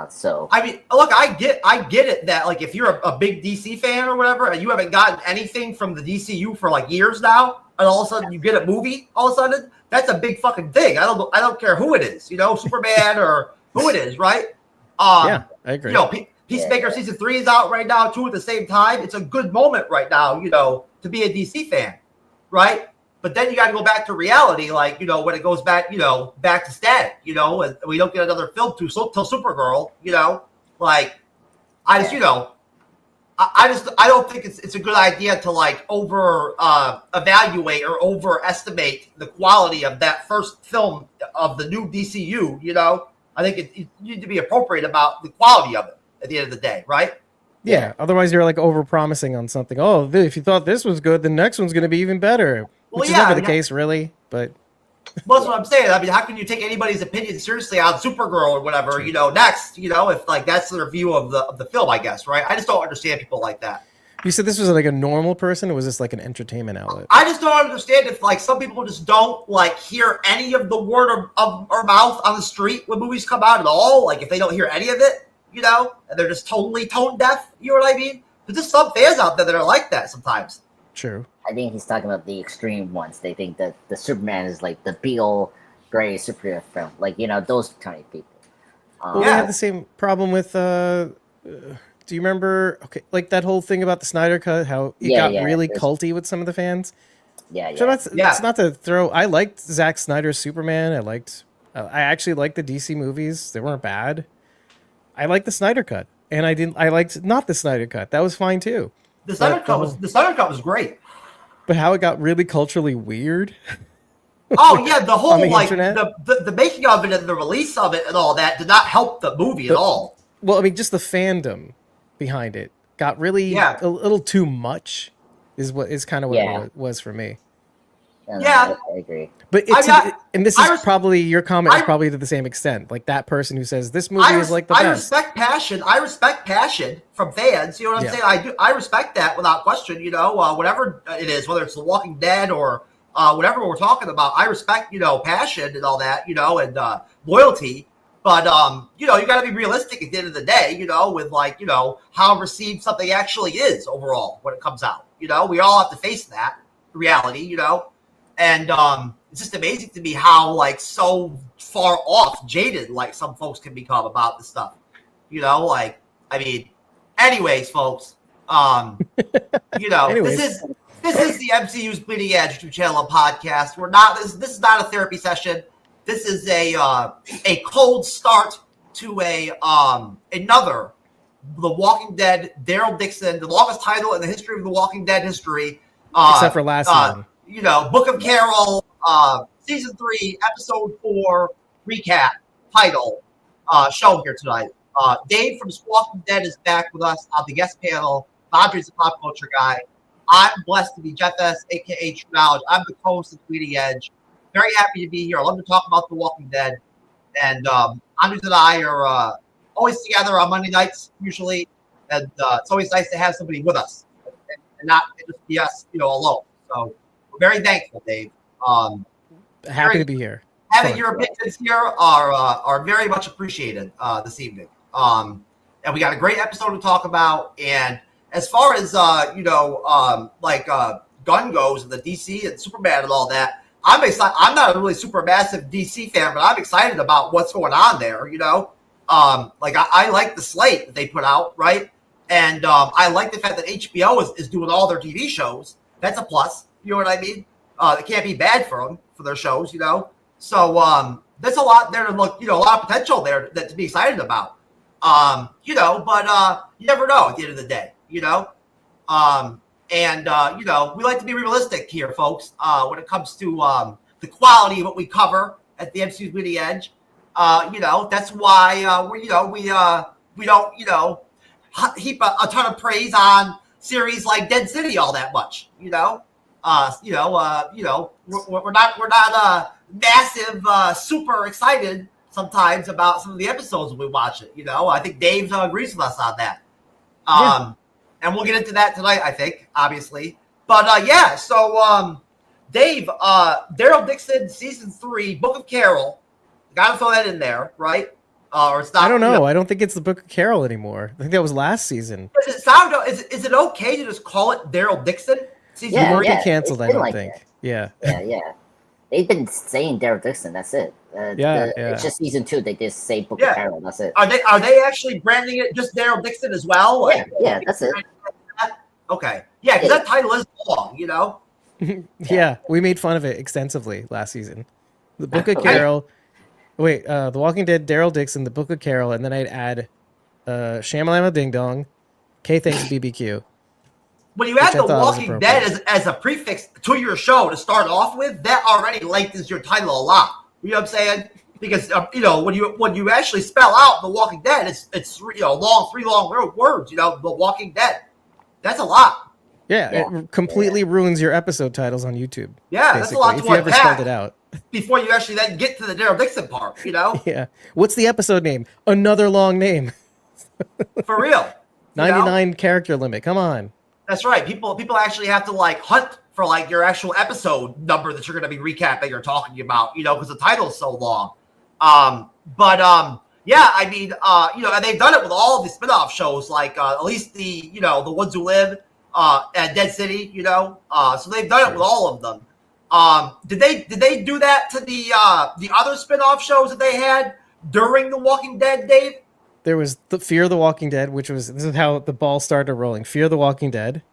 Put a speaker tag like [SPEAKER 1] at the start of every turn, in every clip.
[SPEAKER 1] So
[SPEAKER 2] I mean, look, I get it that like if you're a big DC fan or whatever, and you haven't gotten anything from the DCU for like years now, and all of a sudden you get a movie, all of a sudden that's a big fucking thing. I don't care who it is, Superman or who it is, right?
[SPEAKER 3] Yeah, I agree.
[SPEAKER 2] Peacemaker season 3 is out right now, 2 at the same time. It's a good moment right now, to be a DC fan, right? But then you got to go back to reality, like, when it goes back, back to static, and we don't get another film till Supergirl, like, I don't think it's a good idea to like evaluate or overestimate the quality of that first film of the new DCU, I think you need to be appropriate about the quality of it at the end of the day, right?
[SPEAKER 3] Yeah. Otherwise, you're like over-promising on something. Oh, if you thought this was good, the next one's going to be even better. Which is never the case, really. But
[SPEAKER 2] well, that's what I'm saying. I mean, how can you take anybody's opinion seriously on Supergirl or whatever? Next, if like that's their view of the film, I guess, right? I just don't understand people like that.
[SPEAKER 3] You said this was like a normal person, or was this like an entertainment outlet?
[SPEAKER 2] I just don't understand if like some people just don't like hear any of the word of or mouth on the street when movies come out at all. Like if they don't hear any of it, and they're just totally tone deaf. You know what I mean? There's just some fans out there that are like that sometimes.
[SPEAKER 3] True.
[SPEAKER 1] I think he's talking about the extreme ones. They think that the Superman is like the be-all gray superhero film. Like, those kind of people.
[SPEAKER 3] We had the same problem with, do you remember, like that whole thing about the Snyder Cut, how it got really culty with some of the fans?
[SPEAKER 1] Yeah.
[SPEAKER 3] So that's not to throw, I liked Zack Snyder's Superman. I actually liked the DC movies. They weren't bad. I liked the Snyder Cut. And I liked not the Snyder Cut. That was fine too.
[SPEAKER 2] The Snyder Cut was great.
[SPEAKER 3] But how it got really culturally weird.
[SPEAKER 2] Oh yeah, the whole
[SPEAKER 3] the
[SPEAKER 2] like
[SPEAKER 3] internet?
[SPEAKER 2] the making of it and the release of it and all that did not help the movie at all.
[SPEAKER 3] Well, I mean, just the fandom behind it got really a little too much. Is kind of what it was for me.
[SPEAKER 1] I agree.
[SPEAKER 3] But probably your comment is probably to the same extent. Like that person who says this movie is like the best.
[SPEAKER 2] I respect passion from fans. You know what I'm saying? I respect that without question. Whatever it is, whether it's The Walking Dead or whatever we're talking about, I respect passion and all that. And loyalty. But you got to be realistic at the end of the day. With like how received something actually is overall when it comes out. We all have to face that reality. And it's just amazing to me how like so far off jaded like some folks can become about this stuff. Like I mean, anyways, folks. This is the MCU's Bleeding Edge YouTube channel and podcast. We're not this is not a therapy session. This is a cold start to another The Walking Dead Daryl Dixon, the longest title in the history of The Walking Dead history.
[SPEAKER 3] Except for last one.
[SPEAKER 2] Book of Carol, season 3, episode 4 recap title show here tonight. Dave from Walking Dead is back with us on the guest panel. Audrey's a pop culture guy. I'm blessed to be Jeff S, aka TrueKnowledge. I'm the co-host of Bleeding Edge. Very happy to be here. I love to talk about The Walking Dead. And Andres and I are always together on Monday nights usually, and it's always nice to have somebody with us and not just be us, alone. So. Very thankful, Dave.
[SPEAKER 3] Happy to be here.
[SPEAKER 2] Having your opinions here are very much appreciated this evening. And we got a great episode to talk about. And as far as gun goes and the DC and Superman and all that, I'm excited. I'm not a really super massive DC fan, but I'm excited about what's going on there. I like the slate that they put out, right? And I like the fact that HBO is doing all their TV shows. That's a plus. You know what I mean? It can't be bad for them, for their shows, So there's a lot there to look, a lot of potential there to be excited about. But you never know at the end of the day, we like to be realistic here, folks, when it comes to the quality of what we cover at the MCU's Bleeding Edge. That's why we don't, heap a ton of praise on series like Dead City all that much, we're not massive, super excited sometimes about some of the episodes when we watch it. I think Dave agrees with us on that. And we'll get into that tonight, I think, obviously. But so Dave, Daryl Dixon, season 3, Book of Carol, gotta throw that in there, right? Or it's not.
[SPEAKER 3] I don't know. I don't think it's the Book of Carol anymore. I think that was last season.
[SPEAKER 2] Does it sound? Is it okay to just call it Daryl Dixon?
[SPEAKER 3] Season
[SPEAKER 1] Yeah,
[SPEAKER 3] won't
[SPEAKER 1] yeah,
[SPEAKER 3] be canceled.
[SPEAKER 1] it's
[SPEAKER 3] I
[SPEAKER 1] been
[SPEAKER 3] don't
[SPEAKER 1] like
[SPEAKER 3] think.
[SPEAKER 1] that.
[SPEAKER 3] Yeah.
[SPEAKER 1] Yeah. They've been saying Daryl Dixon. That's it.
[SPEAKER 3] Yeah.
[SPEAKER 1] It's just season 2. They just say Book
[SPEAKER 2] Yeah.
[SPEAKER 1] of Carol. That's it.
[SPEAKER 2] Are they actually branding it just Daryl Dixon as well? Like,
[SPEAKER 1] Yeah, that's it.
[SPEAKER 2] Okay. Yeah, because that title is long, you know?
[SPEAKER 3] Yeah, we made fun of it extensively last season. The Book of Carol. Wait, The Walking Dead, Daryl Dixon, The Book of Carol, and then I'd add Shamalama Ding Dong, K Thanks BBQ.
[SPEAKER 2] When you add The Walking Dead as a prefix to your show to start off with, that already lengthens your title a lot. You know what I'm saying? Because when you actually spell out The Walking Dead, it's three long words. You know, The Walking Dead. That's a lot.
[SPEAKER 3] Yeah, it completely ruins your episode titles on YouTube.
[SPEAKER 2] Yeah,
[SPEAKER 3] basically,
[SPEAKER 2] that's a lot to
[SPEAKER 3] if you ever spelled it out.
[SPEAKER 2] Before you actually then get to the Daryl Dixon part, you know?
[SPEAKER 3] Yeah. What's the episode name? Another long name.
[SPEAKER 2] For real.
[SPEAKER 3] 99 character limit. Come on.
[SPEAKER 2] That's right. People actually have to like hunt for like your actual episode number that you're going to be recapping or talking about, you know, because the title's so long. Yeah, I mean, and they've done it with all of the spin-off shows, like at least the Ones Who Live and Dead City, you know. So they've done it with all of them. Did they do that to the other spin-off shows that they had during The Walking Dead, Dave?
[SPEAKER 3] There was the Fear the Walking Dead, this is how the ball started rolling. Fear the Walking Dead.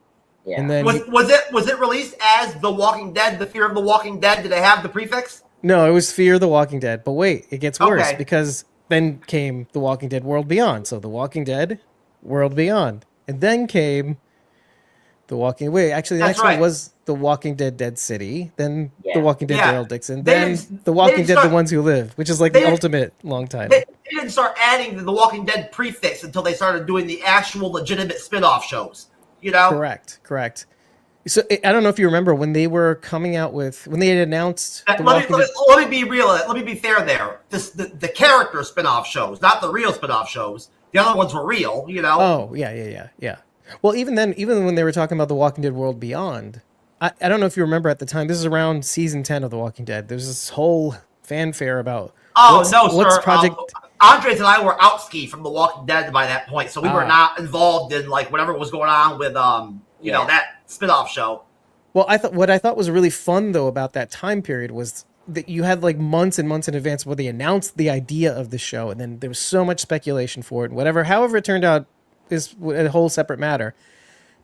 [SPEAKER 1] Yeah.
[SPEAKER 3] And then
[SPEAKER 2] was it released as The Walking Dead, The Fear of the Walking Dead? Did they have the prefix?
[SPEAKER 3] No, it was Fear the Walking Dead. But wait, it gets worse because then came The Walking Dead World Beyond. So The Walking Dead World Beyond. And then came The Walking the next one was The Walking Dead Dead City. Then The Walking Dead Daryl Dixon. Then The Walking Dead The Ones Who Live, which is like the ultimate long title.
[SPEAKER 2] They didn't start adding the Walking Dead prefix until they started doing the actual legitimate spin-off shows. You know?
[SPEAKER 3] Correct. So I don't know if you remember when they were coming out with when they had announced.
[SPEAKER 2] Let me be real. Let me be fair there. The character spin-off shows, not the real spin-off shows. The other ones were real, you know.
[SPEAKER 3] Oh yeah. Well, even when they were talking about The Walking Dead World Beyond, I don't know if you remember at the time. This is around season 10 of The Walking Dead. There's this whole fanfare about. What's Project?
[SPEAKER 2] Andres and I were out ski from The Walking Dead by that point, so we were not involved in like whatever was going on with you know, that spin-off show.
[SPEAKER 3] Well, what I thought was really fun though about that time period was that you had like months and months in advance where they announced the idea of the show, and then there was so much speculation for it. However it turned out is a whole separate matter.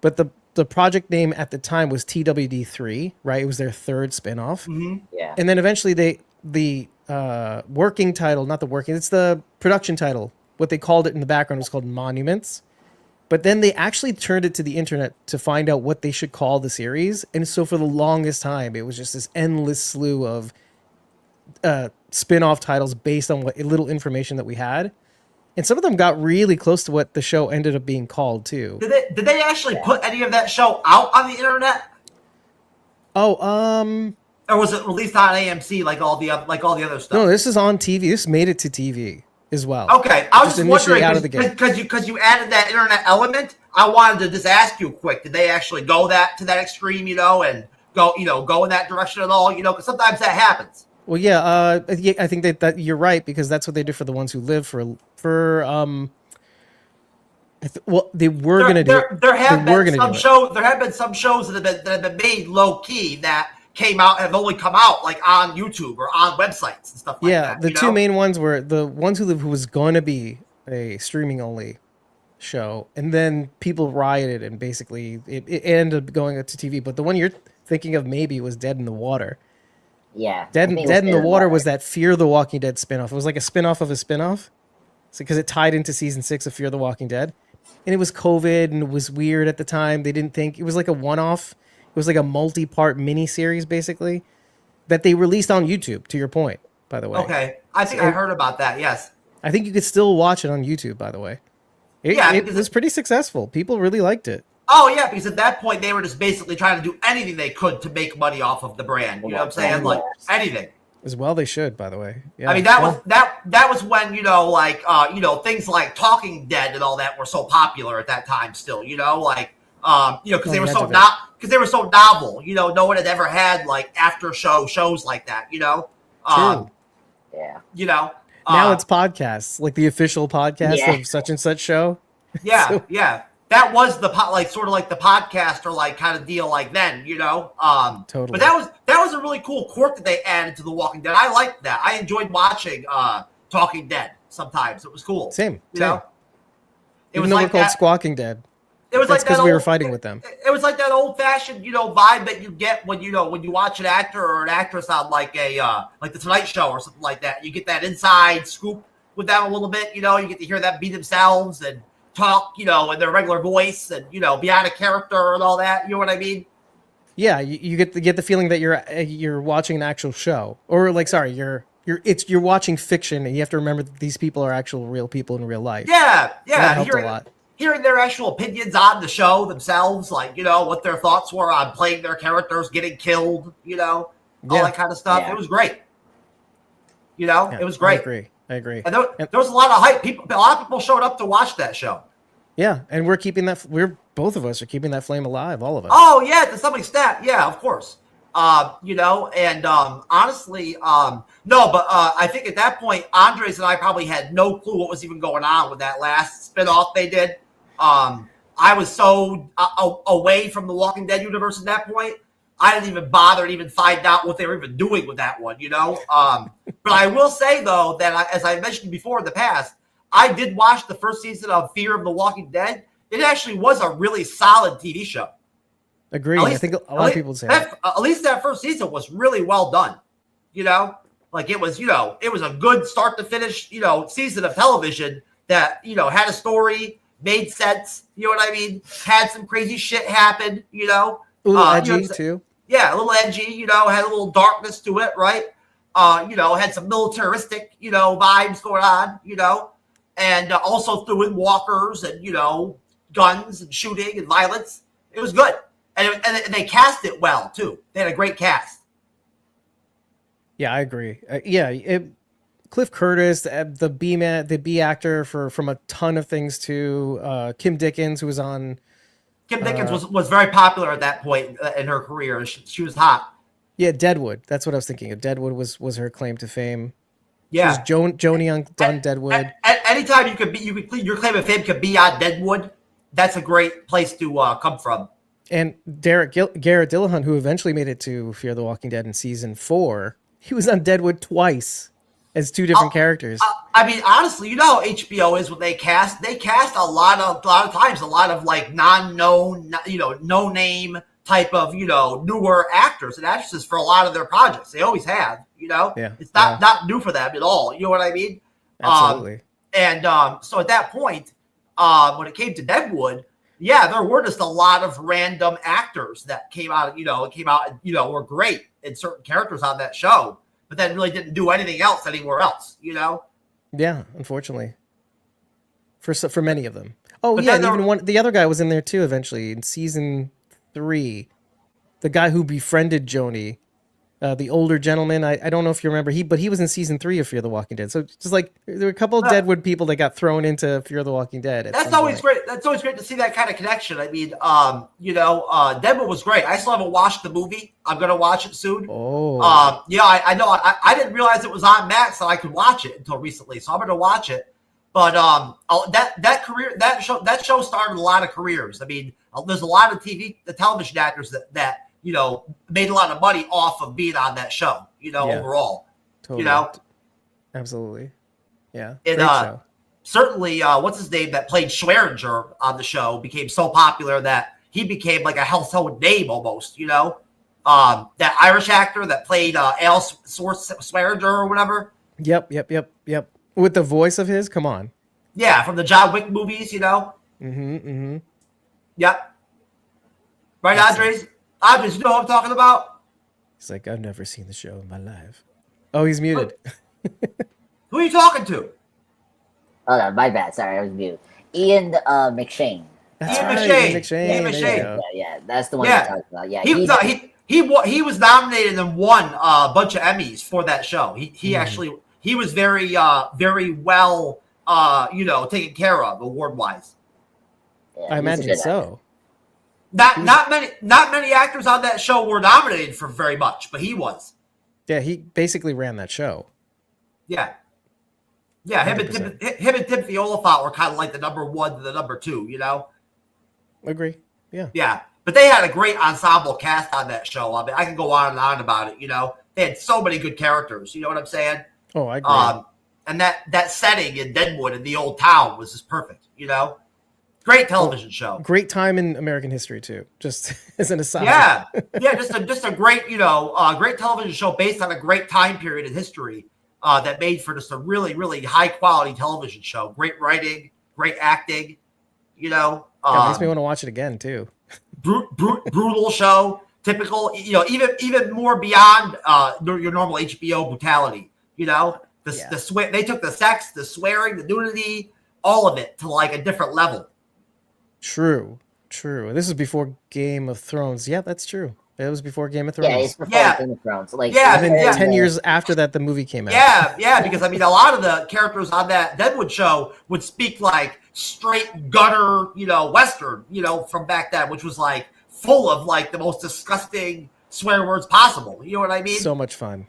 [SPEAKER 3] But the project name at the time was TWD3, right? It was their third spin-off.
[SPEAKER 2] Mm-hmm.
[SPEAKER 1] Yeah.
[SPEAKER 3] And then eventually the working title, it's the production title. What they called it in the background was called Monuments. But then they actually turned it to the internet to find out what they should call the series. And so for the longest time, it was just this endless slew of spin-off titles based on what little information that we had. And some of them got really close to what the show ended up being called too.
[SPEAKER 2] Did they actually put any of that show out on the internet?
[SPEAKER 3] Oh,
[SPEAKER 2] or was it released on AMC like all the other stuff?
[SPEAKER 3] No, this is on TV. This made it to TV as well.
[SPEAKER 2] Okay, I was just wondering
[SPEAKER 3] because
[SPEAKER 2] you added that internet element. I wanted to just ask you quick: did they actually go to that extreme, you know, and go in that direction at all? You know, because sometimes that happens.
[SPEAKER 3] Well, yeah, I think that you're right because that's what they did for The Ones Who Live they were going to do.
[SPEAKER 2] There have been some shows that have been made low key that have only come out like on YouTube or on websites and stuff like that.
[SPEAKER 3] Yeah, the two main ones were The Ones Who Live, who was going to be a streaming only show, and then people rioted and basically it ended up going to TV. But the one you're thinking of maybe was Dead in the Water.
[SPEAKER 1] Yeah.
[SPEAKER 3] Dead in the Water was that Fear the Walking Dead spinoff. It was like a spinoff of a spinoff. So because it tied into season 6 of Fear the Walking Dead. And it was COVID and it was weird at the time. They didn't think it was like a one-off. It was like a multi-part mini-series basically that they released on YouTube, to your point, by the way.
[SPEAKER 2] Okay. I think I heard about that, yes.
[SPEAKER 3] I think you could still watch it on YouTube, by the way. It was pretty successful. People really liked it.
[SPEAKER 2] Oh, yeah, because at that point, they were just basically trying to do anything they could to make money off of the brand. You know what I'm saying? Like, anything.
[SPEAKER 3] As well they should, by the way. Yeah.
[SPEAKER 2] I mean, that was when, things like Talking Dead and all that were so popular at that time still, because they were so novel. You know, no one had ever had, like, after shows like that, you know?
[SPEAKER 3] True.
[SPEAKER 1] Yeah.
[SPEAKER 2] You know?
[SPEAKER 3] Now it's podcasts, like the official podcast
[SPEAKER 1] Yeah.
[SPEAKER 3] of such and such show.
[SPEAKER 2] Yeah,
[SPEAKER 3] So-
[SPEAKER 2] yeah. That was the sort of like the podcaster like kind of deal like then, you know.
[SPEAKER 3] Totally.
[SPEAKER 2] But that was a really cool quirk that they added to The Walking Dead. I liked that. I enjoyed watching Talking Dead sometimes. It was cool.
[SPEAKER 3] Same.
[SPEAKER 2] You know? It
[SPEAKER 3] Even
[SPEAKER 2] was
[SPEAKER 3] though
[SPEAKER 2] like
[SPEAKER 3] we're called
[SPEAKER 2] that.
[SPEAKER 3] Squawking Dead.
[SPEAKER 2] It was
[SPEAKER 3] That's
[SPEAKER 2] like
[SPEAKER 3] because
[SPEAKER 2] that
[SPEAKER 3] we were
[SPEAKER 2] old-
[SPEAKER 3] fighting with them.
[SPEAKER 2] It was like that old fashioned, you know, vibe that you get when you watch an actor or an actress on like like the Tonight Show or something like that. You get that inside scoop with them a little bit, you know. You get to hear them be themselves and talk, you know, in their regular voice and, you know, be out of character and all that. You know what I mean?
[SPEAKER 3] Yeah, you get the feeling that you're watching an actual show, or like, sorry, you're watching fiction, and you have to remember that these people are actual real people in real life.
[SPEAKER 2] Yeah,
[SPEAKER 3] So that helped
[SPEAKER 2] hearing,
[SPEAKER 3] a lot.
[SPEAKER 2] hearing their actual opinions on the show themselves, like, you know, what their thoughts were on playing their characters, getting killed, you know, all
[SPEAKER 3] Yeah.
[SPEAKER 2] that kind of stuff.
[SPEAKER 1] Yeah.
[SPEAKER 2] It was great. You know,
[SPEAKER 3] Yeah,
[SPEAKER 2] it was great.
[SPEAKER 3] I agree.
[SPEAKER 2] And there was a lot of hype. A lot of people showed up to watch that show.
[SPEAKER 3] Yeah, and both of us are keeping that flame alive, all of us.
[SPEAKER 2] Oh yeah, to some extent, yeah, of course. You know, and honestly, no, but I think at that point, Andres and I probably had no clue what was even going on with that last spinoff they did. I was so away from the Walking Dead universe at that point, I didn't even bother to even find out what they were even doing with that one, you know. But I will say though that as I mentioned before in the past, I did watch the first season of Fear of the Walking Dead. It actually was a really solid TV show.
[SPEAKER 3] Agree. I think a lot of people say that.
[SPEAKER 2] At least that first season was really well done. You know, like it was, you know, it was a good start to finish, you know, season of television that, you know, had a story, made sense. You know what I mean? Had some crazy shit happen, you know.
[SPEAKER 3] A little
[SPEAKER 2] you know
[SPEAKER 3] edgy
[SPEAKER 2] what I'm saying?
[SPEAKER 3] too.
[SPEAKER 2] Yeah, a little edgy, you know, had a little darkness to it, right? You know, had some militaristic, you know, vibes going on, you know, and also threw in walkers and, you know, guns and shooting and violence. It was good. And they cast it well, too. They had a great cast.
[SPEAKER 3] Yeah, I agree. Cliff Curtis, the B actor from a ton of things too. Kim Dickens, who was on.
[SPEAKER 2] Kim Dickens was very popular at that point in her career. She was hot.
[SPEAKER 3] Yeah, Deadwood. That's what I was thinking of. Deadwood was her claim to fame.
[SPEAKER 2] Yeah,
[SPEAKER 3] She was Joni on Deadwood.
[SPEAKER 2] Anytime your claim of fame could be on Deadwood, that's a great place to come from.
[SPEAKER 3] And Garrett Dillahunt, who eventually made it to Fear the Walking Dead in season 4, he was on Deadwood twice as two different characters.
[SPEAKER 2] I mean, honestly, you know how HBO is when they cast. They cast a lot of times, a lot of like non-known, you know, no name type of, you know, newer actors and actresses for a lot of their projects. They always have, you know.
[SPEAKER 3] Yeah,
[SPEAKER 2] It's not new for them at all. You know what I mean?
[SPEAKER 3] Absolutely.
[SPEAKER 2] So at that point, when it came to Deadwood, yeah, there were just a lot of random actors that came out, were great in certain characters on that show, but then really didn't do anything else anywhere else, you know?
[SPEAKER 3] Yeah, unfortunately. For many of them. Oh,
[SPEAKER 2] But
[SPEAKER 3] yeah,
[SPEAKER 2] then
[SPEAKER 3] and even the other guy was in there too eventually in season 3. The guy who befriended Joni, the older gentleman. I don't know if you remember, but he was in season 3 of Fear the Walking Dead. So just like there were a couple of Deadwood people that got thrown into Fear the Walking Dead.
[SPEAKER 2] That's always great. That's always great to see that kind of connection. I mean, Deadwood was great. I still haven't watched the movie. I'm gonna watch it soon.
[SPEAKER 3] Oh,
[SPEAKER 2] yeah, I know. I didn't realize it was on Max and I could watch it until recently, so I'm gonna watch it. But that show started a lot of careers. I mean, there's a lot of television actors that you know made a lot of money off of being on that show. You know, overall,
[SPEAKER 3] totally.
[SPEAKER 2] you know,
[SPEAKER 3] absolutely, yeah.
[SPEAKER 2] And
[SPEAKER 3] Great show.
[SPEAKER 2] certainly, what's his name that played Schweringer on the show became so popular that he became like a household name almost. You know, that Irish actor that played Al Schweringer or whatever.
[SPEAKER 3] Yep. With the voice of his, come on.
[SPEAKER 2] Yeah, from the John Wick movies, you know.
[SPEAKER 3] Mm-hmm.
[SPEAKER 2] Yep. Right, Andres? Andres, you know what I'm talking about?
[SPEAKER 3] He's like, I've never seen the show in my life. Oh, he's muted.
[SPEAKER 2] Who are you talking to?
[SPEAKER 1] Oh, no, my bad. Sorry, I was muted. Ian McShane.
[SPEAKER 3] That's
[SPEAKER 2] Ian
[SPEAKER 3] right,
[SPEAKER 2] McShane.
[SPEAKER 3] Ian McShane.
[SPEAKER 2] Ian
[SPEAKER 3] There you
[SPEAKER 2] McShane.
[SPEAKER 3] go.
[SPEAKER 1] Yeah, that's the one
[SPEAKER 2] Yeah.
[SPEAKER 1] you're talking about. Yeah,
[SPEAKER 2] He was nominated and won a bunch of Emmys for that show. He actually he was very well taken care of award wise.
[SPEAKER 1] yeah,
[SPEAKER 3] I
[SPEAKER 1] he's a
[SPEAKER 3] imagine
[SPEAKER 1] good actor.
[SPEAKER 3] so.
[SPEAKER 2] Not many actors on that show were nominated for very much, but he was.
[SPEAKER 3] Yeah, he basically ran that show.
[SPEAKER 2] Yeah. Yeah, him
[SPEAKER 3] 100%.
[SPEAKER 2] and Timothy Oliphant were kind of like the number 1 to the number 2, you know?
[SPEAKER 3] Agree. Yeah.
[SPEAKER 2] Yeah, but they had a great ensemble cast on that show. I mean, I can go on and on about it, you know? They had so many good characters, you know what I'm saying?
[SPEAKER 3] Oh, I agree.
[SPEAKER 2] And that setting in Deadwood in the old town was just perfect, you know? Great television show.
[SPEAKER 3] Great time in American history too. Just as an aside.
[SPEAKER 2] Yeah, just a great, you know, great television show based on a great time period in history that made for just a really, really high quality television show. Great writing, great acting, you know.
[SPEAKER 3] Yeah, it makes me want to watch it again too.
[SPEAKER 2] Brutal show, typical, you know, even more beyond your normal HBO brutality, you know. They took the sex, the swearing, the nudity, all of it to like a different level.
[SPEAKER 3] True. This is before Game of Thrones. Yeah, that's true. It was before Game of Thrones.
[SPEAKER 1] Yeah, it's before Game of Thrones. Like,
[SPEAKER 3] and then 10 years after that, the movie came out.
[SPEAKER 2] Yeah, because I mean, a lot of the characters on that Deadwood show would speak like straight gutter, you know, Western, you know, from back then, which was like full of like the most disgusting swear words possible. You know what I mean?
[SPEAKER 3] So much fun.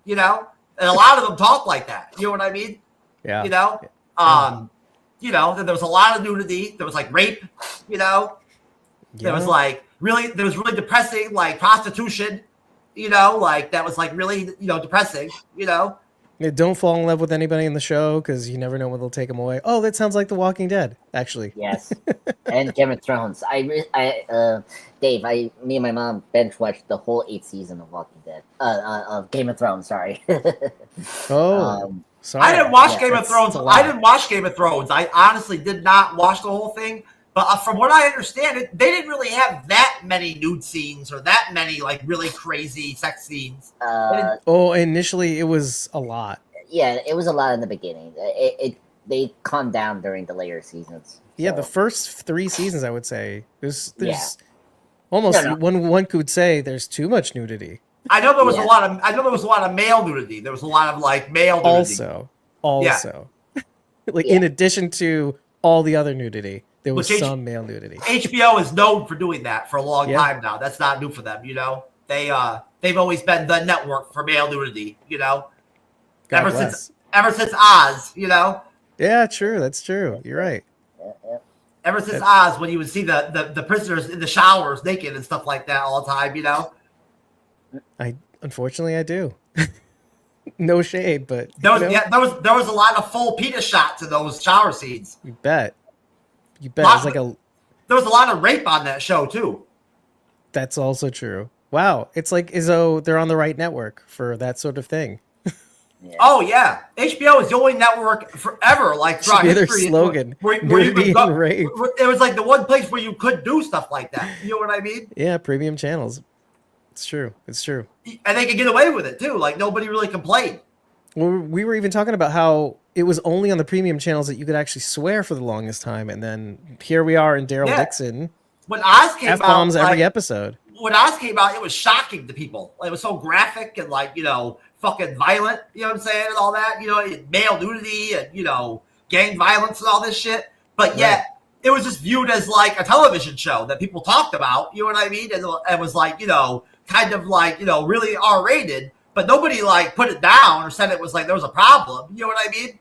[SPEAKER 2] You know, and a lot of them talk like that. You know what I mean?
[SPEAKER 3] Yeah.
[SPEAKER 2] You know, you know, then there was a lot of nudity. There was like rape. You know, there was like really depressing like prostitution. You know, like that was like really, you know, depressing. You know.
[SPEAKER 3] Yeah, don't fall in love with anybody in the show because you never know when they'll take them away. Oh, that sounds like The Walking Dead, actually.
[SPEAKER 1] Yes, and Game of Thrones. Dave, me and my mom bench watched the whole 8th season of Walking Dead. Of Game of Thrones. Sorry.
[SPEAKER 3] Sorry.
[SPEAKER 2] I didn't watch Game of Thrones. I didn't watch Game of Thrones. I honestly did not watch the whole thing. But from what I understand, they didn't really have that many nude scenes or that many like really crazy sex scenes.
[SPEAKER 3] Initially it was a lot.
[SPEAKER 1] Yeah, it was a lot in the beginning. They calmed down during the later seasons.
[SPEAKER 3] Yeah, the first 3 seasons, I would say, there's almost one could say there's too much nudity.
[SPEAKER 2] I know there was a lot of male nudity. There was a lot of like male nudity.
[SPEAKER 3] Also, like in addition to all the other nudity, there was some male nudity.
[SPEAKER 2] HBO is known for doing that for a long time now. That's not new for them, you know. They've always been the network for male nudity, you know. Ever since Oz, you know.
[SPEAKER 3] Yeah, true. That's true. You're right.
[SPEAKER 2] Ever since Oz, when you would see the prisoners in the showers naked and stuff like that all the time, you know.
[SPEAKER 3] Unfortunately I do. No shade, but
[SPEAKER 2] there was a lot of full penis shots in those shower scenes.
[SPEAKER 3] You bet. It's like
[SPEAKER 2] there was a lot of rape on that show too.
[SPEAKER 3] That's also true. Wow, it's like as though they're on the right network for that sort of thing.
[SPEAKER 2] Yeah. Oh yeah, HBO is the only network forever, like throughout history.
[SPEAKER 3] Their slogan,
[SPEAKER 2] where you could go,
[SPEAKER 3] rape.
[SPEAKER 2] It was like the one place where you could do stuff like that. You know what I mean?
[SPEAKER 3] Yeah, premium channels. It's true.
[SPEAKER 2] And they could get away with it too. Like nobody really complained.
[SPEAKER 3] Well, we were even talking about how it was only on the premium channels that you could actually swear for the longest time, and then here we are in Daryl Dixon.
[SPEAKER 2] When Oz came out,
[SPEAKER 3] F-bombs every episode.
[SPEAKER 2] When Oz came out, it was shocking to people. It was so graphic and like, you know, fucking violent, you know what I'm saying, and all that, you know, male nudity and, you know, gang violence and all this shit. But yet, it was just viewed as like a television show that people talked about, you know what I mean? And it was like, you know, kind of like, you know, really R-rated, but nobody like put it down or said it was like there was a problem, you know what I mean?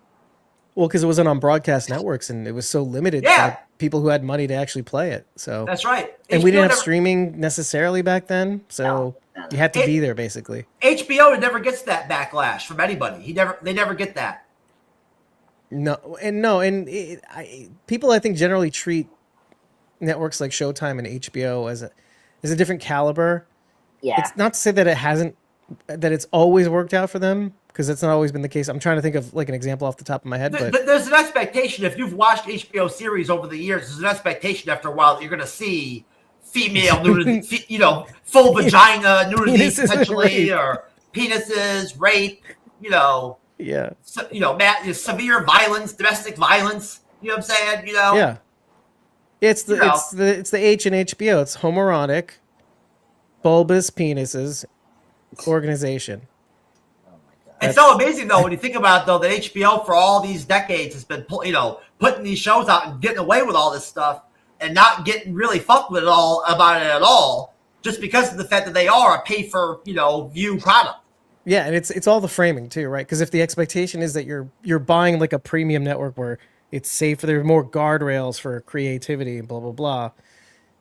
[SPEAKER 3] Well, because it wasn't on broadcast networks and it was so limited by people who had money to actually play it. So
[SPEAKER 2] that's right.
[SPEAKER 3] And we didn't have streaming necessarily back then, so you had to be there basically.
[SPEAKER 2] HBO never gets that backlash from anybody. They never get that. People I think generally treat networks like Showtime and HBO as a different caliber.
[SPEAKER 1] Yeah,
[SPEAKER 3] it's not to say that it's always worked out for them, because that's not always been the case. I'm trying to think of like an example off the top of my head. But
[SPEAKER 2] there's an expectation, if you've watched HBO series over the years, there's an expectation after a while that you're going to see female nudity, you know, full vagina nudity potentially, or penises, rape, you know.
[SPEAKER 3] Yeah.
[SPEAKER 2] So, you know, severe violence, domestic violence. You know what I'm saying? You know.
[SPEAKER 3] Yeah. It's the H in HBO. It's homoerotic, bulbous penises, organization.
[SPEAKER 2] It's so amazing though when you think about though that HBO for all these decades has been putting these shows out and getting away with all this stuff and not getting really fucked with about it at all, just because of the fact that they are a pay for view product.
[SPEAKER 3] Yeah, and it's all the framing too, right? Because if the expectation is that you're buying like a premium network where it's safer, there are more guardrails for creativity and blah blah blah,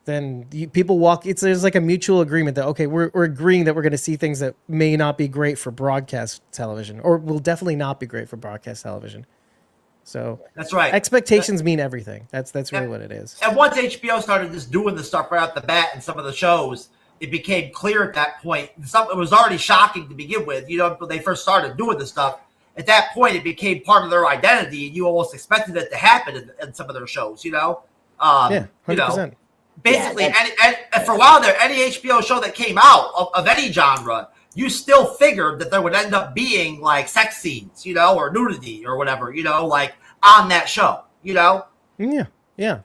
[SPEAKER 3] then people walk. There's like a mutual agreement that okay, we're agreeing that we're going to see things that may not be great for broadcast television, or will definitely not be great for broadcast television. So
[SPEAKER 2] That's right.
[SPEAKER 3] Expectations mean everything. That's really what it is.
[SPEAKER 2] And once HBO started just doing the stuff right off the bat in some of the shows, it became clear at that point. It was already shocking to begin with. When they first started doing the stuff, at that point, it became part of their identity, and you almost expected it to happen in some of their shows.
[SPEAKER 3] Yeah, 100%.
[SPEAKER 2] Basically, and for a while there, any HBO show that came out of any genre, you still figured that there would end up being like sex scenes, or nudity or whatever, like on that show,
[SPEAKER 3] Yeah.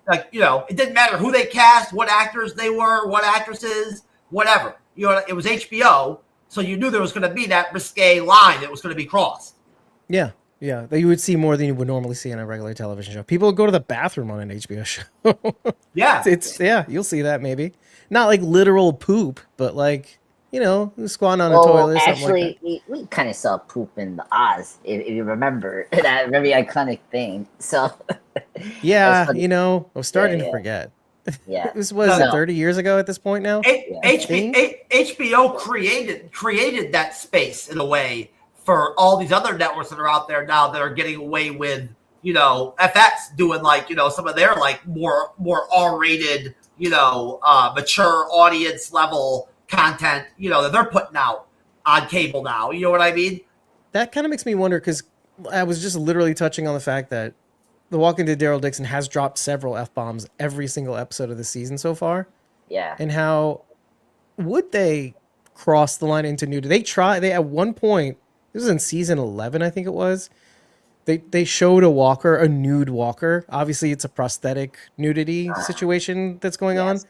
[SPEAKER 2] Like, it didn't matter who they cast, what actors they were, what actresses, whatever. It was HBO, so you knew there was going to be that risque line that was going to be crossed.
[SPEAKER 3] Yeah. Yeah, that you would see more than you would normally see on a regular television show. People would go to the bathroom on an HBO show.
[SPEAKER 2] Yeah.
[SPEAKER 3] You'll see that maybe. Not like literal poop, but like, squatting on a toilet or something like that.
[SPEAKER 1] we kind of saw poop in the Oz, if you remember that very iconic thing. So
[SPEAKER 3] yeah, I was starting to forget.
[SPEAKER 1] Yeah.
[SPEAKER 3] This was 30 years ago at this point now.
[SPEAKER 2] HBO created that space in a way for all these other networks that are out there now that are getting away with, FX doing like, some of their like more R-rated, mature audience level content, that they're putting out on cable now. You know what I mean?
[SPEAKER 3] That kind of makes me wonder, because I was just literally touching on the fact that The Walking Dead Daryl Dixon has dropped several F-bombs every single episode of the season so far.
[SPEAKER 1] Yeah.
[SPEAKER 3] And how would they cross the line into nudity? They at one point, this was in season 11, I think it was. They showed a nude Walker. Obviously, it's a prosthetic nudity situation that's going on.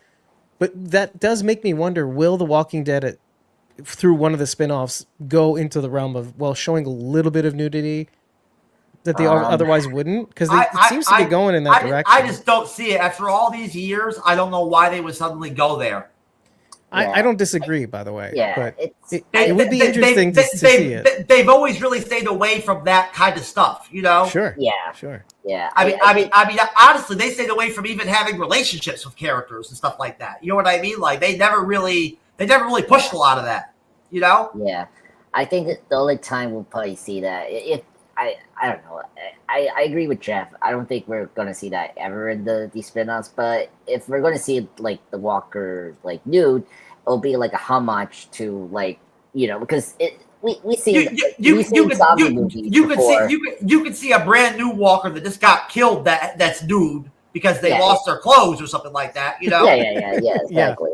[SPEAKER 3] But that does make me wonder, will The Walking Dead, through one of the spinoffs, go into the realm of, showing a little bit of nudity that they otherwise wouldn't? Because it seems to be going in that direction.
[SPEAKER 2] I just don't see it. After all these years, I don't know why they would suddenly go there.
[SPEAKER 3] I don't disagree, by the way.
[SPEAKER 1] Yeah,
[SPEAKER 3] but it would be interesting to see it.
[SPEAKER 2] They've always really stayed away from that kind of stuff,
[SPEAKER 3] Sure.
[SPEAKER 1] Yeah.
[SPEAKER 3] Sure.
[SPEAKER 1] Yeah.
[SPEAKER 2] I mean, honestly, they stayed away from even having relationships with characters and stuff like that. You know what I mean? Like they never really pushed a lot of that.
[SPEAKER 1] Yeah. I think that the only time we'll probably see that, I don't know. I agree with Jeff. I don't think we're gonna see that ever in these spin-offs. But if we're gonna see like the Walker like nude, it'll be like a homage to like because we see
[SPEAKER 2] you could see a brand new Walker that just got killed that's nude because they lost their clothes or something like that.
[SPEAKER 1] Yeah, exactly.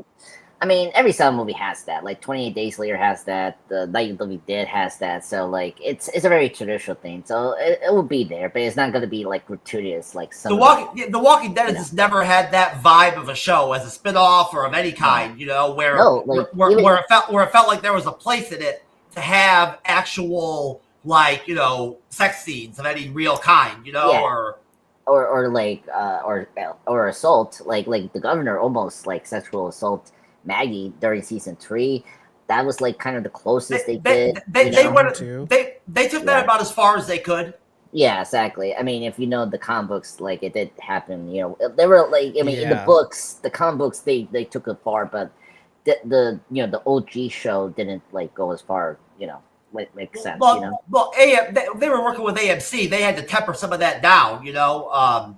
[SPEAKER 1] I mean, every Saw movie has that. Like 28 Days Later has that. The Night of the Living Dead has that. So like, it's a very traditional thing. So it will be there, but it's not going to be like gratuitous like some.
[SPEAKER 2] The Walking Dead has just never had that vibe of a show as a spinoff or of any kind. Where it felt like there was a place in it to have actual like sex scenes of any real kind.
[SPEAKER 1] Or assault like the governor almost like sexual assault Maggie during season 3. That was like kind of the closest they did.
[SPEAKER 2] They took that about as far as they could.
[SPEAKER 1] Yeah, exactly. I mean, if the comic books, like it did happen. They were like, in the books, the comic books, they took it far, but the OG show didn't like go as far. Makes sense.
[SPEAKER 2] Well, they were working with AMC. They had to temper some of that down. To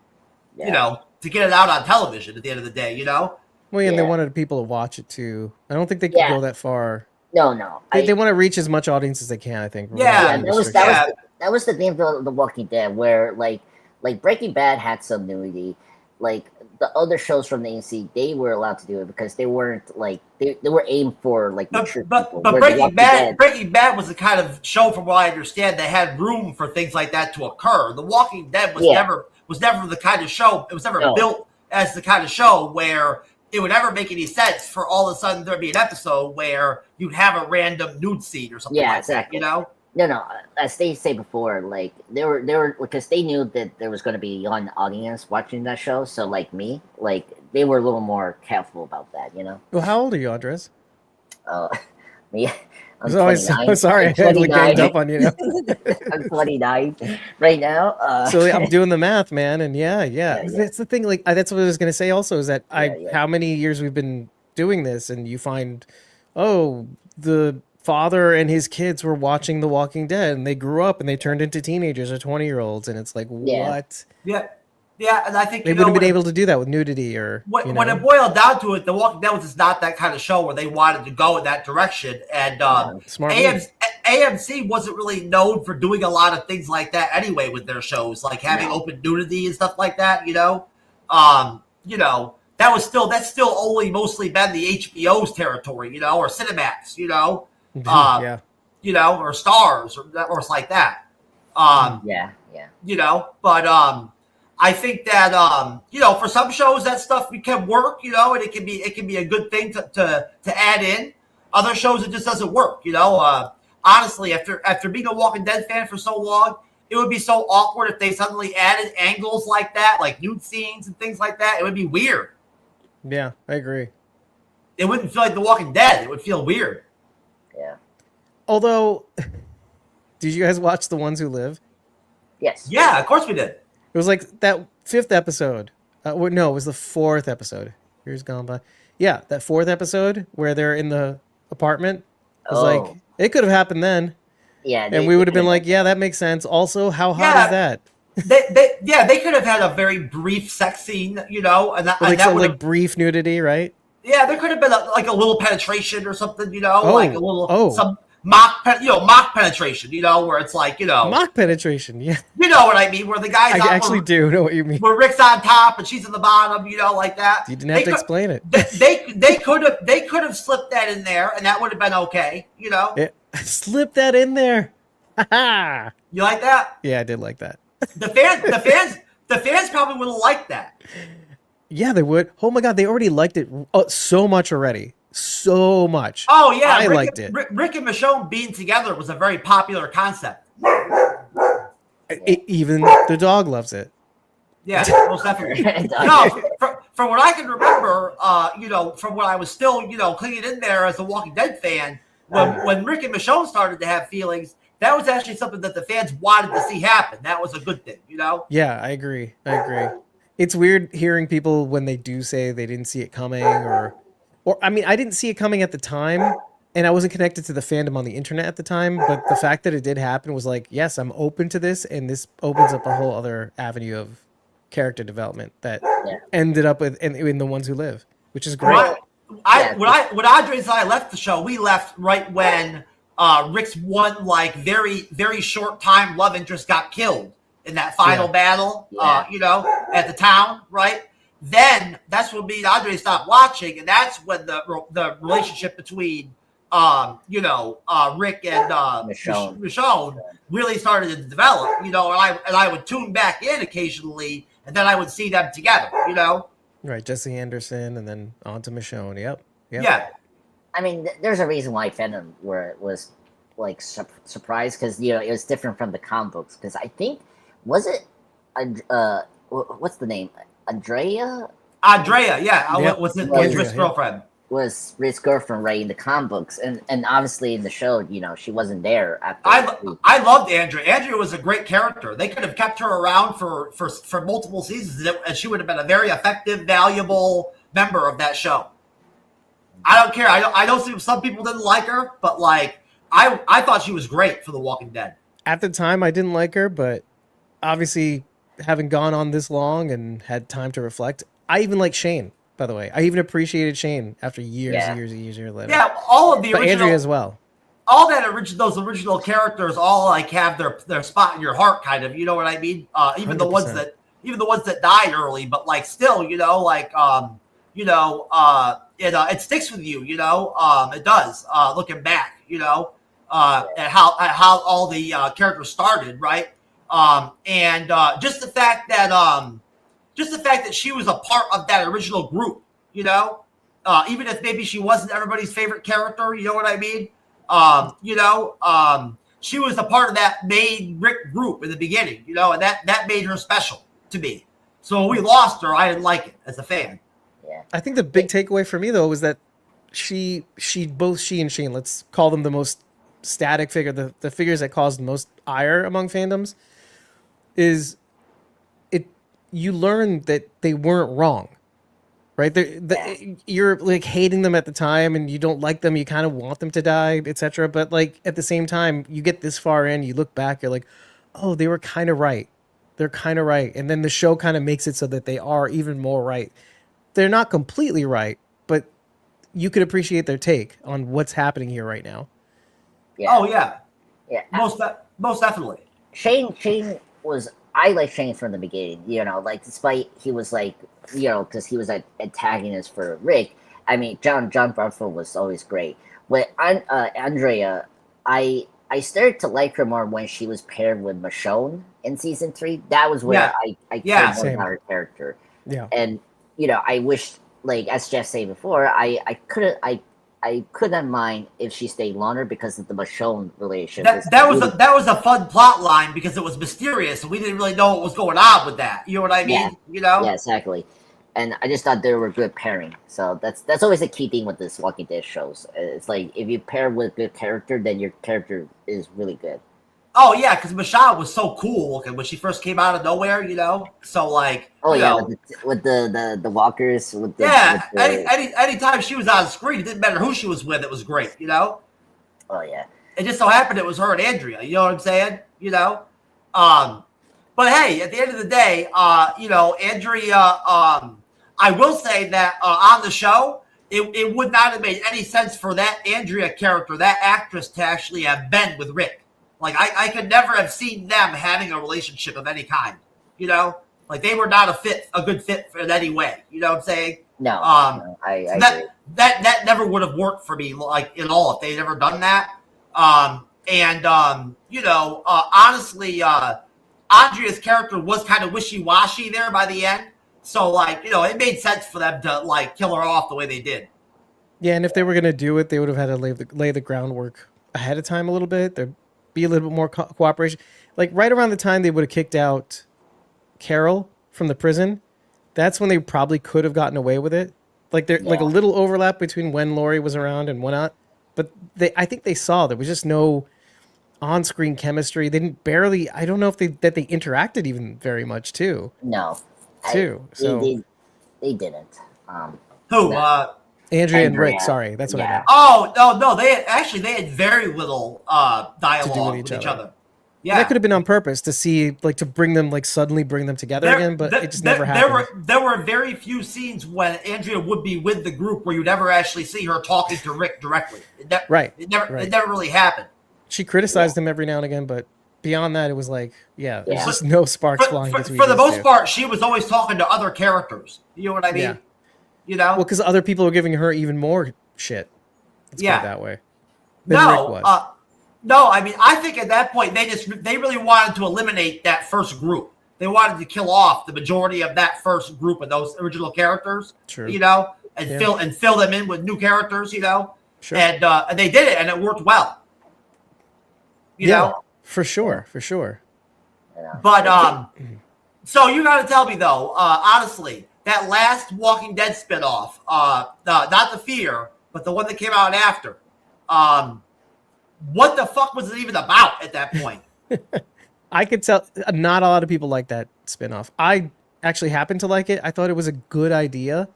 [SPEAKER 2] get it out on television at the end of the day.
[SPEAKER 3] Well, and they wanted people to watch it too. I don't think they could go that far.
[SPEAKER 1] No.
[SPEAKER 3] They want to reach as much audience as they can, I think.
[SPEAKER 1] That was the thing for The Walking Dead, where like Breaking Bad had some nudity. Like the other shows from the AMC, they were allowed to do it because they weren't like they were aimed for like mature people. But
[SPEAKER 2] Breaking Bad was the kind of show, from what I understand, that had room for things like that to occur. The Walking Dead was never the kind of show. It was never built as the kind of show where it would ever make any sense for all of a sudden there'd be an episode where you'd have a random nude scene or something like that, No,
[SPEAKER 1] as they say before, like they were because they knew that there was going to be a young audience watching that show. So like me, like they were a little more careful about that,
[SPEAKER 3] Well, how old are you, Andres?
[SPEAKER 1] Me, I'm
[SPEAKER 3] I'm sorry, I had like ganged up on you now.
[SPEAKER 1] I'm 29 right now.
[SPEAKER 3] So I'm doing the math, man, and yeah.
[SPEAKER 1] Yeah.
[SPEAKER 3] That's the thing. Like that's what I was gonna say. Also, is that
[SPEAKER 1] Yeah.
[SPEAKER 3] how many years we've been doing this, and you find, oh, the father and his kids were watching The Walking Dead, and they grew up and they turned into teenagers or 20-year-olds, and it's like,
[SPEAKER 1] Yeah.
[SPEAKER 3] what?
[SPEAKER 2] Yeah, and I think
[SPEAKER 3] They wouldn't have been able to do that with nudity or
[SPEAKER 2] when it boiled down to it, The Walking Dead was just not that kind of show where they wanted to go in that direction. And
[SPEAKER 3] smart
[SPEAKER 2] AMC wasn't really known for doing a lot of things like that anyway with their shows, like having open nudity and stuff like that. That's still only mostly been the HBO's territory, or Cinemax, or Stars or like that. But I think that for some shows that stuff can work, and it can be a good thing to add in. Other shows it just doesn't work, Honestly, after being a Walking Dead fan for so long, it would be so awkward if they suddenly added angles like that, like nude scenes and things like that. It would be weird.
[SPEAKER 3] Yeah, I agree.
[SPEAKER 2] It wouldn't feel like The Walking Dead. It would feel weird.
[SPEAKER 1] Yeah.
[SPEAKER 3] Although, did you guys watch The Ones Who Live?
[SPEAKER 1] Yes.
[SPEAKER 2] Yeah, of course we did.
[SPEAKER 3] It was like that 5th episode. No, it was the 4th episode. Years gone by. Yeah, that 4th episode where they're in the apartment. It was like, it could have happened then.
[SPEAKER 1] Yeah.
[SPEAKER 3] And we would have been like, yeah, that makes sense. Also, how hot is that?
[SPEAKER 2] They could have had a very brief sex scene, and that would have
[SPEAKER 3] brief nudity, right?
[SPEAKER 2] Yeah, there could have been a little penetration or something, like a little some mock penetration, where it's like,
[SPEAKER 3] mock penetration, yeah.
[SPEAKER 2] You know what I mean? Where the guy's
[SPEAKER 3] do know what you mean.
[SPEAKER 2] Where Rick's on top and she's on the bottom, like that.
[SPEAKER 3] You didn't have to explain it.
[SPEAKER 2] They could have slipped that in there, and that would have been okay,
[SPEAKER 3] Slip that in there.
[SPEAKER 2] You like that?
[SPEAKER 3] Yeah, I did like that.
[SPEAKER 2] The fans probably would have liked that.
[SPEAKER 3] Yeah, they would. Oh my god, they already liked it so much already. So much.
[SPEAKER 2] Oh yeah,
[SPEAKER 3] I liked it.
[SPEAKER 2] Rick and Michonne being together was a very popular concept.
[SPEAKER 3] Even the dog loves it.
[SPEAKER 2] Yeah, most definitely. No, from what I can remember, from when I was still, clinging in there as a Walking Dead fan, when Rick and Michonne started to have feelings, that was actually something that the fans wanted to see happen. That was a good thing,
[SPEAKER 3] Yeah, I agree. It's weird hearing people when they do say they didn't see it coming, or I mean, I didn't see it coming at the time, and I wasn't connected to the fandom on the internet at the time, but the fact that it did happen was like, yes, I'm open to this, and this opens up a whole other avenue of character development that ended up in The Ones Who Live, which is great.
[SPEAKER 2] When Andres and I left the show, we left right when Rick's one very, very short time love interest got killed in that final battle, at the town, right? Then that's when me and Andre stopped watching, and that's when the relationship between Rick and Michonne really started to develop, and I would tune back in occasionally, and then I would see them together,
[SPEAKER 3] Right, Jesse Anderson, and then on to Michonne. Yep.
[SPEAKER 2] Yeah.
[SPEAKER 1] I mean, there's a reason why fandom was like surprised, because it was different from the comic books. Because I think what's the name? Andrea,
[SPEAKER 2] yeah. Was Rick's girlfriend?
[SPEAKER 1] Was Rick's girlfriend, right, in the comic books, and obviously in the show, she wasn't there.
[SPEAKER 2] I loved Andrea. Andrea was a great character. They could have kept her around for multiple seasons, and she would have been a very effective, valuable member of that show. I don't care. I don't see, some people didn't like her, but I thought she was great for The Walking Dead.
[SPEAKER 3] At the time, I didn't like her, but obviously, having gone on this long and had time to reflect, I even like Shane. By the way, I even appreciated Shane after years later.
[SPEAKER 2] Yeah, all of the
[SPEAKER 3] but
[SPEAKER 2] original,
[SPEAKER 3] Andrea as well.
[SPEAKER 2] All those original characters all have their spot in your heart, kind of. You know what I mean? Even 100%. the ones that died early, but still, it sticks with you. It does. Looking back, at how all the characters started, right? And just the fact that she was a part of that original group, even if maybe she wasn't everybody's favorite character, you know what I mean? She was a part of that main Rick group in the beginning, and that made her special to me. So when we lost her, I didn't like it as a fan.
[SPEAKER 1] Yeah.
[SPEAKER 3] I think the big takeaway for me though was that both she and Shane, let's call them the most static figure, the figures that caused the most ire among fandoms, is it. You learn that they weren't wrong, right? You're like hating them at the time, and you don't like them. You kind of want them to die, etc. But like at the same time, you get this far in, you look back, you're like, oh, they were kind of right. They're kind of right, and then the show kind of makes it so that they are even more right. They're not completely right, but you could appreciate their take on what's happening here right now.
[SPEAKER 2] Yeah. Oh yeah,
[SPEAKER 1] yeah.
[SPEAKER 2] Most definitely.
[SPEAKER 1] Shane was. I like Shane from the beginning. You know, like despite he was like, you know, because he was an antagonist for Rick. I mean, John Bradford was always great. With Andrea, I started to like her more when she was paired with Michonne in season 3. That was where I cared more about her character.
[SPEAKER 3] Yeah,
[SPEAKER 1] and you know, I wish, like as Jeff said before, I couldn't mind if she stayed longer because of the Michonne relationship.
[SPEAKER 2] That was a fun plot line because it was mysterious and we didn't really know what was going on with that. You know what I mean?
[SPEAKER 1] Yeah.
[SPEAKER 2] You know?
[SPEAKER 1] Yeah, exactly. And I just thought they were good pairing. So that's always a key thing with this Walking Dead shows. It's like if you pair with a good character, then your character is really good.
[SPEAKER 2] Oh yeah, because Michonne was so cool looking when she first came out of nowhere, you know. So like,
[SPEAKER 1] with the walkers, with the
[SPEAKER 2] anytime she was on screen, it didn't matter who she was with, it was great, you know.
[SPEAKER 1] Oh yeah.
[SPEAKER 2] It just so happened it was her and Andrea. You know what I'm saying? You know. But hey, at the end of the day, you know, Andrea. I will say that on the show, it would not have made any sense for that Andrea character, that actress, to actually have been with Rick. Like, I could never have seen them having a relationship of any kind, you know? Like, they were not a good fit in any way, you know what I'm saying?
[SPEAKER 1] No, I agree.
[SPEAKER 2] That never would have worked for me, like, at all, if they'd ever done that. You know, honestly, Andrea's character was kind of wishy-washy there by the end. So, like, you know, it made sense for them to, like, kill her off the way they did.
[SPEAKER 3] Yeah, and if they were going to do it, they would have had to lay the groundwork ahead of time a little bit. There'd be a little bit more cooperation. Like right around the time they would have kicked out Carol from the prison, that's when they probably could have gotten away with it. Like like a little overlap between when Laurie was around and when not. But I think they saw there was just no on-screen chemistry. They didn't barely. I don't know if they interacted even very much too.
[SPEAKER 1] No, they didn't.
[SPEAKER 2] Who?
[SPEAKER 3] Andrea and Rick, sorry, that's what I meant.
[SPEAKER 2] Oh no, they had very little dialogue with each other. Yeah,
[SPEAKER 3] and that could have been on purpose to see, like, to bring them, like, suddenly bring them together again, but it just never happened.
[SPEAKER 2] There were very few scenes when Andrea would be with the group where you'd ever actually see her talking to Rick directly. It never really happened.
[SPEAKER 3] She criticized him every now and again, but beyond that, it was like, there's just no sparks flying between.
[SPEAKER 2] For the most part, she was always talking to other characters. You know what I mean?
[SPEAKER 3] Yeah.
[SPEAKER 2] You know,
[SPEAKER 3] well, because other people were giving her even more shit. Let's put it that way. Rick was.
[SPEAKER 2] No, I mean, I think at that point they really wanted to eliminate that first group. They wanted to kill off the majority of that first group of those original characters. True. You know, and fill them in with new characters. You know, sure. And they did it, and it worked well. You know,
[SPEAKER 3] for sure.
[SPEAKER 2] But so you got to tell me though, honestly, that last Walking Dead spinoff, not the Fear, but the one that came out after. What the fuck was it even about at that point?
[SPEAKER 3] I could tell not a lot of people like that spinoff. I actually happened to like it. I thought it was a good idea.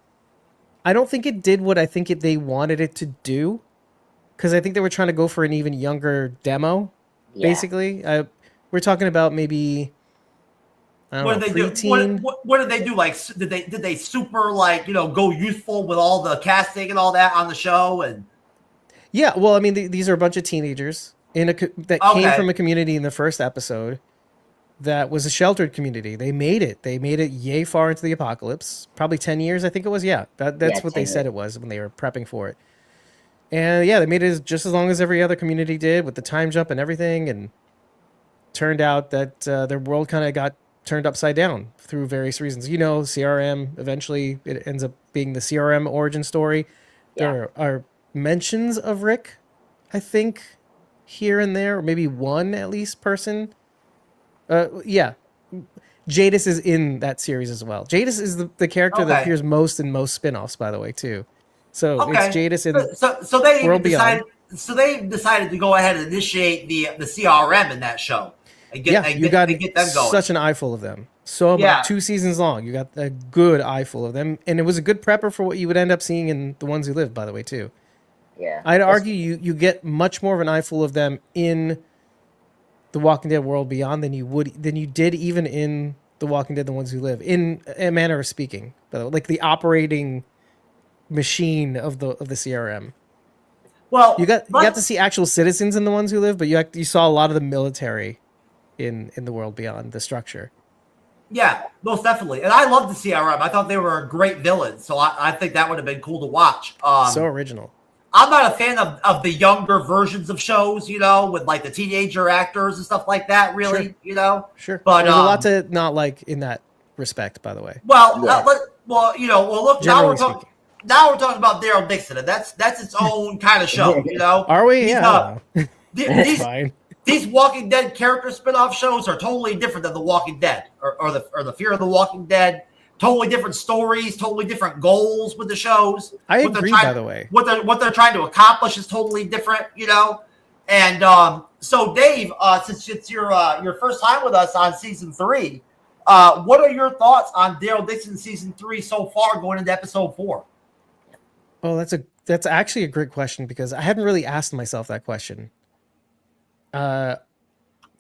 [SPEAKER 3] I don't think it did what I think they wanted it to do, because I think they were trying to go for an even younger demo. Yeah. Basically, we're talking about maybe.
[SPEAKER 2] What did they do? Like, did they super, like, you know, go youthful with all the casting and all that on the show? And
[SPEAKER 3] yeah, well, I mean, these are a bunch of teenagers that came from a community in the first episode that was a sheltered community. They made it yay far into the apocalypse, probably 10 years, I think it was. Yeah, that's what they said it was when they were prepping for it. And yeah, they made it just as long as every other community did, with the time jump and everything. And turned out that their world kind of got turned upside down through various reasons. You know, CRM, eventually it ends up being the CRM origin story. Yeah. There are mentions of Rick, I think, here and there, or maybe one at least person. Jadis is in that series as well. Jadis is the character that appears most in most spin-offs, by the way, too. So it's Jadis in
[SPEAKER 2] so they
[SPEAKER 3] World
[SPEAKER 2] decided.
[SPEAKER 3] Beyond.
[SPEAKER 2] they decided to go ahead and initiate the CRM in that show and get them going.
[SPEAKER 3] Such an eyeful of them. So about 2 seasons long, you got a good eyeful of them, and it was a good prepper for what you would end up seeing in The Ones Who Live, by the way, too.
[SPEAKER 1] Yeah,
[SPEAKER 3] I'd argue you get much more of an eyeful of them in The Walking Dead World Beyond than you did even in The Walking Dead: The Ones Who Live, in a manner of speaking, but like the operating machine of the CRM.
[SPEAKER 2] Well,
[SPEAKER 3] you got to see actual citizens in The Ones Who Live, but you saw a lot of the military in The World Beyond, the structure.
[SPEAKER 2] Yeah, most definitely. And I love the CRM. I thought they were a great villain, so I think that would have been cool to watch.
[SPEAKER 3] So original.
[SPEAKER 2] I'm not a fan of the younger versions of shows, with like the teenager actors and stuff like that, really,
[SPEAKER 3] Sure.
[SPEAKER 2] But
[SPEAKER 3] there's a lot to not like in that respect, by the way.
[SPEAKER 2] Well, look, now we're talking about Daryl Dixon, and that's its own kind of show,
[SPEAKER 3] Are we? Yeah.
[SPEAKER 2] These Walking Dead character spin-off shows are totally different than The Walking Dead or the Fear of the Walking Dead. Totally different stories, totally different goals with the shows.
[SPEAKER 3] I agree, by the way.
[SPEAKER 2] What they're trying to accomplish is totally different, And so, Dave, since it's your first time with us on season 3, what are your thoughts on Daryl Dixon season 3 so far, going into episode 4?
[SPEAKER 3] Oh, that's actually a great question, because I hadn't really asked myself that question. For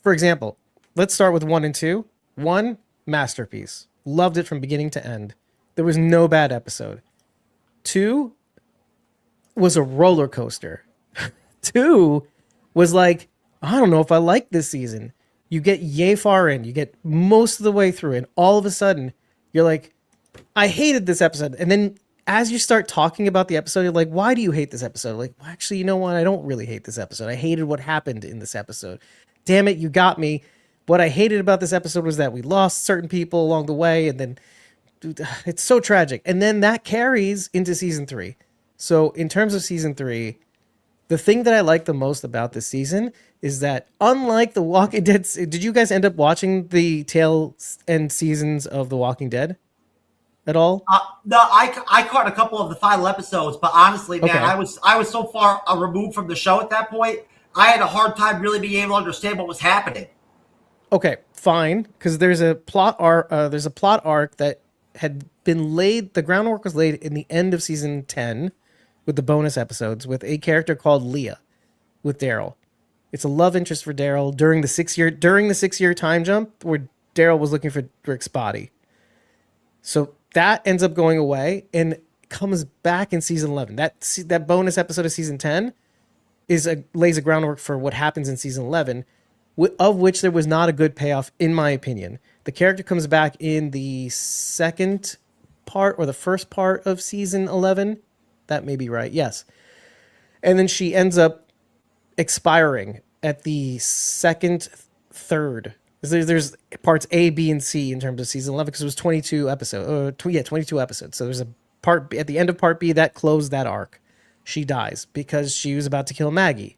[SPEAKER 3] example, let's start with 1 and 2. 1, masterpiece. Loved it from beginning to end. There was no bad episode. 2 was a roller coaster. 2 was like, I don't know if I like this season. You get yay far in, you get most of the way through, and all of a sudden, you're like, I hated this episode. And then as you start talking about the episode, you're like, why do you hate this episode? Like, well, actually, you know what? I don't really hate this episode. I hated what happened in this episode. Damn it, you got me. What I hated about this episode was that we lost certain people along the way, and then it's so tragic. And then that carries into season 3. So in terms of season 3, the thing that I like the most about this season is that, unlike The Walking Dead, did you guys end up watching the tail end seasons of The Walking Dead at all?
[SPEAKER 2] No, I caught a couple of the final episodes, but honestly, man,
[SPEAKER 3] Okay.
[SPEAKER 2] I was so far removed from the show at that point. I had a hard time really being able to understand what was happening.
[SPEAKER 3] Okay, fine, because there's a plot arc that had been laid. The groundwork was laid in the end of season 10 with the bonus episodes with a character called Leah with Daryl. It's a love interest for Daryl during the 6-year time jump where Daryl was looking for Rick's body. So that ends up going away and comes back in season 11. That bonus episode of season 10 lays a groundwork for what happens in season 11. Of which there was not a good payoff, in my opinion. The character comes back in the second part or the first part of season 11. That may be right. Yes. And then she ends up expiring at the third. There's parts A, B, and C in terms of season 11 because it was 22 episodes. 22 episodes. So there's a part B, at the end of part B that closed that arc. She dies because she was about to kill Maggie.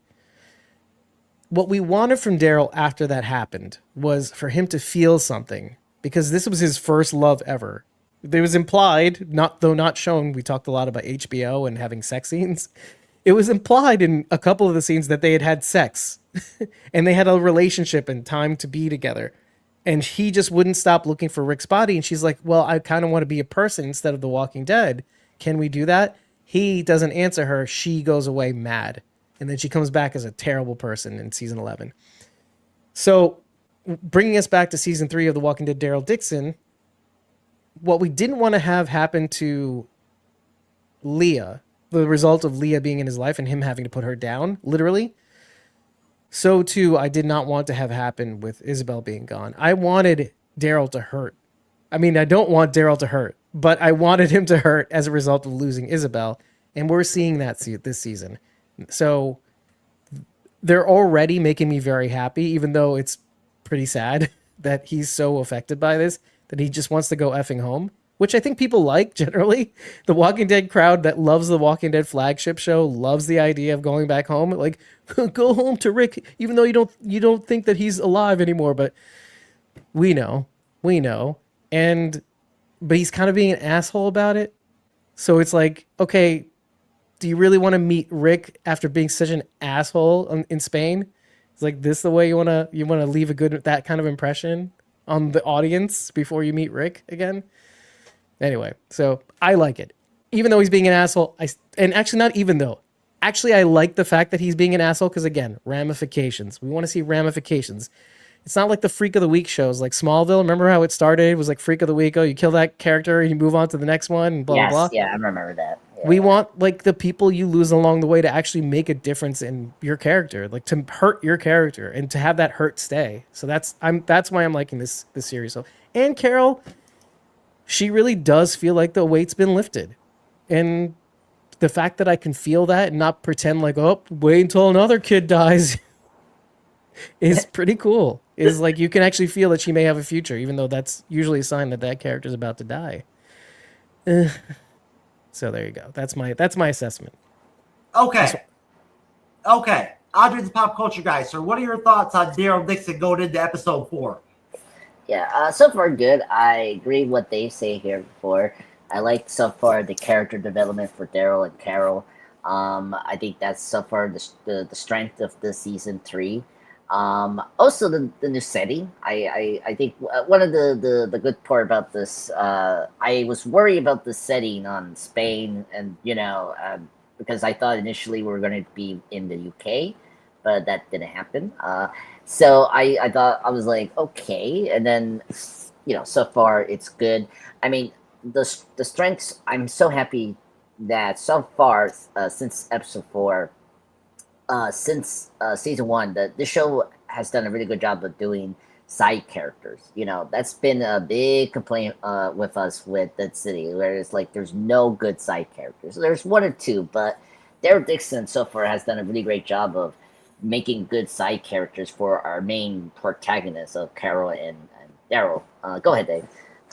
[SPEAKER 3] What we wanted from Daryl after that happened was for him to feel something, because this was his first love ever. It was implied, though not shown. We talked a lot about HBO and having sex scenes. It was implied in a couple of the scenes that they had sex and they had a relationship and time to be together. And he just wouldn't stop looking for Rick's body. And she's like, well, I kind of want to be a person instead of The Walking Dead. Can we do that? He doesn't answer her. She goes away mad. And then she comes back as a terrible person in season 11. So bringing us back to season 3 of The Walking Dead, Daryl Dixon, what we didn't want to have happen to Leah, the result of Leah being in his life and him having to put her down, literally. So too, I did not want to have happen with Isabel being gone. I wanted Daryl to hurt. I mean, I don't want Daryl to hurt, but I wanted him to hurt as a result of losing Isabel. And we're seeing that this season. So they're already making me very happy, even though it's pretty sad that he's so affected by this, that he just wants to go effing home, which I think people like generally. The Walking Dead crowd that loves the Walking Dead flagship show loves the idea of going back home. Like, go home to Rick, even though you don't think that he's alive anymore, but we know. But he's kind of being an asshole about it. So it's like, okay, do you really want to meet Rick after being such an asshole in Spain? It's like this the way you want to leave that kind of impression on the audience before you meet Rick again? Anyway, so I like it. Even though he's being an asshole, and actually not even though. Actually, I like the fact that he's being an asshole because, again, ramifications. We want to see ramifications. It's not like the Freak of the Week shows like Smallville. Remember how it started? It was like Freak of the Week. Oh, you kill that character, you move on to the next one, and blah,
[SPEAKER 1] Yes,
[SPEAKER 3] blah, blah.
[SPEAKER 1] yeah, I remember that. Yeah.
[SPEAKER 3] We want like the people you lose along the way to actually make a difference in your character, like to hurt your character and to have that hurt stay. So that's why I'm liking this series. So, and Carol, she really does feel like the weight's been lifted. And the fact that I can feel that and not pretend like, oh, wait until another kid dies is pretty cool. Is like you can actually feel that she may have a future, even though that's usually a sign that that character's about to die. So there you go. That's my assessment.
[SPEAKER 2] Okay. Andre the Pop Culture Guy, sir, what are your thoughts on Daryl Dixon going into episode 4?
[SPEAKER 1] Yeah, so far good. I agree with what they say here before. I like so far the character development for Daryl and Carol. I think that's so far the strength of the season 3. Also the new setting. I think one of the good part about this, I was worried about the setting on Spain, and because I thought initially we were going to be in the UK, but that didn't happen. So I thought, I was like, okay, and then so far it's good. I mean, the strengths. I'm so happy that so far since episode 4. Since season 1, the show has done a really good job of doing side characters. That's been a big complaint with us with Dead City, where it's like there's no good side characters. There's one or two, but Daryl Dixon so far has done a really great job of making good side characters for our main protagonists of Carol and Daryl. Go ahead, Dave.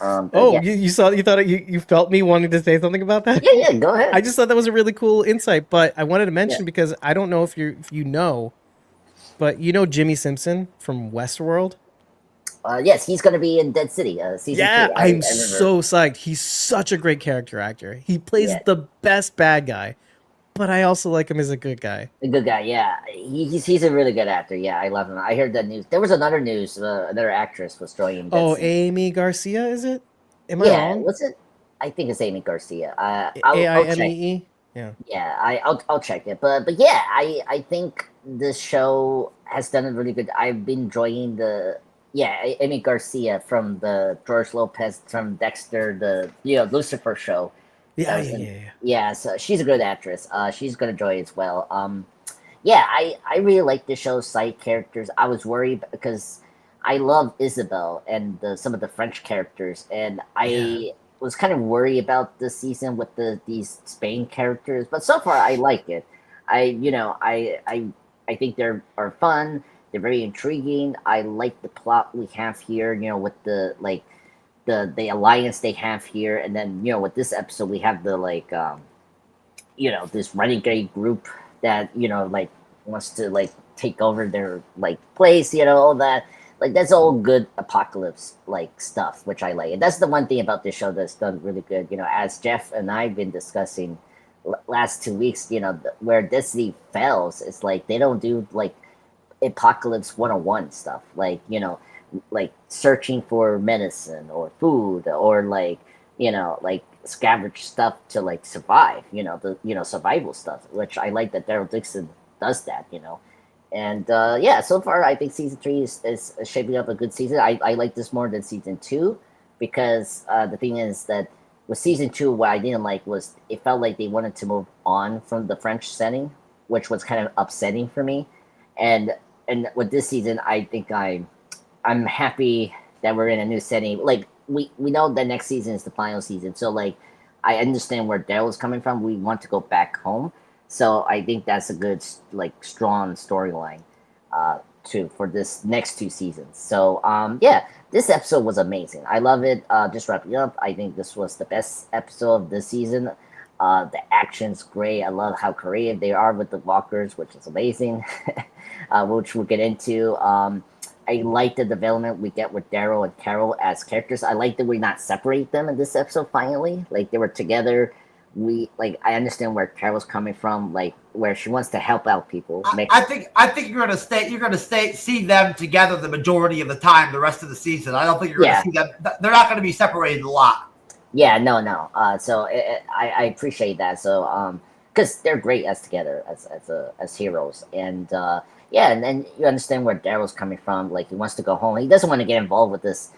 [SPEAKER 3] Yeah. You felt me wanting to say something about that?
[SPEAKER 1] Yeah, go ahead.
[SPEAKER 3] I just thought that was a really cool insight, but I wanted to mention because I don't know if you know, but Jimmy Simpson from Westworld?
[SPEAKER 1] Yes, he's going to be in Dead City season 2.
[SPEAKER 3] I'm so psyched. He's such a great character actor. He plays the best bad guy, but I also like him as a good guy.
[SPEAKER 1] A good guy, yeah. He's a really good actor. Yeah, I love him. I heard that news. There was another news. Another actress was joining.
[SPEAKER 3] Amy Garcia, is it? Am I wrong?
[SPEAKER 1] Was it? I think it's Amy Garcia.
[SPEAKER 3] I'll check.
[SPEAKER 1] Yeah, I'll check it. But yeah, I think this show has done a really good. I've been enjoying Amy Garcia from the George Lopez from Dexter, the Lucifer show. Yeah. So she's a good actress. She's gonna enjoy it as well. I really like the show's side characters. I was worried because I love Isabel and some of the French characters, and I was kind of worried about this season with these Spain characters. But so far, I like it. I think they are fun. They're very intriguing. I like the plot we have here. With the alliance they have here, and then with this episode we have the this renegade group that wants to take over their place, all that, that's all good apocalypse stuff, which I like. And that's the one thing about this show that's done really good, as Jeff and I've been discussing last 2 weeks, where Disney fails, it's they don't do apocalypse 101 stuff, searching for medicine or food, or scavenge stuff to survive, the survival stuff, which I like that Daryl Dixon does that, and so far I think season 3 is shaping up a good season. I like this more than season 2 because the thing is that with season 2, what I didn't like was it felt like they wanted to move on from the French setting, which was kind of upsetting for me, and with this season I think I'm happy that we're in a new setting. We know that next season is the final season, so I understand where Daryl's coming from. We want to go back home, so I think that's a good strong storyline for this next 2 seasons. So this episode was amazing. I love it. Just wrapping up, I think this was the best episode of this season. The action's great. I love how creative they are with the walkers, which is amazing, which we'll get into. I like the development we get with Daryl and Carol as characters. I like that we not separate them in this episode finally. They were together I understand where Carol's coming from, like where she wants to help out people.
[SPEAKER 2] I think you're gonna see them together the majority of the time the rest of the season. I don't think you're gonna see them. They're not gonna be separated a lot.
[SPEAKER 1] Yeah, no. So I appreciate that. So because they're great as together as heroes, and and then you understand where Daryl's coming from. Like he wants to go home. He doesn't want to get involved with this,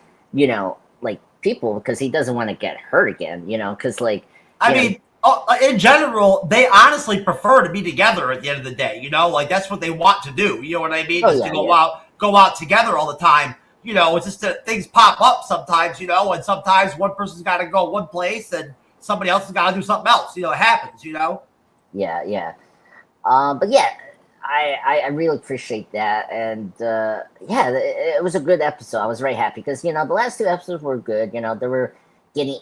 [SPEAKER 1] like people because he doesn't want to get hurt again. Because like
[SPEAKER 2] I mean. In general, they honestly prefer to be together at the end of the day. Like that's what they want to do. You know what I mean? Just to go out together all the time. It's just that things pop up sometimes. And sometimes one person's got to go one place and somebody else has got to do something else. It happens.
[SPEAKER 1] Yeah. But yeah, I really appreciate that, and it was a good episode. I was very happy because the last 2 episodes were good. They were getting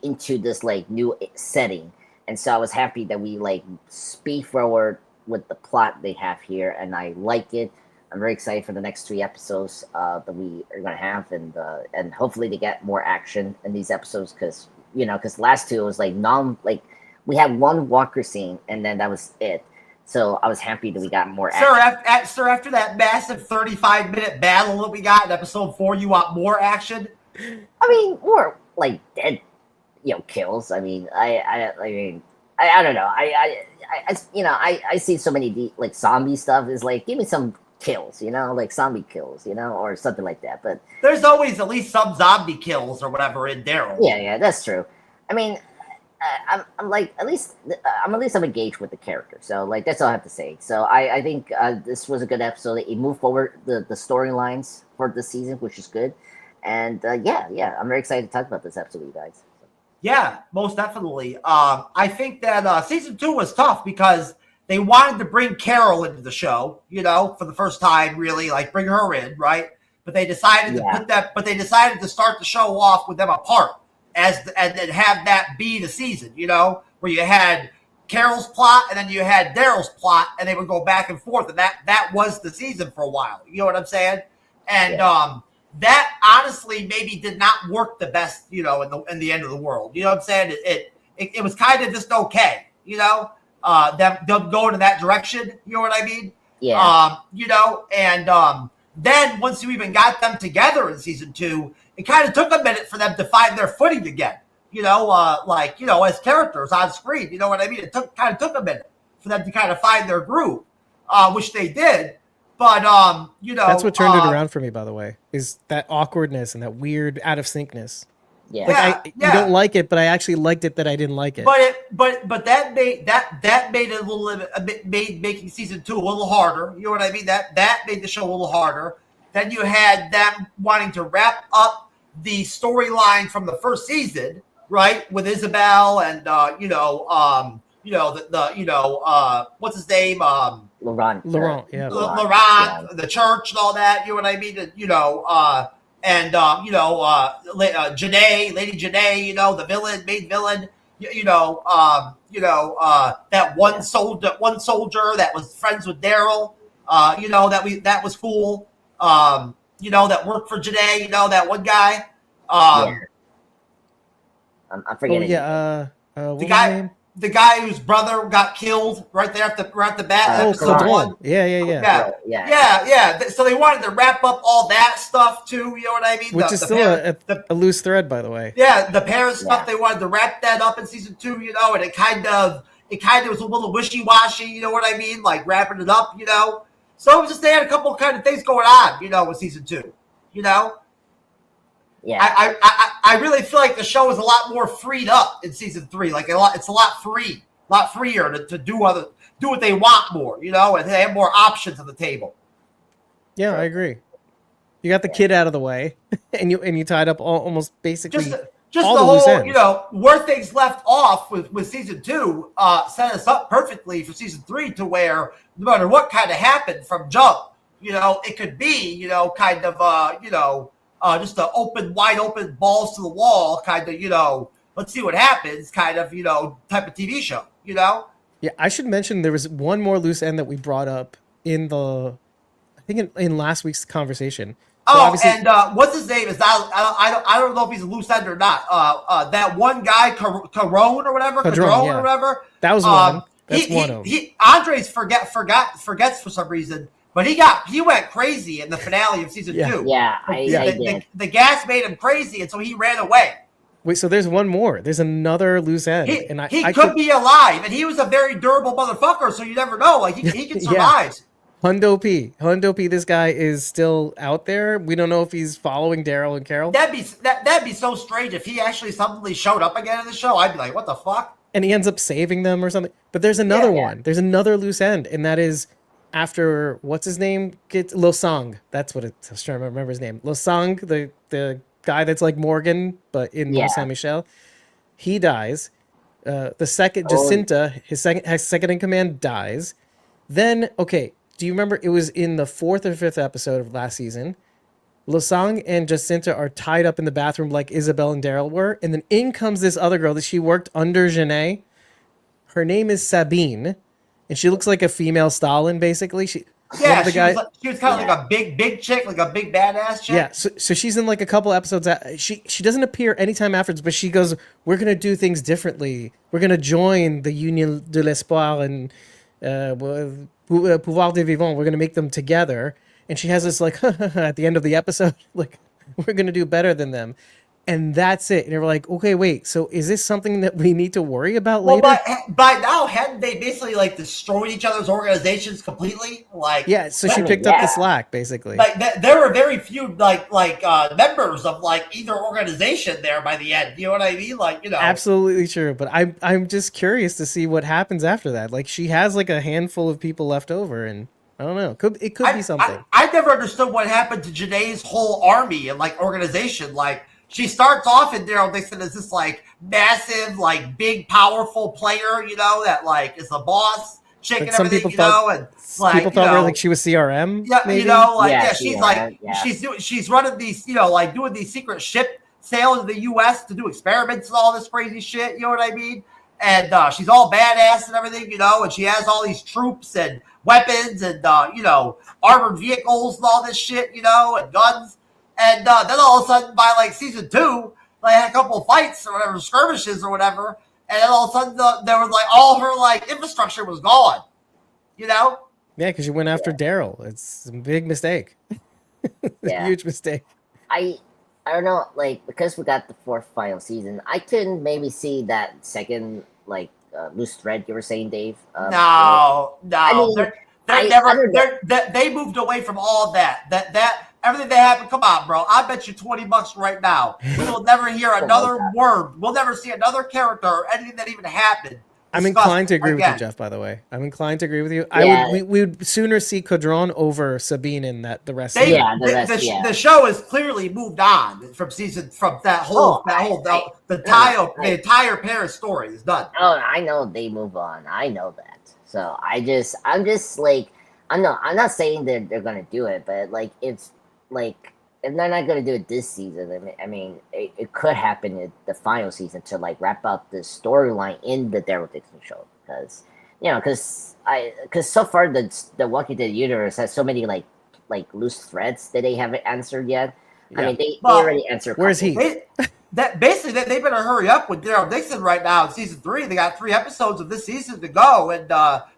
[SPEAKER 1] into this like new setting, and so I was happy that we like speed forward with the plot they have here, and I like it. I'm very excited for the next 3 episodes that we are gonna have, and hopefully they get more action in these episodes because because last 2 was like we had one walker scene and then that was it. So I was happy that we got more action.
[SPEAKER 2] Sir, after that massive 35-minute battle that we got in episode 4, you want more action?
[SPEAKER 1] I mean, more like dead. Kills. I mean, I don't know. I see so many like zombie stuff. Is like give me some kills, like zombie kills, or something like that. But
[SPEAKER 2] there's always at least some zombie kills or whatever in Daryl.
[SPEAKER 1] Yeah, that's true. I mean, I'm like at least I'm engaged with the character. So like that's all I have to say. So I think this was a good episode. It moved forward the storylines for this season, which is good. And I'm very excited to talk about this episode with you guys.
[SPEAKER 2] Yeah, most definitely. I think that season 2 was tough because they wanted to bring Carol into the show, for the first time, really, like bring her in, right? But they decided to start the show off with them apart, and then have that be the season, where you had Carol's plot and then you had Daryl's plot, and they would go back and forth, and that was the season for a while. You know what I'm saying? And that honestly maybe did not work the best, in the end of the world. You know what I'm saying? It was kind of just okay, them going in that direction. You know what I mean?
[SPEAKER 1] Yeah.
[SPEAKER 2] And then once you even got them together in season 2, it kind of took a minute for them to find their footing again. As characters on screen. You know what I mean? It took a minute for them to kind of find their groove, which they did. But
[SPEAKER 3] that's what turned it around for me, by the way, is that awkwardness and that weird out of syncness.
[SPEAKER 1] Yeah,
[SPEAKER 3] you don't like it, but I actually liked it that I didn't like it.
[SPEAKER 2] But that made it a little made making season 2 a little harder. You know what I mean? That made the show a little harder. Then you had them wanting to wrap up the storyline from the first season, right, with Isabel and what's his name?
[SPEAKER 1] Laurent,
[SPEAKER 3] yeah.
[SPEAKER 2] Laurent, the church and all that, you know what I mean? Janae, Lady Janae, the main villain, that one soldier that was friends with Daryl, that was cool, that worked for Janae, that one guy.
[SPEAKER 1] I'm forgetting.
[SPEAKER 2] The guy whose brother got killed right there at the bat.
[SPEAKER 3] Episode 1.
[SPEAKER 2] Yeah. So they wanted to wrap up all that stuff too. You know what I mean?
[SPEAKER 3] Which is still a loose thread, by the way.
[SPEAKER 2] Yeah, the parents stuff. They wanted to wrap that up in season 2. And it kind of was a little wishy-washy. You know what I mean? Like wrapping it up. So it was just they had a couple kind of things going on. With season 2.
[SPEAKER 1] Yeah,
[SPEAKER 2] I really feel like the show is a lot more freed up in season 3. Like it's a lot freer to do what they want more, and they have more options on the table.
[SPEAKER 3] Yeah, I agree. You got the kid out of the way, and you tied up almost basically
[SPEAKER 2] just
[SPEAKER 3] all
[SPEAKER 2] the
[SPEAKER 3] loose
[SPEAKER 2] whole,
[SPEAKER 3] ends.
[SPEAKER 2] Where things left off with season 2 set us up perfectly for season 3 to where no matter what kind of happened from jump, it could be, kind of, just a wide open balls to the wall kind of, let's see what happens kind of, type of TV show, Yeah,
[SPEAKER 3] I should mention there was one more loose end that we brought up in last week's conversation.
[SPEAKER 2] Oh, and what's his name? Is not I don't know if he's a loose end or not. That one guy, Carone or whatever, Cadrone or whatever.
[SPEAKER 3] That was one. That's one of them.
[SPEAKER 2] Andres forgets for some reason, but he went crazy in the finale of season 2.
[SPEAKER 1] Yeah, I did.
[SPEAKER 2] The gas made him crazy, and so he ran away.
[SPEAKER 3] Wait, so there's one more. There's another loose end.
[SPEAKER 2] He could be alive, and he was a very durable motherfucker, so you never know. Like he can survive.
[SPEAKER 3] Hundo P. This guy is still out there. We don't know if he's following Daryl and Carol.
[SPEAKER 2] That'd be so strange if he actually suddenly showed up again in the show. I'd be like, what the fuck?
[SPEAKER 3] And he ends up saving them or something. But there's another one. There's another loose end, and that is after what's his name gets Losang. That's what it's. I'm trying to remember his name. Losang, the guy that's like Morgan, but in Mont Saint Michel. He dies. The second Jacinta, his second in command, dies. Then do you remember it was in the 4th or 5th episode of last season? Losang and Jacinta are tied up in the bathroom like Isabel and Daryl were, and then in comes this other girl that she worked under Janae. Her name is Sabine, and she looks like a female Stalin, basically. She was kind of like
[SPEAKER 2] a big chick, like a big badass chick.
[SPEAKER 3] Yeah, so she's in like a couple episodes. She doesn't appear anytime afterwards, but she goes, "We're gonna do things differently. We're gonna join the Union de l'Espoir and Pouvoir des Vivants. We're gonna make them together." And she has this like at the end of the episode, like, "We're gonna do better than them." And that's it. And you're like, okay, wait. So is this something that we need to worry about later?
[SPEAKER 2] By now, hadn't they basically like destroyed each other's organizations completely? Like,
[SPEAKER 3] yeah. So she picked up the slack, basically.
[SPEAKER 2] Like there were very few like members of like either organization there by the end. You know what I mean? Like, you know,
[SPEAKER 3] absolutely true. But I'm just curious to see what happens after that. Like, she has like a handful of people left over, and I don't know. It could be something.
[SPEAKER 2] I never understood what happened to Janae's whole army and like organization. Like, she starts off in Daryl Dixon as this like massive, like big, powerful player, you know, that like is the boss chick and everything, you know, and like
[SPEAKER 3] people thought like she was CRM.
[SPEAKER 2] Yeah,
[SPEAKER 3] maybe?
[SPEAKER 2] You know, like she's running these, you know, like doing these secret ship sails in the U.S. to do experiments and all this crazy shit. You know what I mean? And she's all badass and everything, you know, and she has all these troops and weapons and you know, armored vehicles and all this shit, you know, and guns. And then all of a sudden, by like season 2, they had a couple of fights or whatever, skirmishes or whatever. And then all of a sudden, there was like all her like infrastructure was gone. You know?
[SPEAKER 3] Yeah, because you went after Daryl. It's a big mistake. It's a huge mistake.
[SPEAKER 1] I don't know, like, because we got the 4th final season, I can maybe see that second like loose thread you were saying, Dave.
[SPEAKER 2] No.
[SPEAKER 1] I mean,
[SPEAKER 2] they moved away from all that. That everything that happened. Come on, bro. I bet you $20 right now. We will never hear another word. We'll never see another character or anything that even happened.
[SPEAKER 3] I'm inclined to agree with you, Jeff, by the way. I'm inclined to agree with you. Yeah. We would sooner see Cadron over Sabine in the rest of
[SPEAKER 2] the show has clearly moved on from the entire Paris story is done.
[SPEAKER 1] Oh, I know they move on. I know that. So I'm just like, I'm not saying that they're gonna do it, but like if they're not going to do it this season, I mean, it could happen in the final season to like wrap up the storyline in the Daryl Dixon show, because so far the Walking Dead universe has so many like loose threads that they haven't answered yet. Yeah. I mean, they already answered.
[SPEAKER 3] Where's he?
[SPEAKER 2] Basically, they better hurry up with Daryl Dixon right now in season 3. They got 3 episodes of this season to go, and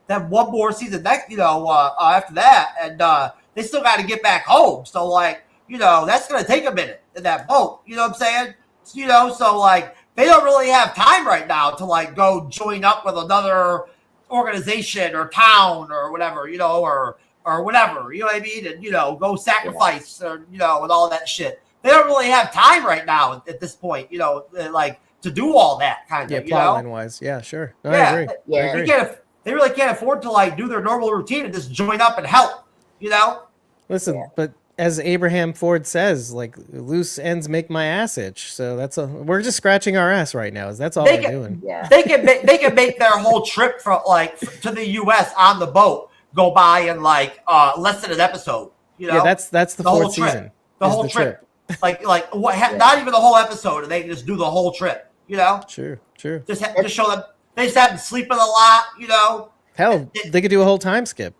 [SPEAKER 2] then one more season next, after that, and they still got to get back home. So like, you know, that's going to take a minute in that boat. You know what I'm saying? You know, so like they don't really have time right now to like go join up with another organization or town or whatever, you know, or whatever, you know what I mean? And, you know, go sacrifice or, you know, and all that shit. They don't really have time right now at this point, you know, like to do all that kind of,
[SPEAKER 3] plotline wise. Yeah, sure. No, I agree.
[SPEAKER 1] Yeah.
[SPEAKER 3] I agree.
[SPEAKER 2] They really can't afford to like do their normal routine and just join up and help, you know?
[SPEAKER 3] Listen, but as Abraham Ford says, like, loose ends make my ass itch. So we're just scratching our ass right now. That's all we're doing.
[SPEAKER 1] Yeah.
[SPEAKER 2] They can make their whole trip from like to the U.S. on the boat go by in like less than an episode. You know,
[SPEAKER 3] yeah, that's the 4th season.
[SPEAKER 2] The whole trip. Like not even the whole episode, and they can just do the whole trip. You know,
[SPEAKER 3] true.
[SPEAKER 2] Just show them. They just have them sleeping a lot. You know,
[SPEAKER 3] hell, they could do a whole time skip.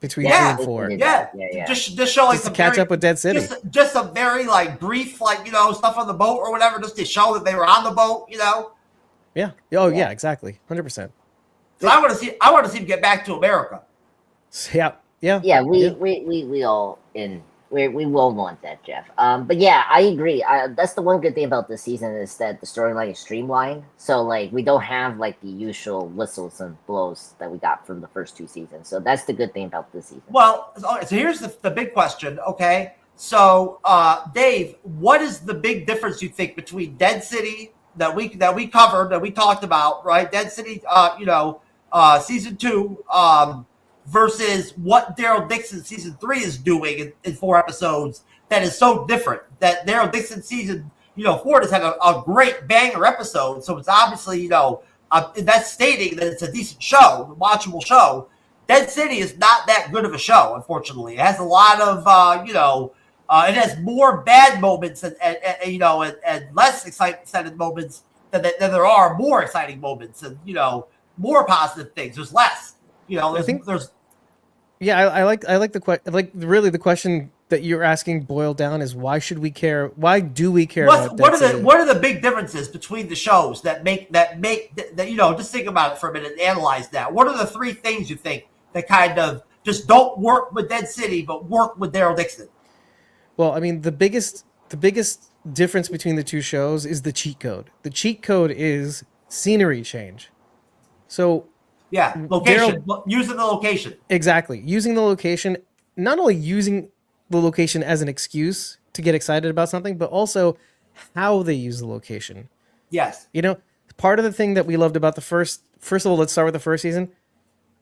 [SPEAKER 3] between
[SPEAKER 2] Yeah.
[SPEAKER 3] 3 and 4.
[SPEAKER 2] Yeah. Just show like
[SPEAKER 3] Just to catch up with Dead City.
[SPEAKER 2] Just some very like brief, like, you know, stuff on the boat or whatever, just to show that they were on the boat, you know.
[SPEAKER 3] Yeah. Oh yeah, exactly. 100%.
[SPEAKER 2] So I want to see him get back to America.
[SPEAKER 3] Yeah. Yeah.
[SPEAKER 1] Yeah, we all we will want that, Jeff. But yeah, I agree. That's the one good thing about this season is that the storyline is streamlined. So like we don't have like the usual whistles and blows that we got from the first 2 seasons. So that's the good thing about this season.
[SPEAKER 2] Well, so here's the big question. Okay, so Dave, what is the big difference you think between Dead City that we covered, that we talked about, right? Dead City, season 2, versus what Daryl Dixon season 3 is doing in 4 episodes that is so different. That Daryl Dixon season 4 has had a great banger episode, so it's obviously that's stating that it's a decent show, a watchable show. Dead City is not that good of a show, unfortunately. It has a lot of it has more bad moments and less excited moments than there are more exciting moments and more positive things. There's less.
[SPEAKER 3] Yeah, I like the question. Like really, the question that you're asking boiled down is why should we care? Why do we care?
[SPEAKER 2] What are the big differences between the shows that make just think about it for a minute and analyze that. What are the 3 things you think that kind of just don't work with Dead City but work with Daryl Dixon?
[SPEAKER 3] Well, I mean, the biggest difference between the 2 shows is the cheat code. The cheat code is scenery change. So
[SPEAKER 2] yeah, location. Using the location.
[SPEAKER 3] Exactly. Using the location, not only using the location as an excuse to get excited about something, but also how they use the location.
[SPEAKER 2] Yes.
[SPEAKER 3] Part of the thing that we loved about the first of all, let's start with the first season,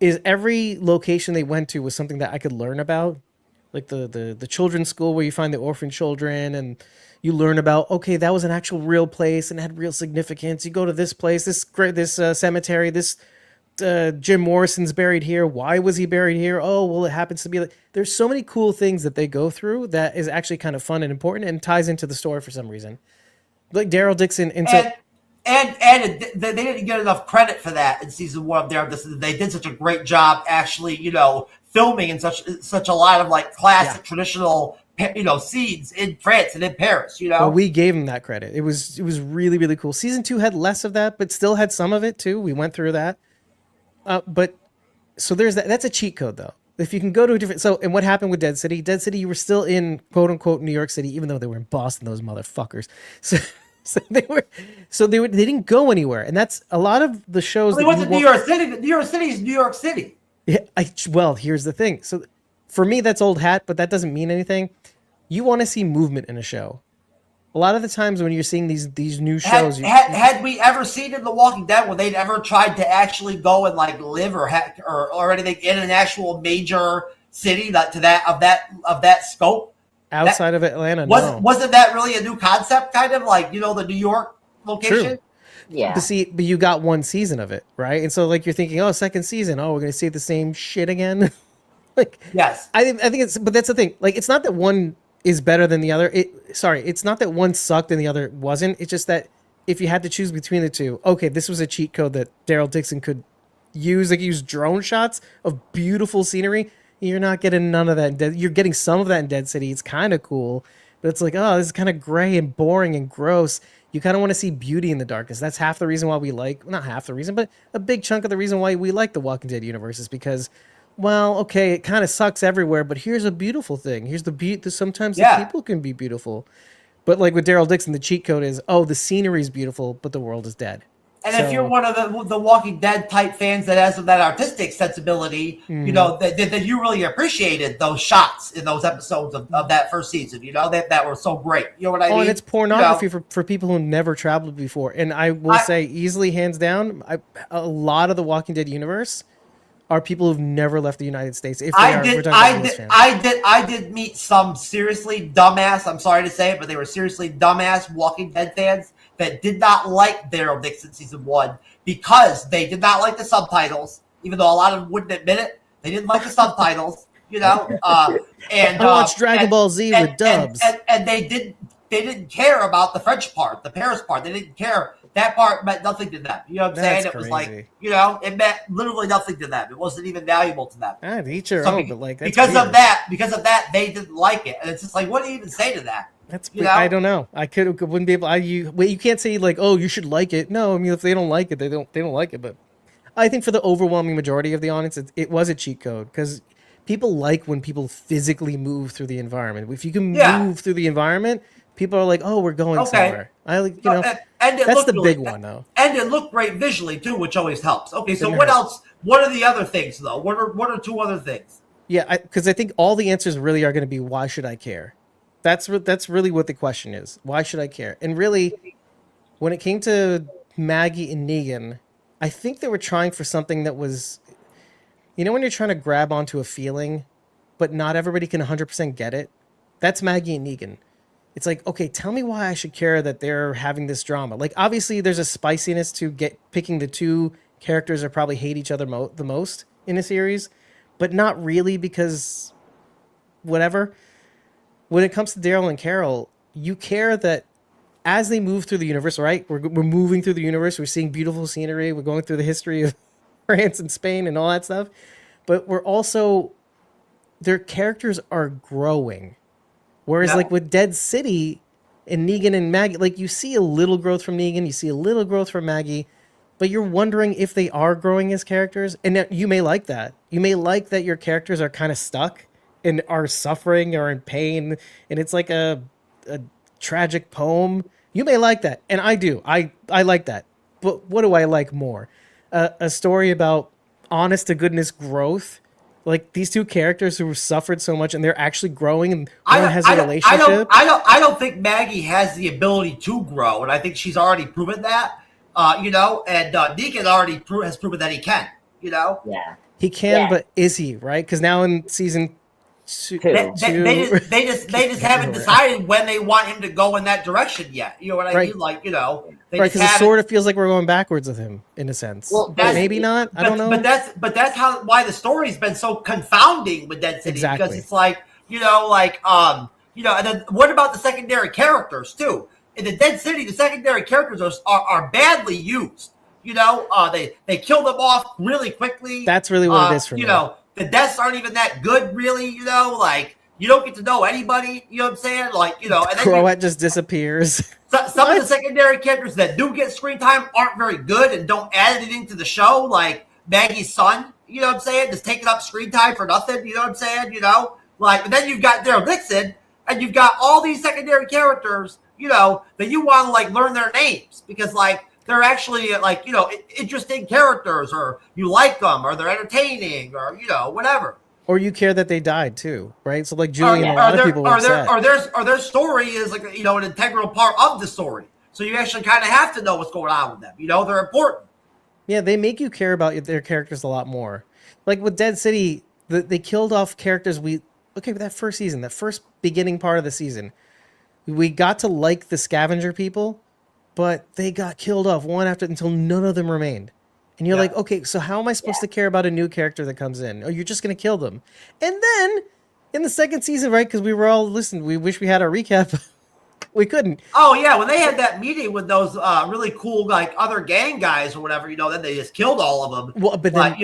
[SPEAKER 3] is every location they went to was something that I could learn about. Like the children's school where you find the orphan children and you learn about, okay, that was an actual real place and had real significance. You go to this place, this cemetery, this Jim Morrison's buried here. Why was he buried here? Oh, well, it happens to be like there's so many cool things that they go through that is actually kind of fun and important and ties into the story for some reason. Like Daryl Dixon
[SPEAKER 2] and they didn't get enough credit for that in season 1 of Daryl Dixon. They did such a great job actually, filming in such a lot of like classic traditional scenes in France and in Paris.
[SPEAKER 3] Well, we gave them that credit. It was really, really cool. Season 2 had less of that, but still had some of it too. We went through that. But so there's that. That's a cheat code, though. If you can go to a different. And what happened with Dead City? Dead City, you were still in quote unquote New York City, even though they were in Boston. Those motherfuckers. So they didn't go anywhere, and that's a lot of the shows.
[SPEAKER 2] Well, they went to New York City. New York City is New York City.
[SPEAKER 3] Yeah. Well, here's the thing. So for me, that's old hat, but that doesn't mean anything. You want to see movement in a show. A lot of the times when you're seeing these new shows,
[SPEAKER 2] had we ever seen in The Walking Dead where they'd ever tried to actually go and like live or anything in an actual major city of that scope
[SPEAKER 3] outside of Atlanta?
[SPEAKER 2] Wasn't that really a new concept? Kind of like the New York location.
[SPEAKER 3] True.
[SPEAKER 1] Yeah.
[SPEAKER 3] But you got 1 season of it, right? And so like you're thinking, oh, second season, oh, we're gonna see the same shit again. Like
[SPEAKER 2] yes,
[SPEAKER 3] I think it's, but that's the thing. Like it's not that one is better than the other. It's not that one sucked and the other wasn't. It's just that if you had to choose between the 2, okay, this was a cheat code that Daryl Dixon could use. Like use drone shots of beautiful scenery. You're not getting none of that. You're getting some of that in Dead City. It's kind of cool, but it's like, oh, this is kind of gray and boring and gross. You kind of want to see beauty in the darkness. That's half the reason why we not half the reason, but a big chunk of the reason why we like the Walking Dead universe is because, well, okay, it kind of sucks everywhere, but here's a beautiful thing. Here's sometimes the people can be beautiful. But like with Daryl Dixon, the cheat code is, oh, the scenery is beautiful, but the world is dead.
[SPEAKER 2] And if you're one of the Walking Dead type fans that has that artistic sensibility, that you really appreciated those shots in those episodes of that first season, that were so great. You know what I mean?
[SPEAKER 3] And it's pornography for people who never traveled before. And I will say easily, hands down, a lot of the Walking Dead universe are people who've never left the United States. If they
[SPEAKER 2] I did meet some seriously dumbass, I'm sorry to say it, but they were seriously dumbass Walking Dead fans that did not like Daryl Dixon season 1 because they did not like the subtitles, even though a lot of them wouldn't admit it. They didn't like the subtitles, and
[SPEAKER 3] I watched Dragon Ball Z with dubs.
[SPEAKER 2] And they didn't care about the French part, the Paris part. They didn't care that part meant nothing to them. You know what I'm saying?
[SPEAKER 3] That's
[SPEAKER 2] It was
[SPEAKER 3] crazy.
[SPEAKER 2] like, it meant literally nothing to them. It wasn't even valuable to them.
[SPEAKER 3] Each your
[SPEAKER 2] So
[SPEAKER 3] own, but like that's
[SPEAKER 2] because
[SPEAKER 3] weird.
[SPEAKER 2] of that, they didn't like it, and it's just like, what do you even say to that?
[SPEAKER 3] That's
[SPEAKER 2] You know?
[SPEAKER 3] I don't know. I wouldn't be able. You can't say like, oh, you should like it. No, I mean if they don't like it, they don't like it. But I think for the overwhelming majority of the audience, it was a cheat code because people like when people physically move through the environment. If you can move through the environment, people are like, oh, we're going somewhere. I like
[SPEAKER 2] and
[SPEAKER 3] that's the big one though.
[SPEAKER 2] And it looked great visually too, which always helps. Okay, so what else? What are the other things though? What are two other things?
[SPEAKER 3] Yeah, because I think all the answers really are going to be why should I care? That's really what the question is. Why should I care? And really, when it came to Maggie and Negan, I think they were trying for something that was, when you're trying to grab onto a feeling, but not everybody can 100% get it. That's Maggie and Negan. It's like, okay, tell me why I should care that they're having this drama. Like, obviously, there's a spiciness to picking the two characters that probably hate each other the most in a series, but not really because whatever. When it comes to Daryl and Carol, you care that as they move through the universe, right? We're moving through the universe. We're seeing beautiful scenery. We're going through the history of France and Spain and all that stuff. But we're also, their characters are growing. Whereas like with Dead City and Negan and Maggie, like you see a little growth from Negan, you see a little growth from Maggie, but you're wondering if they are growing as characters. And you may like that. You may like that your characters are kind of stuck and are suffering or in pain, and it's like a tragic poem. You may like that, and I do. I like that. But what do I like more? A story about honest to goodness growth, like these two characters who suffered so much, and they're actually growing, and one has a relationship.
[SPEAKER 2] I don't think Maggie has the ability to grow, and I think she's already proven that. And Negan already has proven that he can.
[SPEAKER 1] Yeah.
[SPEAKER 3] He can, but is he right? Because now in season two,
[SPEAKER 2] they just haven't decided when they want him to go in that direction yet. You know what I mean? Like,
[SPEAKER 3] right? Because it sort of feels like we're going backwards with him in a sense.
[SPEAKER 1] Well,
[SPEAKER 3] maybe not. I don't know.
[SPEAKER 2] But that's why the story's been so confounding with Dead City.
[SPEAKER 3] Exactly.
[SPEAKER 2] Because it's like, and then what about the secondary characters too? In the Dead City, the secondary characters are badly used. They kill them off really quickly.
[SPEAKER 3] That's really what it is for me.
[SPEAKER 2] The deaths aren't even that good, really. Like you don't get to know anybody. You know what I'm saying? Like and then
[SPEAKER 3] Croat just disappears.
[SPEAKER 2] Some of the secondary characters that do get screen time aren't very good and don't add anything to the show. Like Maggie's son. You know what I'm saying? Just taking up screen time for nothing. You know what I'm saying? But then you've got Daryl Dixon, and you've got all these secondary characters. That you want to learn their names because they're actually interesting characters, or you like them, or they're entertaining, or whatever.
[SPEAKER 3] Or you care that they died too, right? So Julie and a lot of people were upset.
[SPEAKER 2] Or their story is an integral part of the story. So you actually kind of have to know what's going on with them. They're important.
[SPEAKER 3] Yeah, they make you care about their characters a lot more. Like with Dead City, they killed off characters with that first season, that first beginning part of the season. We got to like the scavenger people, but they got killed off one after until none of them remained. And you're like, okay, so how am I supposed to care about a new character that comes in? Oh, you're just going to kill them. And then in the second season, right, because we were all, we wish we had our recap. We couldn't.
[SPEAKER 2] Oh, yeah, when they had that meeting with those really cool, other gang guys or whatever, then they just killed all of them.
[SPEAKER 3] Well, but then,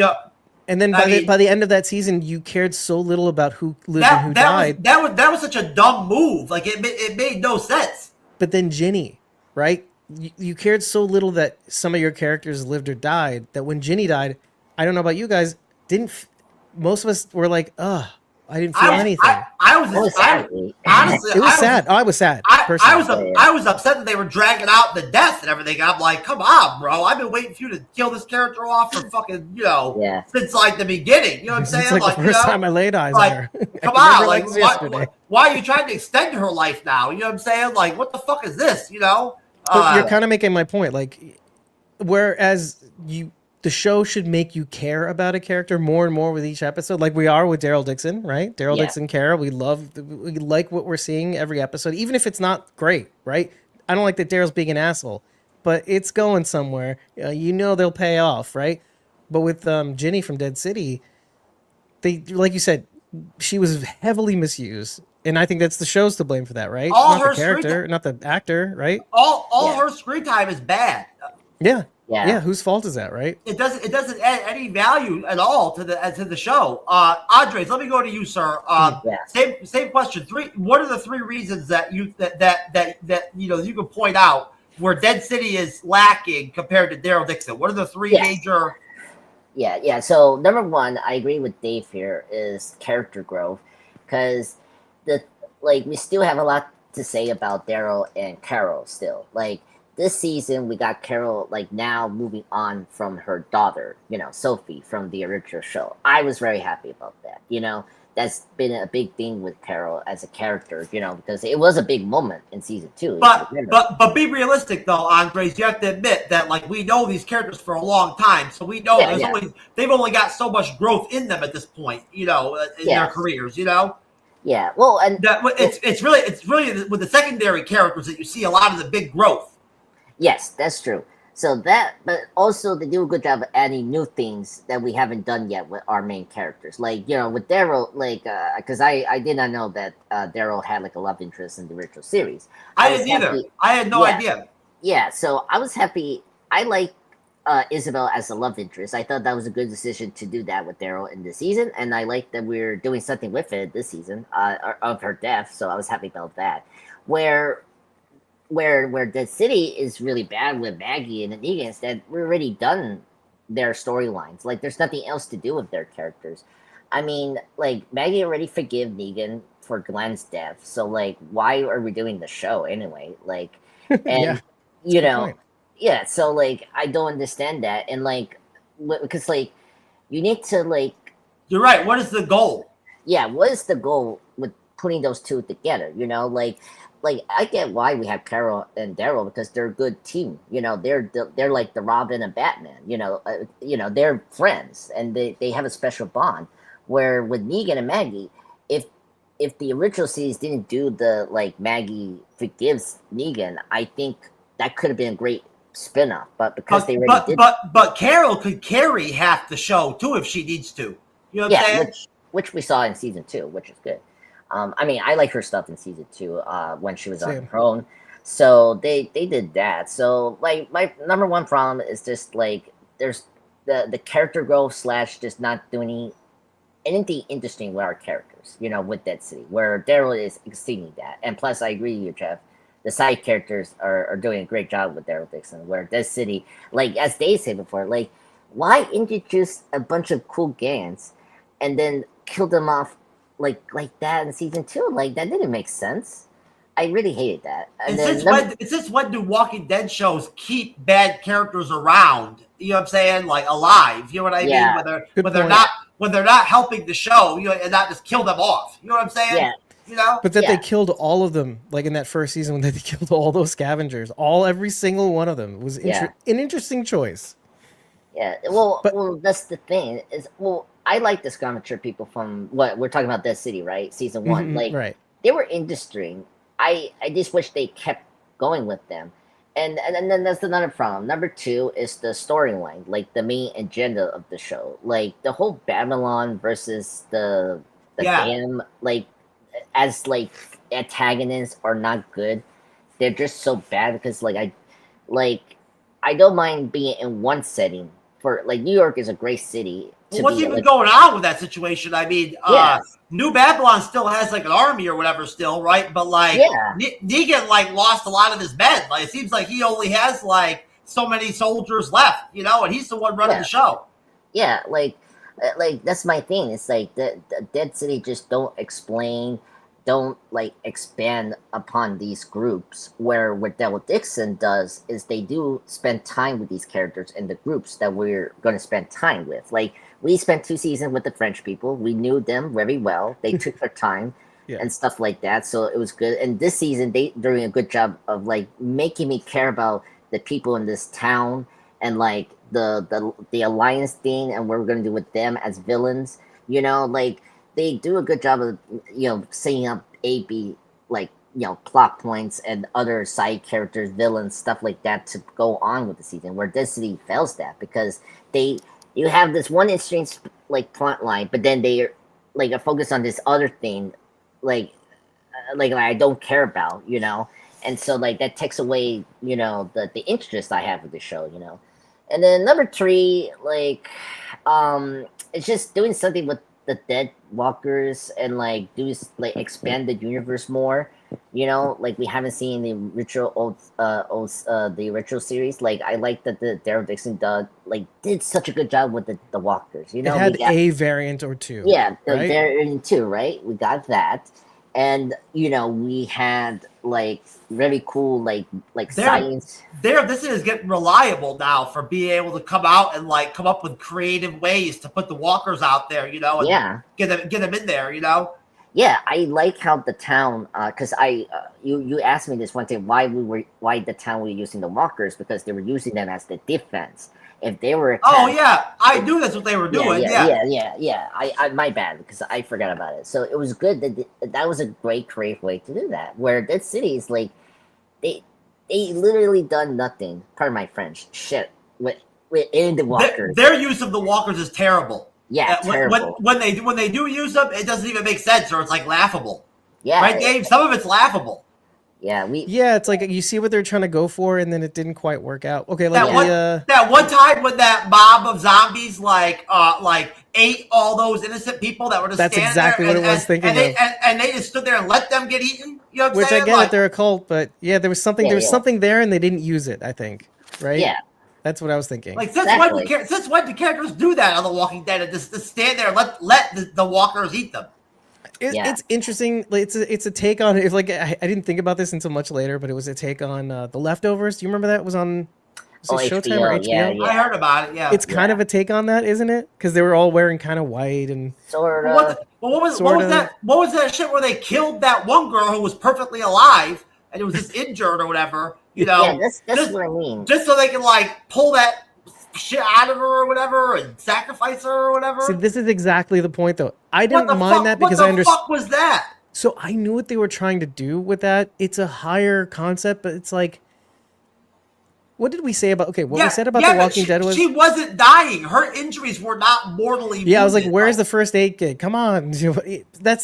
[SPEAKER 3] and then by the end of that season, you cared so little about who lived and who died.
[SPEAKER 2] That was such a dumb move. It made no sense.
[SPEAKER 3] But then Ginny, right? You cared so little that some of your characters lived or died that when Ginny died, I don't know about you guys, most of us were like, ugh, I didn't feel anything.
[SPEAKER 2] Honestly,
[SPEAKER 3] it was sad. I was sad.
[SPEAKER 2] I was upset that they were dragging out the death and everything. I'm like, come on, bro. I've been waiting for you to kill this character off for fucking, since the beginning. You know what I'm saying?
[SPEAKER 3] It's the first time I laid eyes on her.
[SPEAKER 2] Come on, why are you trying to extend her life now? You know what I'm saying? What the fuck is this?
[SPEAKER 3] But you're kind of making my point. Whereas the show should make you care about a character more and more with each episode, like we are with Daryl Dixon, right? Daryl Dixon, Kara, we like what we're seeing every episode, even if it's not great, right? I don't like that Daryl's being an asshole, but it's going somewhere. They'll pay off, right? But with Ginny from Dead City, they, like you said, she was heavily misused. And I think that's the show's to blame for that, right? Not the character, not the actor, right?
[SPEAKER 2] All her screen time is bad.
[SPEAKER 3] Yeah.
[SPEAKER 1] Yeah.
[SPEAKER 3] Yeah. Whose fault is that, right?
[SPEAKER 2] It doesn't add any value at all to the show. Andres, let me go to you, sir.
[SPEAKER 1] Yeah.
[SPEAKER 2] Same question. What are the 3 reasons that you you can point out where Dead City is lacking compared to Daryl Dixon? What are the 3
[SPEAKER 1] Yes.
[SPEAKER 2] major?
[SPEAKER 1] Yeah. So number one, I agree with Dave here, is character growth, because we still have a lot to say about Daryl and Carol still. Like this season, we got Carol now moving on from her daughter, Sophie from the original show. I was very happy about that. That's been a big thing with Carol as a character, because it was a big moment in season 2.
[SPEAKER 2] But be realistic though, Andres. You have to admit that we know these characters for a long time, so we know they've only got so much growth in them at this point, in their careers,
[SPEAKER 1] Yeah, well, and
[SPEAKER 2] it's really with the secondary characters that you see a lot of the big growth.
[SPEAKER 1] Yes, that's true. So but also they do a good job of adding new things that we haven't done yet with our main characters. With Daryl, because I did not know that Daryl had a love interest in the original series.
[SPEAKER 2] I didn't either. I had no idea.
[SPEAKER 1] Yeah, so I was happy. I like Isabel as a love interest. I thought that was a good decision to do that with Daryl in this season, and I like that we're doing something with it this season of her death. So I was happy about that. Where the city is really bad with Maggie and the Negans, that we're already done their storylines. There's nothing else to do with their characters. I mean, Maggie already forgave Negan for Glenn's death, so why are we doing the show anyway? And
[SPEAKER 3] yeah,
[SPEAKER 1] so I don't understand that, and because you need to
[SPEAKER 2] You're right. What is the goal?
[SPEAKER 1] Yeah, what is the goal with putting those two together? I get why we have Carol and Daryl, because they're a good team. They're like the Robin and Batman. They're friends, and they have a special bond. Where with Negan and Maggie, if the original series didn't do the Maggie forgives Negan, I think that could have been a great spin-off. But because they already did,
[SPEAKER 2] but Carol could carry half the show too if she needs to. You know what I'm saying?
[SPEAKER 1] Which we saw in season 2, which is good. I mean, I like her stuff in season 2 when she was on her own. So they did that. So my number one problem is just there's the character growth / just not doing anything interesting with our characters. With Dead City, where Daryl is exceeding that. And plus, I agree with you, Jeff. The side characters are doing a great job with Daryl Dixon. Where Dead City, as Dave said before, why introduce a bunch of cool gangs and then kill them off like that in season 2? That didn't make sense. I really hated that. And
[SPEAKER 2] since when do Walking Dead shows keep bad characters around? You know what I'm saying? Alive. You know what I mean? When they're not helping the show, and not just kill them off. You know what I'm saying?
[SPEAKER 1] Yeah.
[SPEAKER 3] But they killed all of them, in that first season when they killed all those scavengers, every single one of them. It was an interesting choice.
[SPEAKER 1] Yeah, well, that's the thing. I like the scavenger people from what we're talking about, Dead City, right? Season 1,
[SPEAKER 3] right.
[SPEAKER 1] They were interesting. I just wish they kept going with them, and then that's another problem. Number 2 is the storyline, the main agenda of the show, the whole Babylon versus the Dam, as antagonists are not good. They're just so bad because I don't mind being in one setting. For New York is a great city.
[SPEAKER 2] What's even going on with that situation? I mean, New Babylon still has an army or whatever still, right? But Negan lost a lot of his men. It seems like he only has so many soldiers left, and he's the one running the show.
[SPEAKER 1] Yeah, that's my thing. It's the Dead City just don't expand upon these groups, where what Daryl Dixon does is they do spend time with these characters in the groups that we're going to spend time with. We spent 2 seasons with the French people. We knew them very well. They took their time and stuff like that. So it was good. And this season, they're doing a good job of making me care about the people in this town and the alliance thing and what we're going to do with them as villains. They do a good job of setting up AB plot points and other side characters, villains, stuff like that to go on with the season. Where Dead City fails that because you have this one interesting plot line, but then they are focused on this other thing I don't care about, and so like that takes away, the interest I have with the show, And then number three, like, it's just doing something with the Dead Walkers and like expand the universe more. Like we haven't seen the the retro series. Like I like that the Daryl Dixon did such a good job with the Walkers.
[SPEAKER 3] It had a variant or two.
[SPEAKER 1] Yeah, the
[SPEAKER 3] right?
[SPEAKER 1] variant two, right? We got that, and we had like really cool like science.
[SPEAKER 2] This is getting reliable now for being able to come out and like come up with creative ways to put the walkers out there, and get them in there,
[SPEAKER 1] Yeah, I like how the town, because you asked me this one time why the town were using the walkers, because they were using them as the defense. If they were
[SPEAKER 2] I knew that's what they were doing.
[SPEAKER 1] Yeah. I my bad, because I forgot about it. So it was good that was a great creative way to do that. Where Dead City is like they literally done nothing. Pardon my French. Shit with in the walkers.
[SPEAKER 2] Their use of the walkers is terrible.
[SPEAKER 1] Yeah, terrible.
[SPEAKER 2] When they do use them, it doesn't even make sense, or it's like laughable.
[SPEAKER 1] Yeah,
[SPEAKER 2] right, Gabe? Some of it's laughable.
[SPEAKER 1] Yeah,
[SPEAKER 3] it's like you see what they're trying to go for, and then it didn't quite work out. Okay, like
[SPEAKER 2] that one time when that mob of zombies like ate all those innocent people that were just
[SPEAKER 3] that's
[SPEAKER 2] standing
[SPEAKER 3] exactly
[SPEAKER 2] there
[SPEAKER 3] what it was thinking of.
[SPEAKER 2] And they just stood there and let them get eaten. You know what I'm
[SPEAKER 3] Which
[SPEAKER 2] saying?
[SPEAKER 3] I get it, they're a cult, but yeah, there was something. There was something there, and they didn't use it. I think, right?
[SPEAKER 1] Yeah.
[SPEAKER 3] That's what I was thinking.
[SPEAKER 2] Like since when do characters do that on The Walking Dead and just stand there and let the walkers eat them?
[SPEAKER 3] It's interesting. It's a take on if like I didn't think about this until much later, but it was a take on The Leftovers. Do you remember that? It was on Showtime or HBO?
[SPEAKER 1] Yeah.
[SPEAKER 2] I heard about it. Yeah,
[SPEAKER 3] it's kind of a take on that, isn't it? Because they were all wearing kind of white and
[SPEAKER 1] sort of.
[SPEAKER 2] What was that shit where they killed that one girl who was perfectly alive and it was just injured or whatever?
[SPEAKER 1] Yeah, that's what I mean.
[SPEAKER 2] Just so they can like pull that shit out of her or whatever and sacrifice her or whatever.
[SPEAKER 3] See, this is exactly the point, though. I didn't mind that because I understood.
[SPEAKER 2] What the fuck was that?
[SPEAKER 3] So I knew what they were trying to do with that. It's a higher concept, but it's like, what did we say about? Okay, what we said about The Walking Dead was
[SPEAKER 2] she wasn't dying. Her injuries were not mortally.
[SPEAKER 3] Yeah, I was like, where's the first aid kit? Come on,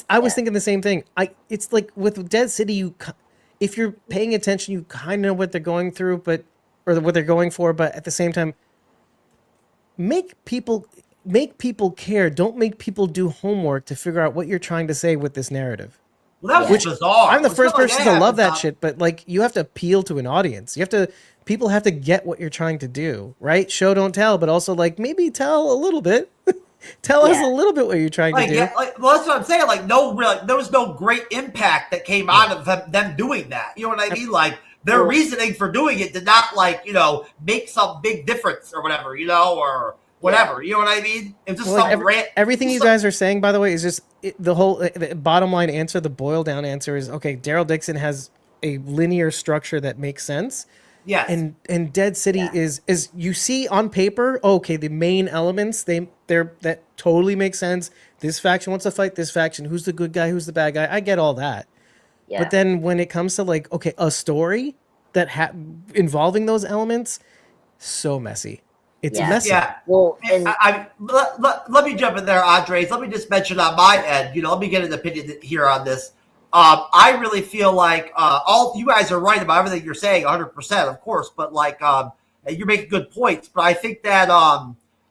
[SPEAKER 3] I was thinking the same thing. It's like with Dead City, if you're paying attention, you kind of know what they're going through, or what they're going for, but at the same time, make people care. Don't make people do homework to figure out what you're trying to say with this narrative.
[SPEAKER 2] Well, that was bizarre.
[SPEAKER 3] I'm the first person to love that shit, but like you have to appeal to an audience. People have to get what you're trying to do, right? Show don't tell, but also like maybe tell a little bit. Tell us a little bit what you're trying to do.
[SPEAKER 2] Yeah, well, that's what I'm saying. Like, there was no great impact that came out of them doing that. You know what I mean? Like, their reasoning for doing it did not, like, make some big difference or whatever, or whatever. You know what I mean? It's just
[SPEAKER 3] everything you guys are saying, by the way, is just the bottom line answer. The boiled down answer is okay. Daryl Dixon has a linear structure that makes sense.
[SPEAKER 2] Yes.
[SPEAKER 3] And Dead City is you see on paper, okay, the main elements, that totally makes sense. This faction wants to fight this faction. Who's the good guy? Who's the bad guy? I get all that. Yeah. But then when it comes to like, okay, a story that involving those elements, so messy. It's messy.
[SPEAKER 2] Yeah. Well, let me jump in there, Andres. Let me just mention on my end, let me get an opinion here on this. I really feel like all you guys are right about everything you're saying, 100%, of course. But like, you're making good points. But I think that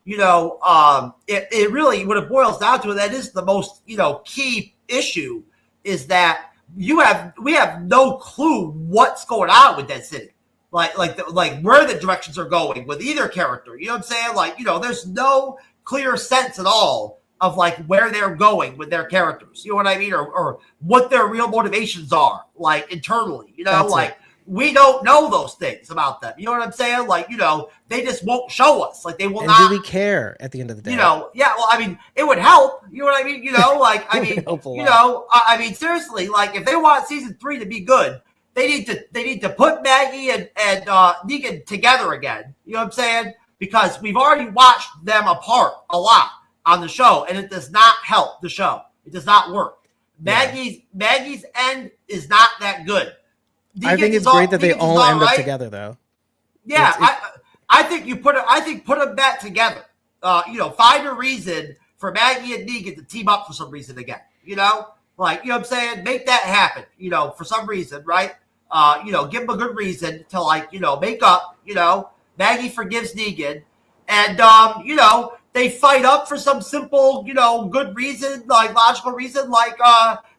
[SPEAKER 2] it really, what it boils down to, that is the most key issue, is that we have no clue what's going on with Dead City, like where the directions are going with either character. You know what I'm saying? Like, there's no clear sense at all of like where they're going with their characters, you know what I mean, or what their real motivations are, like internally, we don't know those things about them. You know what I'm saying? Like, they just won't show us. Like, they will not.
[SPEAKER 3] Do we care at the end of the day?
[SPEAKER 2] Well, I mean, it would help. You know what I mean? Like, I mean, seriously, like if they want season 3 to be good, they need to put Maggie and Negan together again. You know what I'm saying? Because we've already watched them apart a lot on the show, and it does not help the show. It does not work. Maggie's end is not that good.
[SPEAKER 3] I think it's great that they all end up together, though.
[SPEAKER 2] Yeah, I think put them back together. Find a reason for Maggie and Negan to team up for some reason again. Like, you know what I'm saying? Make that happen. For some reason, right? give him a good reason to like, make up. Maggie forgives Negan, and they fight up for some simple, good reason, like logical reason, like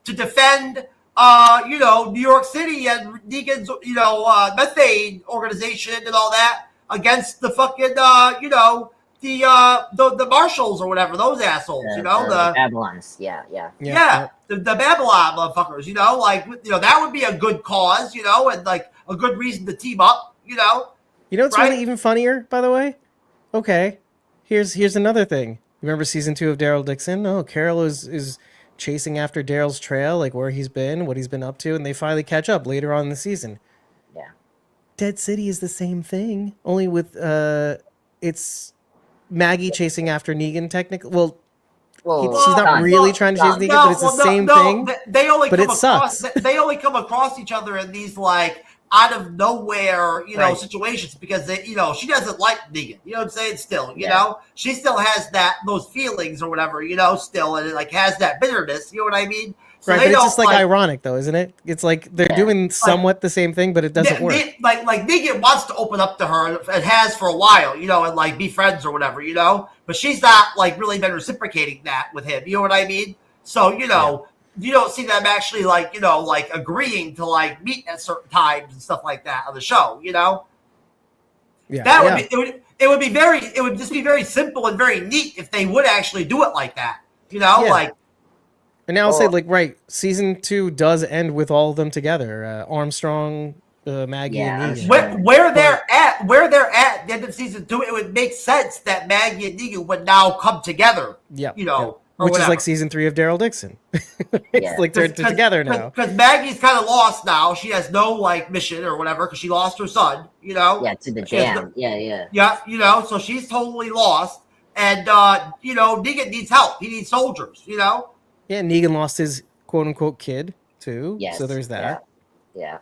[SPEAKER 2] to defend, New York City and Negan's, methane organization and all that against the fucking, the marshals or whatever, those assholes, the
[SPEAKER 1] Babylons, yeah.
[SPEAKER 2] the Babylon motherfuckers, that would be a good cause, and like a good reason to team up,
[SPEAKER 3] what's
[SPEAKER 2] right?
[SPEAKER 3] really even funnier, by the way? Okay, here's another thing. Remember season 2 of Daryl Dixon? Oh, Carol is chasing after Daryl's trail, like where he's been, what he's been up to, and they finally catch up later on in the season.
[SPEAKER 1] Yeah.
[SPEAKER 3] Dead City is the same thing, only with it's Maggie chasing after Negan. Technically, she's not really trying to chase Negan, but it's the same thing.
[SPEAKER 2] They only
[SPEAKER 3] but
[SPEAKER 2] come
[SPEAKER 3] it sucks.
[SPEAKER 2] They only come across each other in these like out of nowhere, situations because she doesn't like Negan. You know what I'm saying? Still, she still has those feelings or whatever, still, and it like has that bitterness. You know what I mean? So
[SPEAKER 3] right, but it's just like ironic though, isn't it? It's like they're doing somewhat the same thing, but it doesn't work.
[SPEAKER 2] Like Negan wants to open up to her and has for a while, and like be friends or whatever, but she's not like really been reciprocating that with him. You know what I mean? So you don't see them actually like like agreeing to like meet at certain times and stuff like that on the show. Yeah, that would be it would just be very simple and very neat if they would actually do it like that. Like.
[SPEAKER 3] And now I'll say, like, right, season 2 does end with all of them together. Armstrong, Maggie, and Negan.
[SPEAKER 2] Where they're at the end of season 2, it would make sense that Maggie and Negan would now come together.
[SPEAKER 3] Yeah.
[SPEAKER 2] Which
[SPEAKER 3] is like season 3 of Daryl Dixon. It's like they're together now.
[SPEAKER 2] Because Maggie's kind of lost now. She has no like mission or whatever because she lost her son.
[SPEAKER 1] Yeah, to the jam.
[SPEAKER 2] Yeah. So she's totally lost, and Negan needs help. He needs soldiers.
[SPEAKER 3] Yeah, Negan lost his quote-unquote kid, too.
[SPEAKER 1] Yes.
[SPEAKER 3] So there's that.
[SPEAKER 1] Yeah.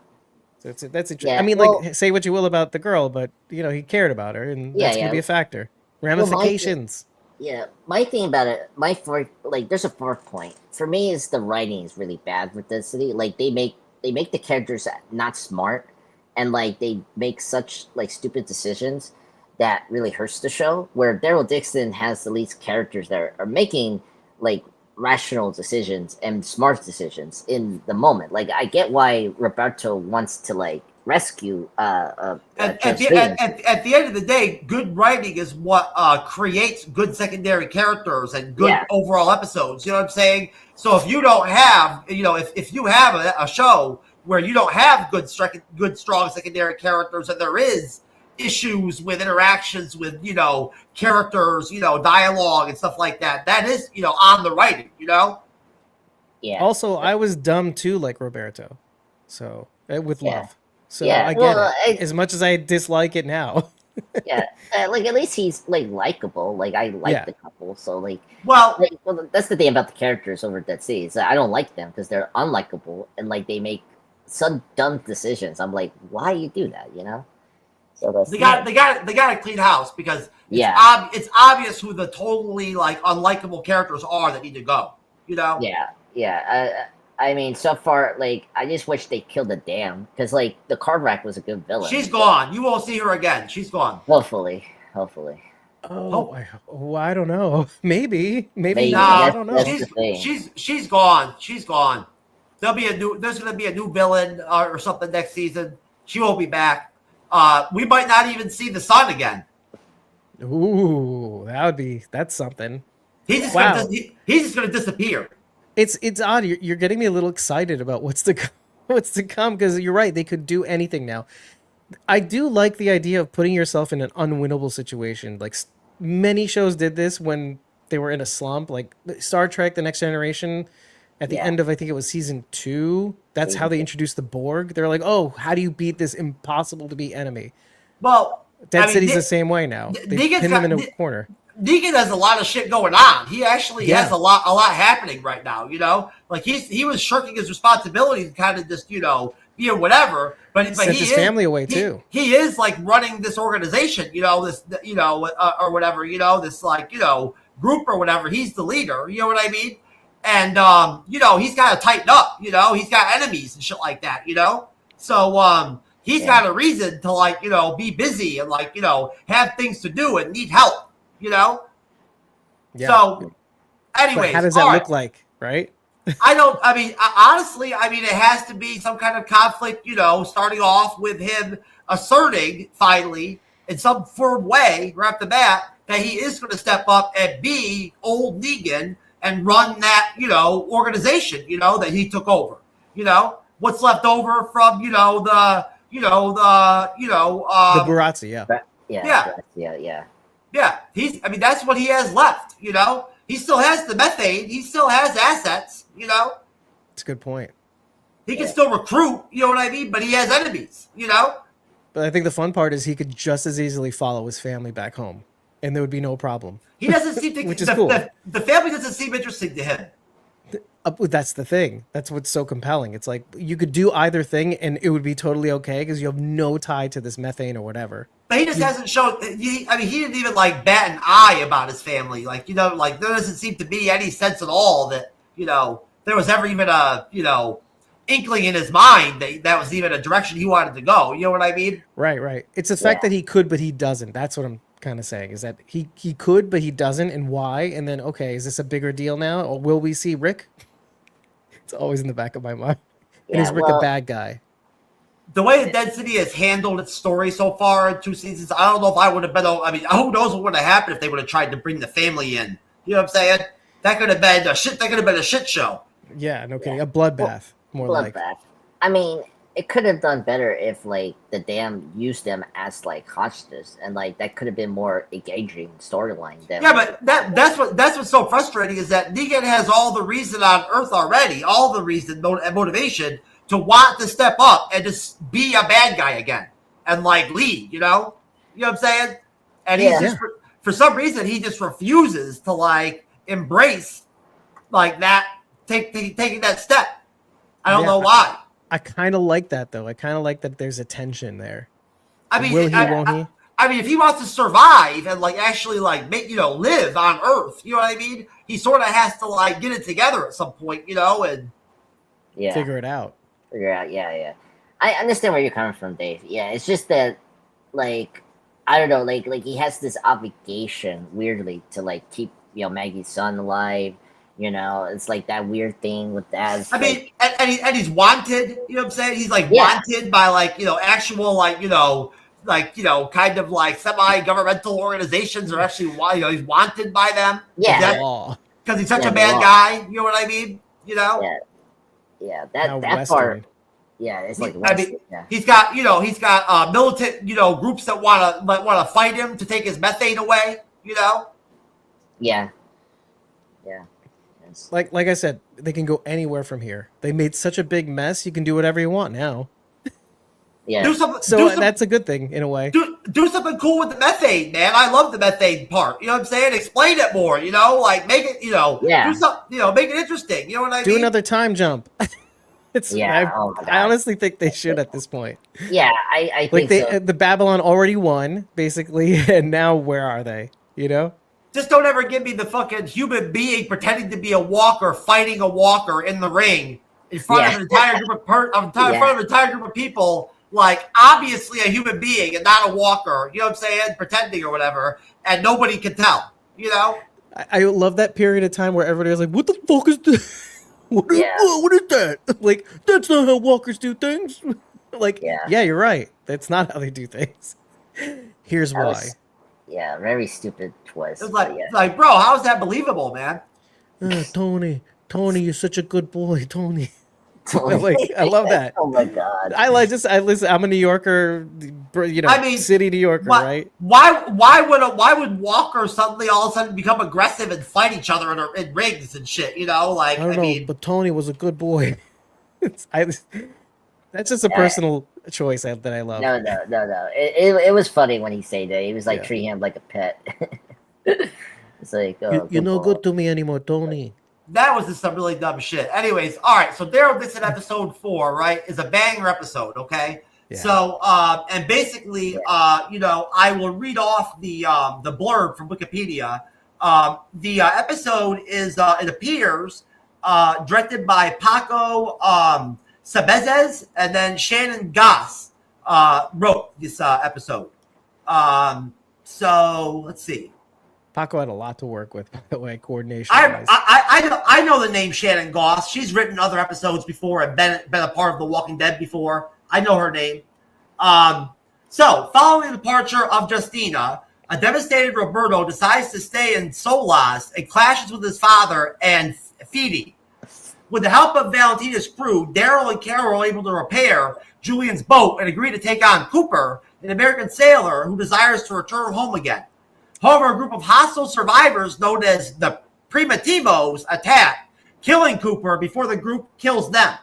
[SPEAKER 3] So that's interesting.
[SPEAKER 1] Yeah,
[SPEAKER 3] I mean, like, say what you will about the girl, but, he cared about her, and that's going to be a factor. Ramifications.
[SPEAKER 1] My thing about it, there's a fourth point. For me, is the writing is really bad with Dead City. Like, they make the characters not smart, and, like, they make such, like, stupid decisions that really hurts the show, where Daryl Dixon has the least characters that are making, like, rational decisions and smart decisions in the moment. Like, I get why Roberto wants to like rescue
[SPEAKER 2] at the end of the day, good writing is what creates good secondary characters and good overall episodes. You know what I'm saying? So if you don't have, if you have a show where you don't have good strong secondary characters, and there is issues with interactions with characters, dialogue and stuff like that, that is on the writing.
[SPEAKER 3] Also, I was dumb too, like Roberto, so with love. So I get it. As much as I dislike it now.
[SPEAKER 1] Like at least he's like likable. Like I like the couple, so like
[SPEAKER 2] well,
[SPEAKER 1] that's the thing about the characters over Dead Sea is that I don't like them because they're unlikable and like they make some dumb decisions. I'm like, why you do that? So they got
[SPEAKER 2] to clean house because it's obvious who the totally like unlikable characters are that need to go.
[SPEAKER 1] I mean, so far, like I just wish they killed the dam because like the Carbrack was a good villain.
[SPEAKER 2] She's gone. You won't see her again. She's gone.
[SPEAKER 1] Hopefully.
[SPEAKER 3] Oh, I don't know. Maybe.
[SPEAKER 2] Nah,
[SPEAKER 3] I don't know.
[SPEAKER 2] She's gone. She's gone. There's gonna be a new villain or something next season. She won't be back. We might not even see the sun again.
[SPEAKER 3] Ooh, that's something.
[SPEAKER 2] He's just gonna disappear.
[SPEAKER 3] It's odd. You're getting me a little excited about what's to come because you're right. They could do anything now. I do like the idea of putting yourself in an unwinnable situation. Like many shows did this when they were in a slump. Like Star Trek: The Next Generation. At the end of, I think it was season 2, that's how they introduced the Borg. They're like, oh, how do you beat this impossible to beat enemy?
[SPEAKER 2] Well,
[SPEAKER 3] Dead City's the same way now. They pin him in a corner.
[SPEAKER 2] Negan has a lot of shit going on. He actually has a lot happening right now. Like he was shirking his responsibilities and kind of just be whatever. But
[SPEAKER 3] sent his family away too.
[SPEAKER 2] He is like running this organization. This or whatever. This like group or whatever. He's the leader. You know what I mean? And he's got to tighten up. He's got enemies and shit like that. So he's
[SPEAKER 1] Yeah.
[SPEAKER 2] got a reason to like, be busy and like, have things to do and need help,
[SPEAKER 3] Yeah.
[SPEAKER 2] So
[SPEAKER 3] But
[SPEAKER 2] anyways,
[SPEAKER 3] how does that
[SPEAKER 2] all
[SPEAKER 3] look
[SPEAKER 2] right.
[SPEAKER 3] like, right?
[SPEAKER 2] Honestly, it has to be some kind of conflict, starting off with him asserting finally in some firm way right off the bat that he is going to step up and be old Negan and run that, organization, that he took over. What's left over from,
[SPEAKER 3] The Barazzi, yeah.
[SPEAKER 2] yeah. That's what he has left, He still has the methane. He still has assets,
[SPEAKER 3] That's a good point.
[SPEAKER 2] He can still recruit, you know what I mean? But he has enemies,
[SPEAKER 3] But I think the fun part is he could just as easily follow his family back home, and there would be no problem.
[SPEAKER 2] He doesn't seem to,
[SPEAKER 3] Which is cool.
[SPEAKER 2] The family doesn't seem interesting to him.
[SPEAKER 3] That's the thing. That's what's so compelling. It's like you could do either thing, and it would be totally okay because you have no tie to this methane or whatever.
[SPEAKER 2] But he just hasn't shown. He didn't even like bat an eye about his family. Like there doesn't seem to be any sense at all that there was ever even a inkling in his mind that was even a direction he wanted to go. You know what I mean?
[SPEAKER 3] Right. It's the fact that he could, but he doesn't. That's what I'm kind of saying, is that he could, but he doesn't, and why? And then, okay, is this a bigger deal now? Or will we see Rick? It's always in the back of my mind. And is Rick a bad guy?
[SPEAKER 2] The way the Dead City has handled its story so far in 2 seasons, I don't know if I would have been. Who knows what would have happened if they would have tried to bring the family in? You know what I'm saying? That could have been a shit. That could have been a shit show.
[SPEAKER 3] Yeah, no kidding. A bloodbath, more like.
[SPEAKER 1] It could have done better if like the Dam used them as like hostages, and like that could have been more engaging storyline.
[SPEAKER 2] But that's what's so frustrating is that Negan has all the reason on Earth already, all the reason and motivation to want to step up and just be a bad guy again and like lead. You know what I'm saying? And he's just for some reason he just refuses to like embrace like that, taking that step. I don't know why.
[SPEAKER 3] I kind of like that, though. I kind of like that there's a tension there. Will he, won't he?
[SPEAKER 2] If he wants to survive and, like, actually, like, make, live on Earth, you know what I mean? He sort of has to, like, get it together at some point, and...
[SPEAKER 1] Yeah.
[SPEAKER 3] Figure it out.
[SPEAKER 1] Yeah. I understand where you're coming from, Dave. Yeah, it's just that, like, I don't know, like he has this obligation, weirdly, to, like, keep, Maggie's son alive. It's like that weird thing with that.
[SPEAKER 2] And he's wanted, you know what I'm saying? He's like wanted by like, actual like, kind of like semi-governmental organizations are actually why, he's wanted by them.
[SPEAKER 1] Yeah.
[SPEAKER 2] Because he's such a bad guy. You know what I mean?
[SPEAKER 1] Yeah. That part. Yeah. It's like,
[SPEAKER 2] he's got militant, groups that want to fight him to take his methane away,
[SPEAKER 1] Yeah.
[SPEAKER 3] Like I said, they can go anywhere from here. They made such a big mess. You can do whatever you want now.
[SPEAKER 1] Yeah.
[SPEAKER 3] That's a good thing in a way.
[SPEAKER 2] Do something cool with the methane, man. I love the methane part. You know what I'm saying? Explain it more. Like make it. Do something. Make it interesting. You know what I mean?
[SPEAKER 3] Do another time jump. I honestly think they should at this point.
[SPEAKER 1] Yeah, I think so.
[SPEAKER 3] The Babylon already won basically, and now where are they?
[SPEAKER 2] Just don't ever give me the fucking human being pretending to be a walker, fighting a walker in the ring in front of an entire group of people, like obviously a human being and not a walker. You know what I'm saying? Pretending or whatever, and nobody can tell.
[SPEAKER 3] I love that period of time where everybody was like, "What the fuck is this? What is that? Like that's not how walkers do things." Like, yeah, you're right. That's not how they do things. Here's why.
[SPEAKER 1] Yeah, very stupid twist.
[SPEAKER 2] It's like, bro, how is that believable, man?
[SPEAKER 3] Tony, you're such a good boy, Tony. I love that.
[SPEAKER 1] Oh my god.
[SPEAKER 3] Listen. I'm a New Yorker, city New Yorker, right?
[SPEAKER 2] Why would Walker suddenly all of a sudden become aggressive and fight each other in rings and shit? I don't know,
[SPEAKER 3] but Tony was a good boy. That's just a personal choice that I love.
[SPEAKER 1] No. It was funny when he said that. He was like treating him like a pet. It's like,
[SPEAKER 3] you're no good to me anymore, Tony.
[SPEAKER 2] That was just some really dumb shit. Anyways, all right. So Daryl Dixon episode 4, right, is a banger episode. Okay. Yeah. So, and basically, I will read off the blurb from Wikipedia. The episode is, it appears, directed by Paco Sabezes, and then Shannon Goss wrote this episode. So let's see.
[SPEAKER 3] Paco had a lot to work with, by the way, coordination.
[SPEAKER 2] I know the name Shannon Goss. She's written other episodes before and been a part of The Walking Dead before. I know her name. So, following the departure of Justina, a devastated Roberto decides to stay in Solas and clashes with his father and Phoebe. With the help of Valentina's crew, Daryl and Carol are able to repair Julian's boat and agree to take on Cooper, an American sailor who desires to return home again. However, a group of hostile survivors known as the Primitivos attack, killing Cooper before the group kills them.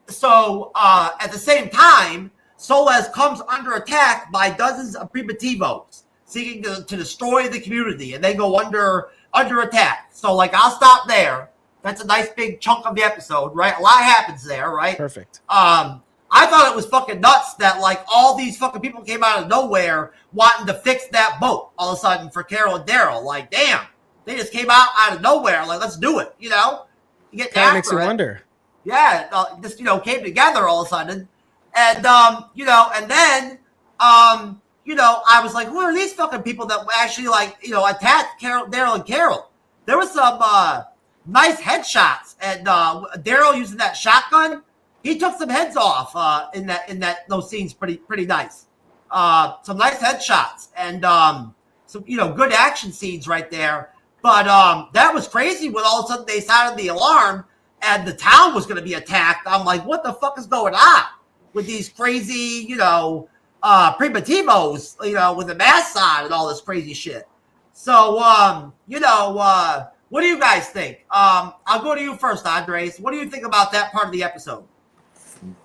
[SPEAKER 2] So at the same time, Solas comes under attack by dozens of Primitivos, seeking to destroy the community, and they go under attack. So, like, I'll stop there. That's a nice big chunk of the episode, right? A lot happens there, right?
[SPEAKER 3] Perfect.
[SPEAKER 2] I thought it was fucking nuts that, like, all these fucking people came out of nowhere wanting to fix that boat all of a sudden for Carol and Daryl. Like, damn, they just came out of nowhere. Like, let's do it, you know? You get
[SPEAKER 3] That makes you wonder.
[SPEAKER 2] Yeah, just, came together all of a sudden. And, and then, I was like, who are these fucking people that actually, like, attacked Daryl and Carol? There was some nice headshots. And Daryl using that shotgun, he took some heads off in those scenes pretty nice. Some nice headshots and some good action scenes right there. But that was crazy when all of a sudden they sounded the alarm and the town was going to be attacked. I'm like, what the fuck is going on with these crazy, Primitivos, with the masks on and all this crazy shit. So, what do you guys think? I'll go to you first, Andres. What do you think about that part of the episode?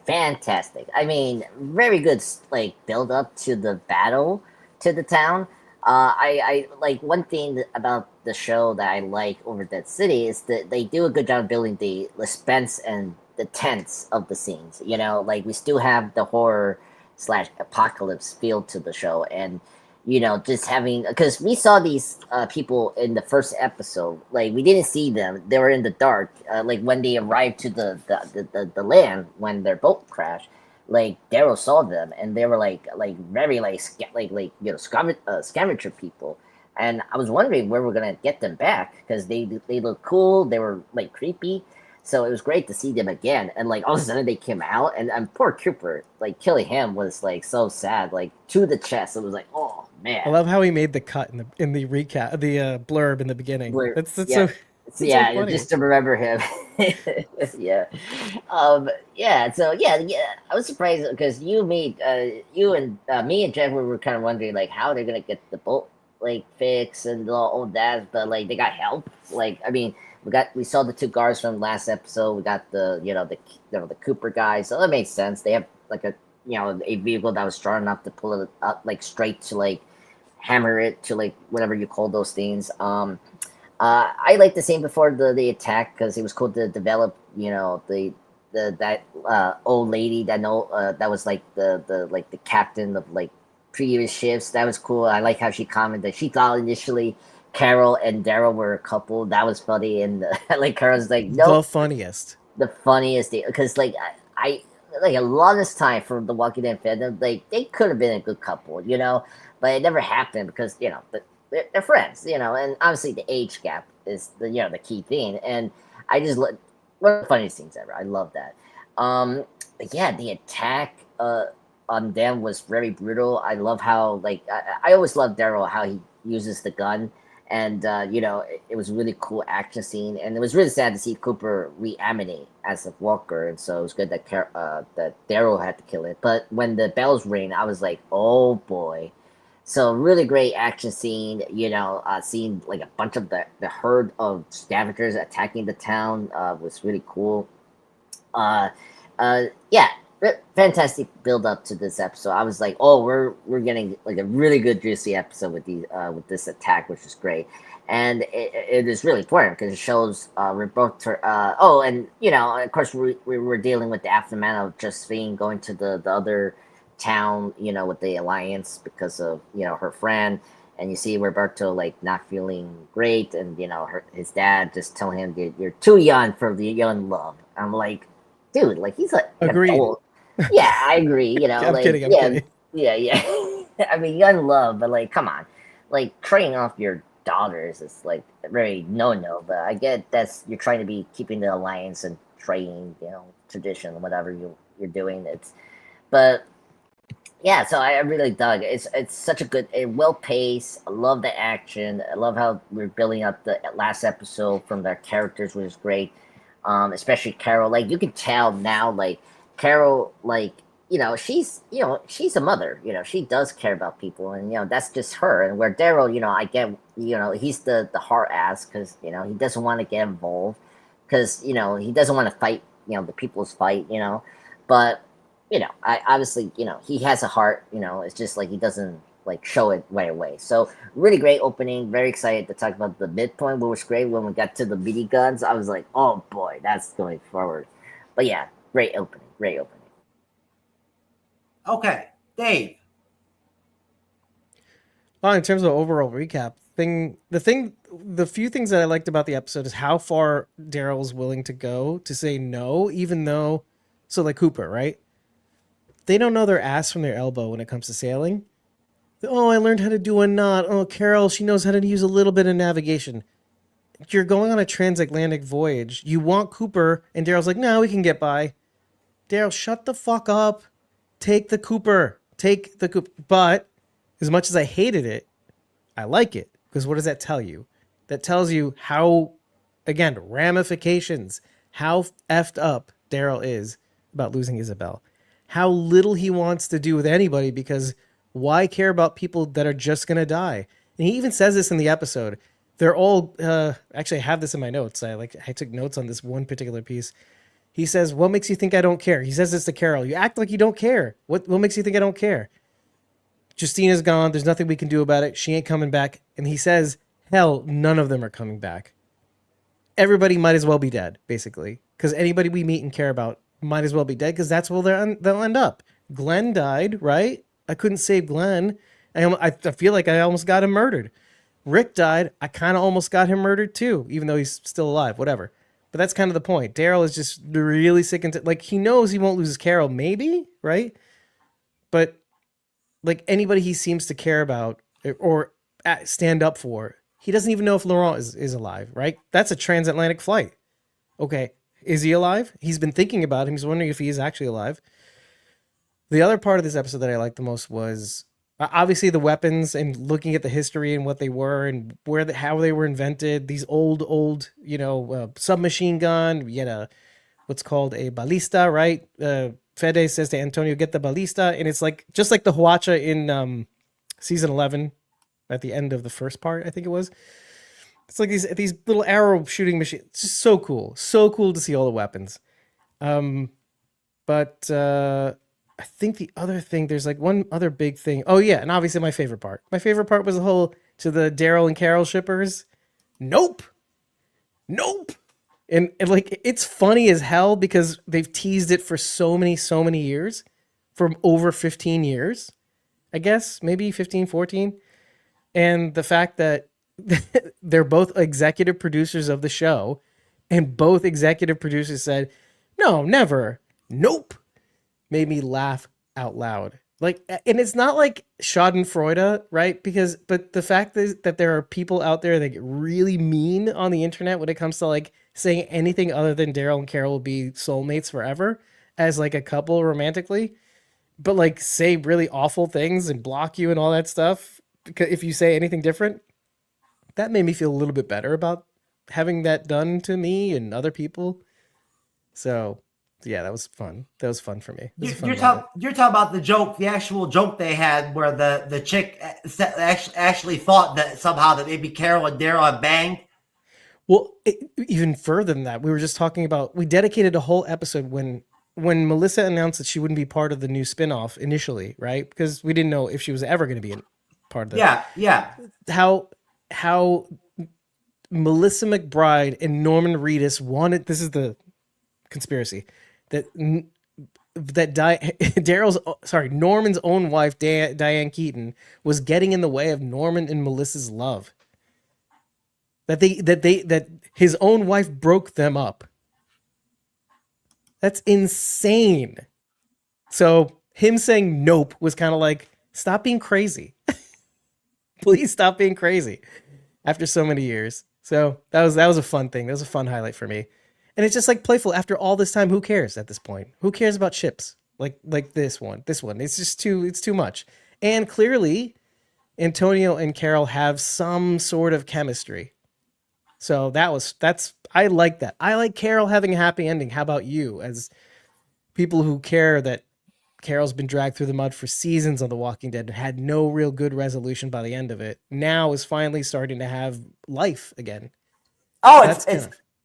[SPEAKER 1] Fantastic. I mean, very good, like, build up to the battle to the town. I like one thing about the show that I like over Dead City is that they do a good job building the suspense and the tense of the scenes. Like, we still have the horror / apocalypse feel to the show, and just having, because we saw these people in the first episode, like, we didn't see them. They were in the dark, like when they arrived to the land when their boat crashed. Like, Daryl saw them, and they were like very scavenger people, and I was wondering where we're gonna get them back because they look cool. They were like creepy, so it was great to see them again. And like all of a sudden they came out, and poor Cooper, like killing him was like so sad, like to the chest. It was like, oh man.
[SPEAKER 3] I love how he made the cut in the recap, the blurb in the beginning. That's so.
[SPEAKER 1] Yeah,
[SPEAKER 3] so
[SPEAKER 1] just to remember him. Yeah. So I was surprised because you and me and Jeff were kind of wondering like how they're gonna get the boat like fixed and all that, but like they got help. Like, I mean, we saw the two guards from last episode. We got the the Cooper guys, so that makes sense. They have like a vehicle that was strong enough to pull it up like straight to like hammer it to like whatever you call those things. I liked the scene before the attack because it was cool to develop, that old lady that was like the captain of like previous ships. That was cool. I like how she commented. She thought initially Carol and Daryl were a couple. That was funny, and like Carol's like, no, the funniest thing because like I like a lot of this time for the Walking Dead fandom, like they could have been a good couple, but it never happened because they're friends, and obviously the age gap is the key thing. And I just one of the funniest things ever. I love that. But yeah, the attack on them was very brutal. I love how I always love Daryl how he uses the gun, and it was a really cool action scene. And it was really sad to see Cooper reanimate as a walker, and so it was good that that Daryl had to kill it. But when the bells ring, I was like, oh boy. So really great action scene, seeing like a bunch of the herd of scavengers attacking the town was really cool. Fantastic build up to this episode. I was like, oh, we're getting like a really good juicy episode with this attack, which is great. And it is really important because it shows Roberto. And of course we were dealing with the aftermath of Josephine going to the other town, with the Alliance because of her friend, and you see Roberto like not feeling great, and his dad just telling him, you're too young for the young love. I'm like, dude, like he's like an
[SPEAKER 3] Agreed.
[SPEAKER 1] adult. Yeah, I agree. You know,
[SPEAKER 3] I'm
[SPEAKER 1] like
[SPEAKER 3] kidding. I'm
[SPEAKER 1] yeah,
[SPEAKER 3] kidding.
[SPEAKER 1] yeah. I mean, young love, but like, come on, like training off your daughters is like very no. But I get that's you're trying to be keeping the alliance and trading, you know, tradition, whatever you're doing. It's but yeah, so I really dug it. It's such a good, well paced. I love the action. I love how we're building up the last episode from their characters, which is great. Especially Carol. Like you can tell now, like Carol, like she's a mother. You know, she does care about people, and that's just her. And where Daryl, I get, he's the hard ass because he doesn't want to get involved because he doesn't want to fight. The people's fight. But I obviously, he has a heart, it's just like he doesn't like show it right away. So really great opening. Very excited to talk about the midpoint, which was great when we got to the BD guns. I was like, oh boy, that's going forward. But yeah, great opening. Great opening.
[SPEAKER 2] Okay, Dave.
[SPEAKER 3] Well, in terms of overall recap, the few things that I liked about the episode is how far Daryl's willing to go to say no, even though, so like Cooper, right? They don't know their ass from their elbow when it comes to sailing. Oh, I learned how to do a knot. Oh, Carol, she knows how to use a little bit of navigation. You're going on a transatlantic voyage. You want Cooper, and Daryl's like, no, we can get by. Daryl, shut the fuck up. Take the Cooper. But as much as I hated it, I like it. Because what does that tell you? That tells you how, again, ramifications, how effed up Daryl is about losing Isabel. How little he wants to do with anybody, because why care about people that are just going to die? And he even says this in the episode. They're all, actually I have this in my notes. I took notes on this one particular piece. He says, what makes you think I don't care? He says this to Carol. You act like you don't care. What makes you think I don't care? Justina's gone. There's nothing we can do about it. She ain't coming back. And he says, hell, none of them are coming back. Everybody might as well be dead, basically. Because anybody we meet and care about might as well be dead, because that's where they'll end up. Glenn died, right? I couldn't save Glenn. I feel like I almost got him murdered. Rick died. I kind of almost got him murdered too, even though he's still alive, whatever. But that's kind of the point. Daryl is just really sick and like he knows he won't lose Carol, maybe, right? But like anybody he seems to care about or stand up for, he doesn't even know if Laurent is alive, right? That's a transatlantic flight. Okay, is he alive? He's been thinking about him. He's wondering if he is actually alive. The other part of this episode that I liked the most was obviously the weapons and looking at the history and what they were and how they were invented. These old submachine gun. We had what's called a ballista, right? Fede says to Antonio, "Get the ballista," and it's like just like the Huacha in season 11 at the end of the first part, I think it was. It's like these little arrow shooting machines. It's just so cool to see all the weapons. But I think the other thing, there's like one other big thing. Oh yeah, and obviously my favorite part. My favorite part was the whole to the Daryl and Carol shippers. Nope. And like it's funny as hell because they've teased it for so many years, for over 15 years, I guess, maybe 15, 14. And the fact that they're both executive producers of the show, and both executive producers said, no, never, nope, made me laugh out loud. Like, and it's not like Schadenfreude, right? But the fact is that there are people out there that get really mean on the internet when it comes to like saying anything other than Daryl and Carol will be soulmates forever as like a couple romantically, but like say really awful things and block you and all that stuff if you say anything different. That made me feel a little bit better about having that done to me and other people. So yeah, that was fun. That was fun for me.
[SPEAKER 2] You're talking about the joke, the actual joke they had where the chick actually thought that somehow that maybe Carol and Daryl had banged.
[SPEAKER 3] Well, even further than that, we were just talking about, we dedicated a whole episode when Melissa announced that she wouldn't be part of the new spinoff initially, right? Because we didn't know if she was ever going to be part of that.
[SPEAKER 2] Yeah.
[SPEAKER 3] How Melissa McBride and Norman Reedus wanted, this is the conspiracy, that Norman's own wife, Diane Keaton, was getting in the way of Norman and Melissa's love. That his own wife broke them up. That's insane. So him saying nope was kind of like, stop being crazy. Please stop being crazy after so many years. So that was a fun thing. That was a fun highlight for me. And it's just like playful after all this time. Who cares at this point? Who cares about ships? Like this one. It's just too much. And clearly Antonio and Carol have some sort of chemistry. So I like that. I like Carol having a happy ending. How about you, as people who care that Carol's been dragged through the mud for seasons on The Walking Dead and had no real good resolution by the end of it, now is finally starting to have life again.
[SPEAKER 2] Oh,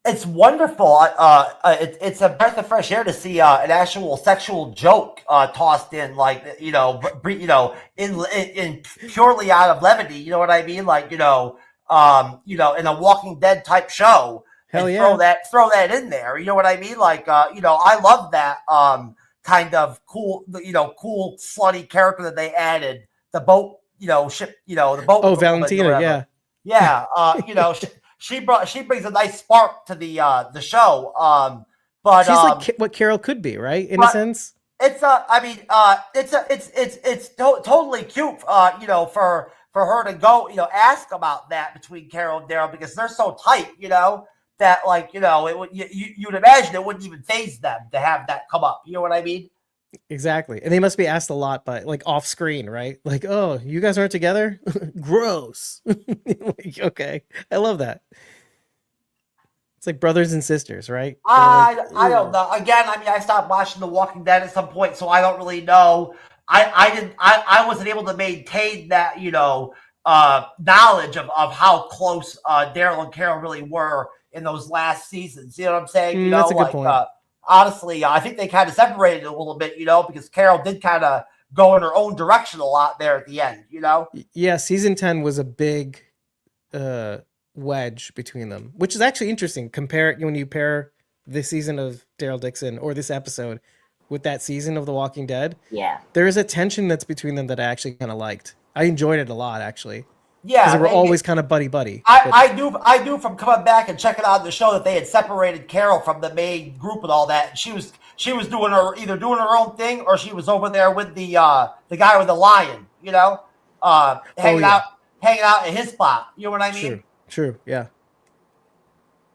[SPEAKER 2] it's wonderful. It's a breath of fresh air to see an actual sexual joke tossed in, like in purely out of levity. You know what I mean? Like in a Walking Dead type show.
[SPEAKER 3] Hell yeah.
[SPEAKER 2] Throw that in there. You know what I mean? Like I love that kind of cool cool slutty character that they added. The boat ship the boat.
[SPEAKER 3] Oh, Valentina,
[SPEAKER 2] yeah. She brings a nice spark to the show. But
[SPEAKER 3] she's like what Carol could be, right? In a sense.
[SPEAKER 2] It's totally cute. For her to go, ask about that between Carol and Daryl, because they're so tight, that it would you'd imagine it wouldn't even faze them to have that come up. You know what I mean?
[SPEAKER 3] Exactly. And they must be asked a lot, but like off screen, right? Like, oh, you guys aren't together? Gross. Like, okay. I love that. It's like brothers and sisters, right?
[SPEAKER 2] I don't know. Again, I stopped watching The Walking Dead at some point, so I don't really know. I wasn't able to maintain that, knowledge of how close Daryl and Carol really were in those last seasons. You know what I'm saying?
[SPEAKER 3] That's a good point.
[SPEAKER 2] Honestly, I think they kind of separated a little bit, because Carol did kind of go in her own direction a lot there at the end,
[SPEAKER 3] Yeah, season 10 was a big wedge between them, which is actually interesting. When you pair this season of Daryl Dixon or this episode with that season of The Walking Dead.
[SPEAKER 1] Yeah.
[SPEAKER 3] There is a tension that's between them that I actually kind of liked. I enjoyed it a lot, actually.
[SPEAKER 2] Yeah,
[SPEAKER 3] because they were always kind of buddy.
[SPEAKER 2] I knew from coming back and checking out the show that they had separated Carol from the main group and all that. She was doing her own thing, or she was over there with the guy with the lion, hanging out at his spot. You know what I mean?
[SPEAKER 3] True, yeah.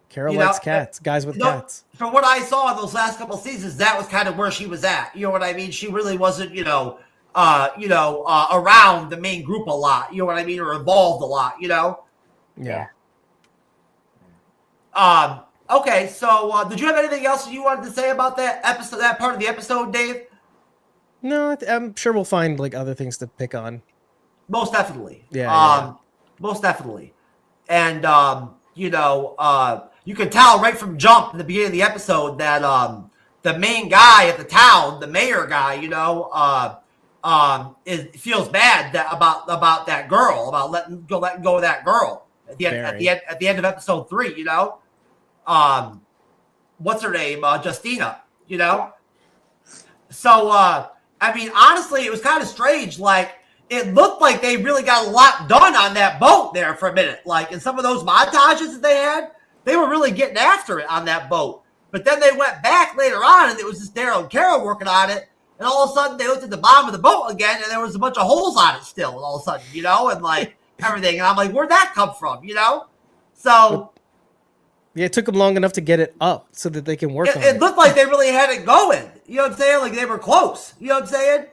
[SPEAKER 3] Carol likes cats, guys with cats.
[SPEAKER 2] From what I saw in those last couple of seasons, that was kind of where she was at. You know what I mean? She really wasn't, around the main group a lot. You know what I mean? Or involved a lot.
[SPEAKER 3] Yeah.
[SPEAKER 2] Okay. So, did you have anything else you wanted to say about that episode? That part of the episode, Dave?
[SPEAKER 3] No, I'm sure we'll find like other things to pick on.
[SPEAKER 2] Most definitely.
[SPEAKER 3] Yeah.
[SPEAKER 2] Most definitely. And you can tell right from jump in the beginning of the episode that the main guy at the town, the mayor guy, feels bad about that girl, about letting go of that girl at the end of episode 3. What's her name? Justina. So honestly, it was kind of strange. Like, it looked like they really got a lot done on that boat there for a minute. Like, in some of those montages that they had, they were really getting after it on that boat. But then they went back later on, and it was just Daryl and Carol working on it. And all of a sudden, they looked at the bottom of the boat again, and there was a bunch of holes on it still. And all of a sudden, and like everything. And I'm like, where'd that come from? So
[SPEAKER 3] yeah, it took them long enough to get it up so that they can work on it.
[SPEAKER 2] It looked like they really had it going. You know what I'm saying? Like, they were close. You know what I'm saying?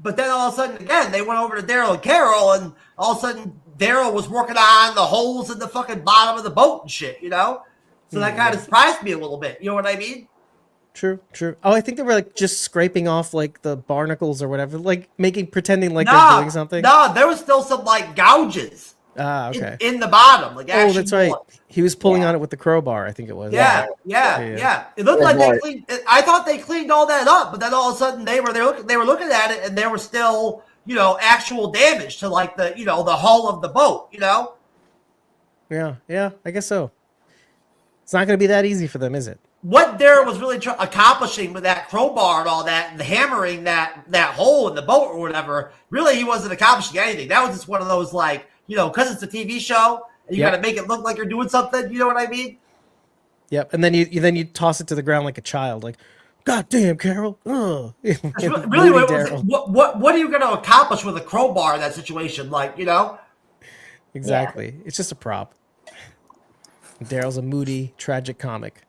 [SPEAKER 2] But then all of a sudden, again, they went over to Daryl and Carol, and all of a sudden, Daryl was working on the holes in the fucking bottom of the boat and shit, So that kind of surprised me a little bit. You know what I mean?
[SPEAKER 3] True. Oh, I think they were like just scraping off like the barnacles or whatever, like pretending like they're doing something.
[SPEAKER 2] No, there was still some like gouges.
[SPEAKER 3] Okay.
[SPEAKER 2] In the bottom, like
[SPEAKER 3] that's right. He was pulling on it with the crowbar, I think it was.
[SPEAKER 2] Yeah. It looked like they cleaned. I thought they cleaned all that up, but then all of a sudden they were looking at it, and there was still actual damage to like the the hull of the boat.
[SPEAKER 3] Yeah, I guess so. It's not going to be that easy for them, is it?
[SPEAKER 2] What Daryl was really accomplishing with that crowbar and all that, and hammering that hole in the boat or whatever, really he wasn't accomplishing anything. That was just one of those, like, because it's a TV show and you got to make it look like you're doing something. You know what I mean?
[SPEAKER 3] Yep. And then you toss it to the ground like a child, like, God damn, Carol. Ugh.
[SPEAKER 2] Really, what are you going to accomplish with a crowbar in that situation? Like, you know?
[SPEAKER 3] Exactly. Yeah. It's just a prop. Daryl's a moody, tragic comic.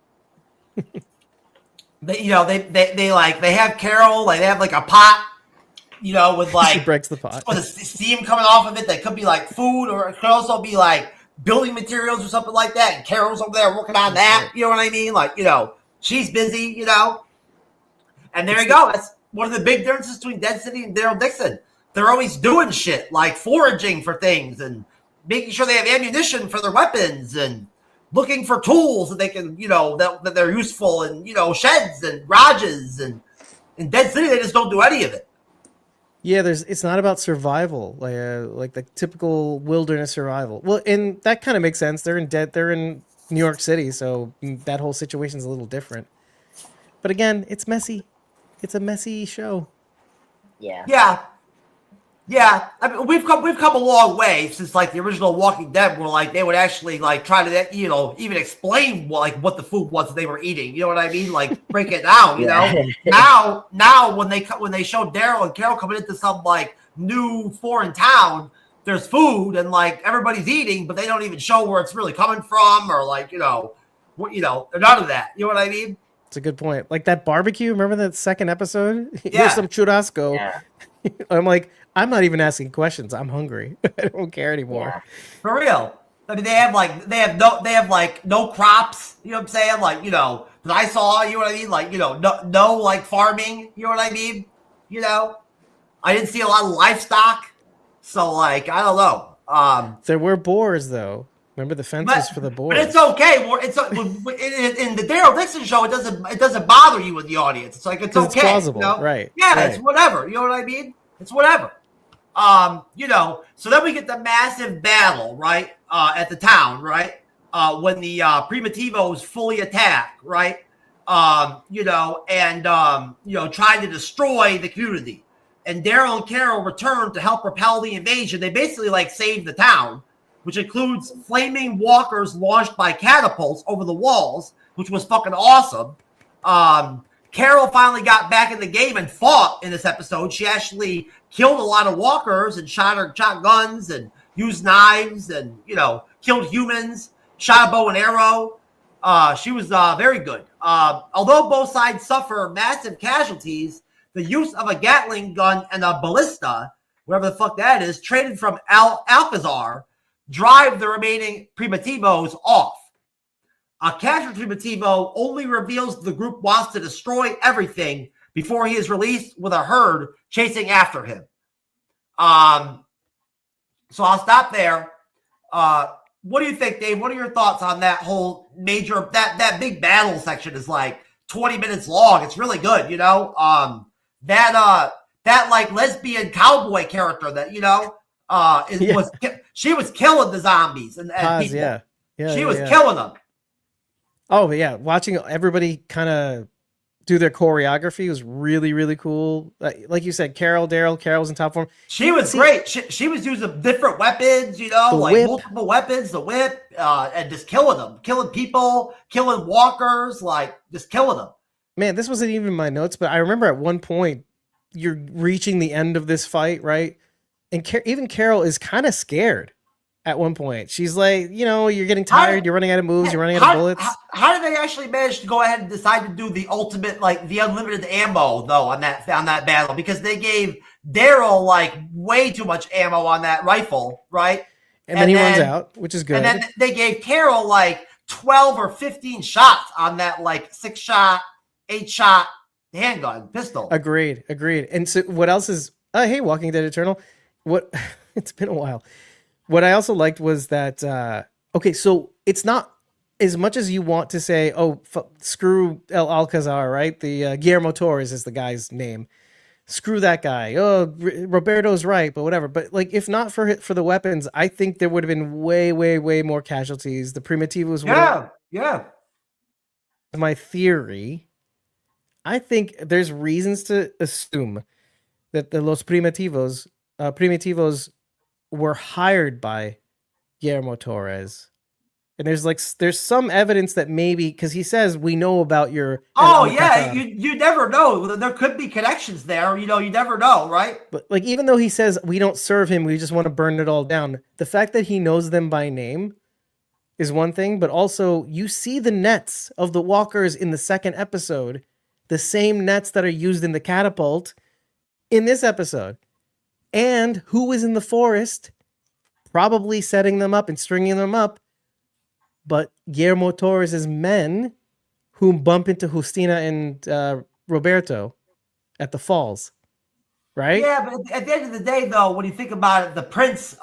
[SPEAKER 2] They have Carol, like they have like a pot, you know, with like
[SPEAKER 3] she breaks the pot
[SPEAKER 2] with the steam coming off of it. That could be like food, or it could also be like building materials or something like that. And Carol's over there working on that. You know what I mean? Like, you know, she's busy, you know. And there you go. That's one of the big differences between Dead City and Daryl Dixon. They're always doing shit like foraging for things and making sure they have ammunition for their weapons and looking for tools that they can, you know, that they're useful in, you know, sheds and garages. And in Dead City, they just don't do any of it.
[SPEAKER 3] Yeah, it's not about survival, like the typical wilderness survival. Well, and that kind of makes sense. They're in New York City, so that whole situation's a little different. But again, it's messy. It's a messy show.
[SPEAKER 1] Yeah.
[SPEAKER 2] Yeah. Yeah, I mean, we've come a long way since like the original Walking Dead, where like they would actually like try to, you know, even explain what the food was that they were eating. You know what I mean? Like break it down. You know. Now when they show Daryl and Carol coming into some like new foreign town, there's food and like everybody's eating, but they don't even show where it's really coming from, or like, you know, none of that. You know what I mean?
[SPEAKER 3] It's a good point. Like that barbecue. Remember that second episode?
[SPEAKER 2] Yeah.
[SPEAKER 3] Here's some churrasco.
[SPEAKER 1] Yeah.
[SPEAKER 3] I'm like, I'm not even asking questions. I'm hungry. I don't care anymore.
[SPEAKER 1] Yeah.
[SPEAKER 2] For real. I mean, they have no crops. You know what I'm saying? Like, you know, that I saw. You know what I mean? Like, you know, no like farming. You know what I mean? You know, I didn't see a lot of livestock. So like, I don't know.
[SPEAKER 3] There were boars though. Remember the fences for the boars?
[SPEAKER 2] But it's okay. In the Daryl Dixon show, it doesn't bother you with the audience. It's like it's okay.
[SPEAKER 3] It's plausible,
[SPEAKER 2] you know?
[SPEAKER 3] right?
[SPEAKER 2] Yeah,
[SPEAKER 3] right.
[SPEAKER 2] It's whatever. You know what I mean? It's whatever. You know. So then we get the massive battle, right? At the town, right? When the Primitivos fully attack, right? You know, and you know, trying to destroy the community. And Daryl and Carol return to help repel the invasion. They basically like save the town, which includes flaming walkers launched by catapults over the walls, which was fucking awesome. Carol finally got back in the game and fought in this episode. She actually killed a lot of walkers and shot guns and used knives and, you know, killed humans, shot a bow and arrow. She was very good. Although both sides suffer massive casualties, the use of a Gatling gun and a ballista, whatever the fuck that is, traded from Alcazar, drive the remaining Primitivos off. A captured Primitivo only reveals the group wants to destroy everything before he is released with a herd chasing after him. So I'll stop there. What do you think, Dave? What are your thoughts on that whole major, that big battle section is like 20 minutes long. It's really good, you know? That like lesbian cowboy character that, you know, she was killing the zombies and people. She was killing them.
[SPEAKER 3] Oh, but yeah, watching everybody kind of do their choreography was really, really cool. Like you said, Carol's in top form.
[SPEAKER 2] She was great. She was using different weapons, you know, like multiple weapons, the whip, and just killing them, killing people, killing walkers, like just killing them.
[SPEAKER 3] Man, this wasn't even in my notes, but I remember at one point you're reaching the end of this fight, right? And even Carol is kind of scared. At one point, she's like, you know, you're getting tired, you're running out of moves, you're running out of bullets.
[SPEAKER 2] How did they actually manage to go ahead and decide to do the ultimate, like the unlimited ammo though on that battle? Because they gave Daryl like way too much ammo on that rifle, right?
[SPEAKER 3] And then he runs out, which is good.
[SPEAKER 2] And then they gave Carol like 12 or 15 shots on that like 6-shot, 8-shot handgun pistol.
[SPEAKER 3] Agreed. And so what else is? Hey, Walking Dead Eternal. What? It's been a while. What I also liked was that, okay, so it's not as much as you want to say, oh, screw El Alcazar, right? The Guillermo Torres is the guy's name. Screw that guy. Oh, Roberto's right, but whatever. But like, if not for the weapons, I think there would have been way, way, way more casualties. The Primitivos would.
[SPEAKER 2] Yeah.
[SPEAKER 3] My theory, I think there's reasons to assume that the Los Primitivos were hired by Guillermo Torres And there's some evidence that maybe, because he says we know about your.
[SPEAKER 2] Oh yeah, you never know. There could be connections there. You never know, right?
[SPEAKER 3] But like, even though he says we don't serve him, we just want to burn it all down. The fact that he knows them by name is one thing, but also you see the nets of the walkers in the second episode, the same nets that are used in the catapult in this episode. And who was in the forest, probably setting them up and stringing them up, but Guillermo Torres' men who bump into Justina and Roberto at the falls, right?
[SPEAKER 2] Yeah, but at the end of the day, though, when you think about it, the prince,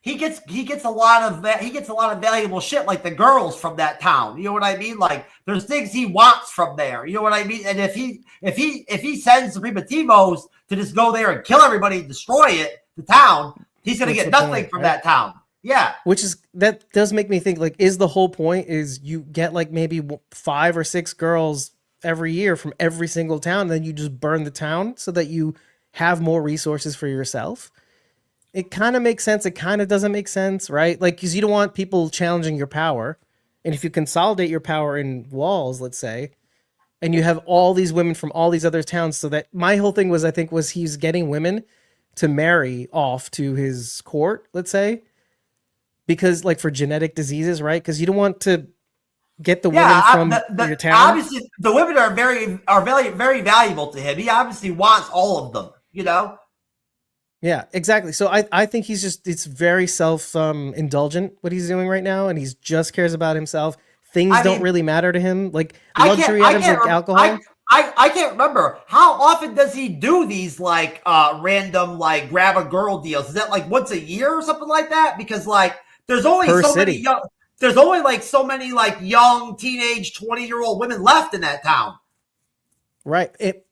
[SPEAKER 2] he gets a lot of valuable shit, like the girls from that town. You know what I mean? Like there's things he wants from there. You know what I mean? And if he sends the Primitivos to just go there and kill everybody, destroy it, the town, he's gonna get nothing from that town. Yeah.
[SPEAKER 3] That does make me think, like, is the whole point is you get like maybe 5 or 6 girls every year from every single town, and then you just burn the town so that you have more resources for yourself? It kind of makes sense. It kind of doesn't make sense, right? Like, because you don't want people challenging your power. And if you consolidate your power in walls, let's say, and you have all these women from all these other towns, so that my whole thing was, I think, was he's getting women to marry off to his court, let's say, because like for genetic diseases, right? Because you don't want to get the women from your town.
[SPEAKER 2] Obviously, the women are very valuable to him. He obviously wants all of them, you know?
[SPEAKER 3] Yeah, exactly. So I think it's very self-indulgent what he's doing right now, and he just cares about himself. Things don't really matter to him, like luxury items like alcohol.
[SPEAKER 2] I can't remember. How often does he do these like random like grab a girl deals? Is that like once a year or something like that? Because like there's only so many young teenage 20-year-old women left in that town.
[SPEAKER 3] Right.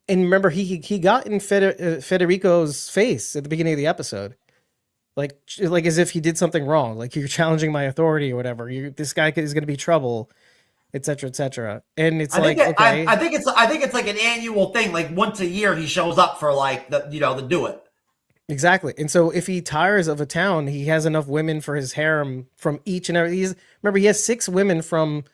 [SPEAKER 3] And remember, he got in Federico's face at the beginning of the episode, like as if he did something wrong, like you're challenging my authority or whatever. This guy is going to be trouble, etc., etc. And it's okay.
[SPEAKER 2] I think it's like an annual thing. Like once a year, he shows up for like the do it.
[SPEAKER 3] Exactly. And so if he tires of a town, he has enough women for his harem from each and every. Remember, he has 6 women from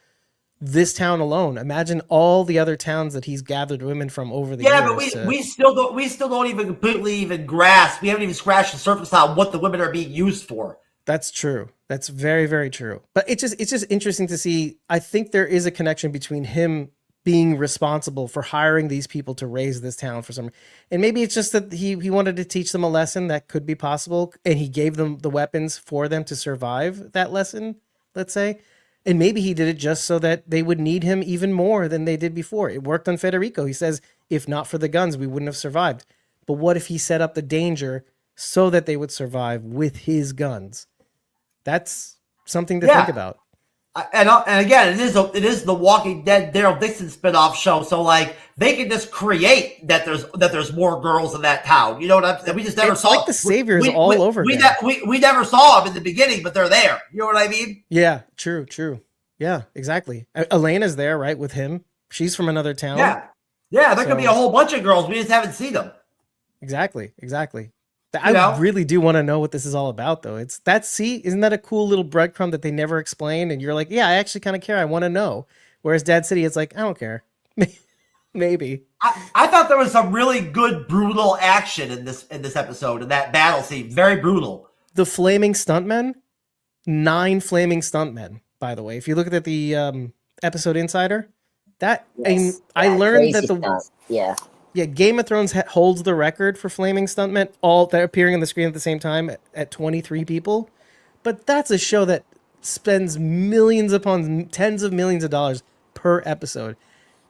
[SPEAKER 3] this town alone. Imagine all the other towns that he's gathered women from over the years.
[SPEAKER 2] Yeah, but we still don't even completely grasp. We haven't even scratched the surface on what the women are being used for.
[SPEAKER 3] That's true. That's very, very true. But it's just interesting to see. I think there is a connection between him being responsible for hiring these people to raise this town for some, and maybe it's just that he wanted to teach them a lesson that could be possible, and he gave them the weapons for them to survive that lesson, let's say. And maybe he did it just so that they would need him even more than they did before. It worked on Federico. He says, if not for the guns, we wouldn't have survived. But what if he set up the danger so that they would survive with his guns? That's something to think about.
[SPEAKER 2] And again, it is the Walking Dead Daryl Dixon spinoff show. So like they can just create that there's more girls in that town. You know what I'm saying? We just never saw
[SPEAKER 3] like the saviors over.
[SPEAKER 2] We never saw them in the beginning, but they're there. You know what I mean?
[SPEAKER 3] Yeah, true. Yeah, exactly. Elena's there, right, with him. She's from another town.
[SPEAKER 2] Yeah. There could be a whole bunch of girls. We just haven't seen them.
[SPEAKER 3] Exactly. I really do want to know what this is all about, though. Isn't that a cool little breadcrumb that they never explain? And you're like, yeah, I actually kind of care. I want to know. Whereas Dad City, it's like, I don't care. Maybe.
[SPEAKER 2] I thought there was some really good, brutal action in this episode, in that battle scene. Very brutal.
[SPEAKER 3] The flaming stuntmen, 9 flaming stuntmen, by the way. If you look at the episode Insider, I learned that Yeah, Game of Thrones holds the record for flaming stuntmen, all that appearing on the screen at the same time at 23 people. But that's a show that spends millions upon tens of millions of dollars per episode.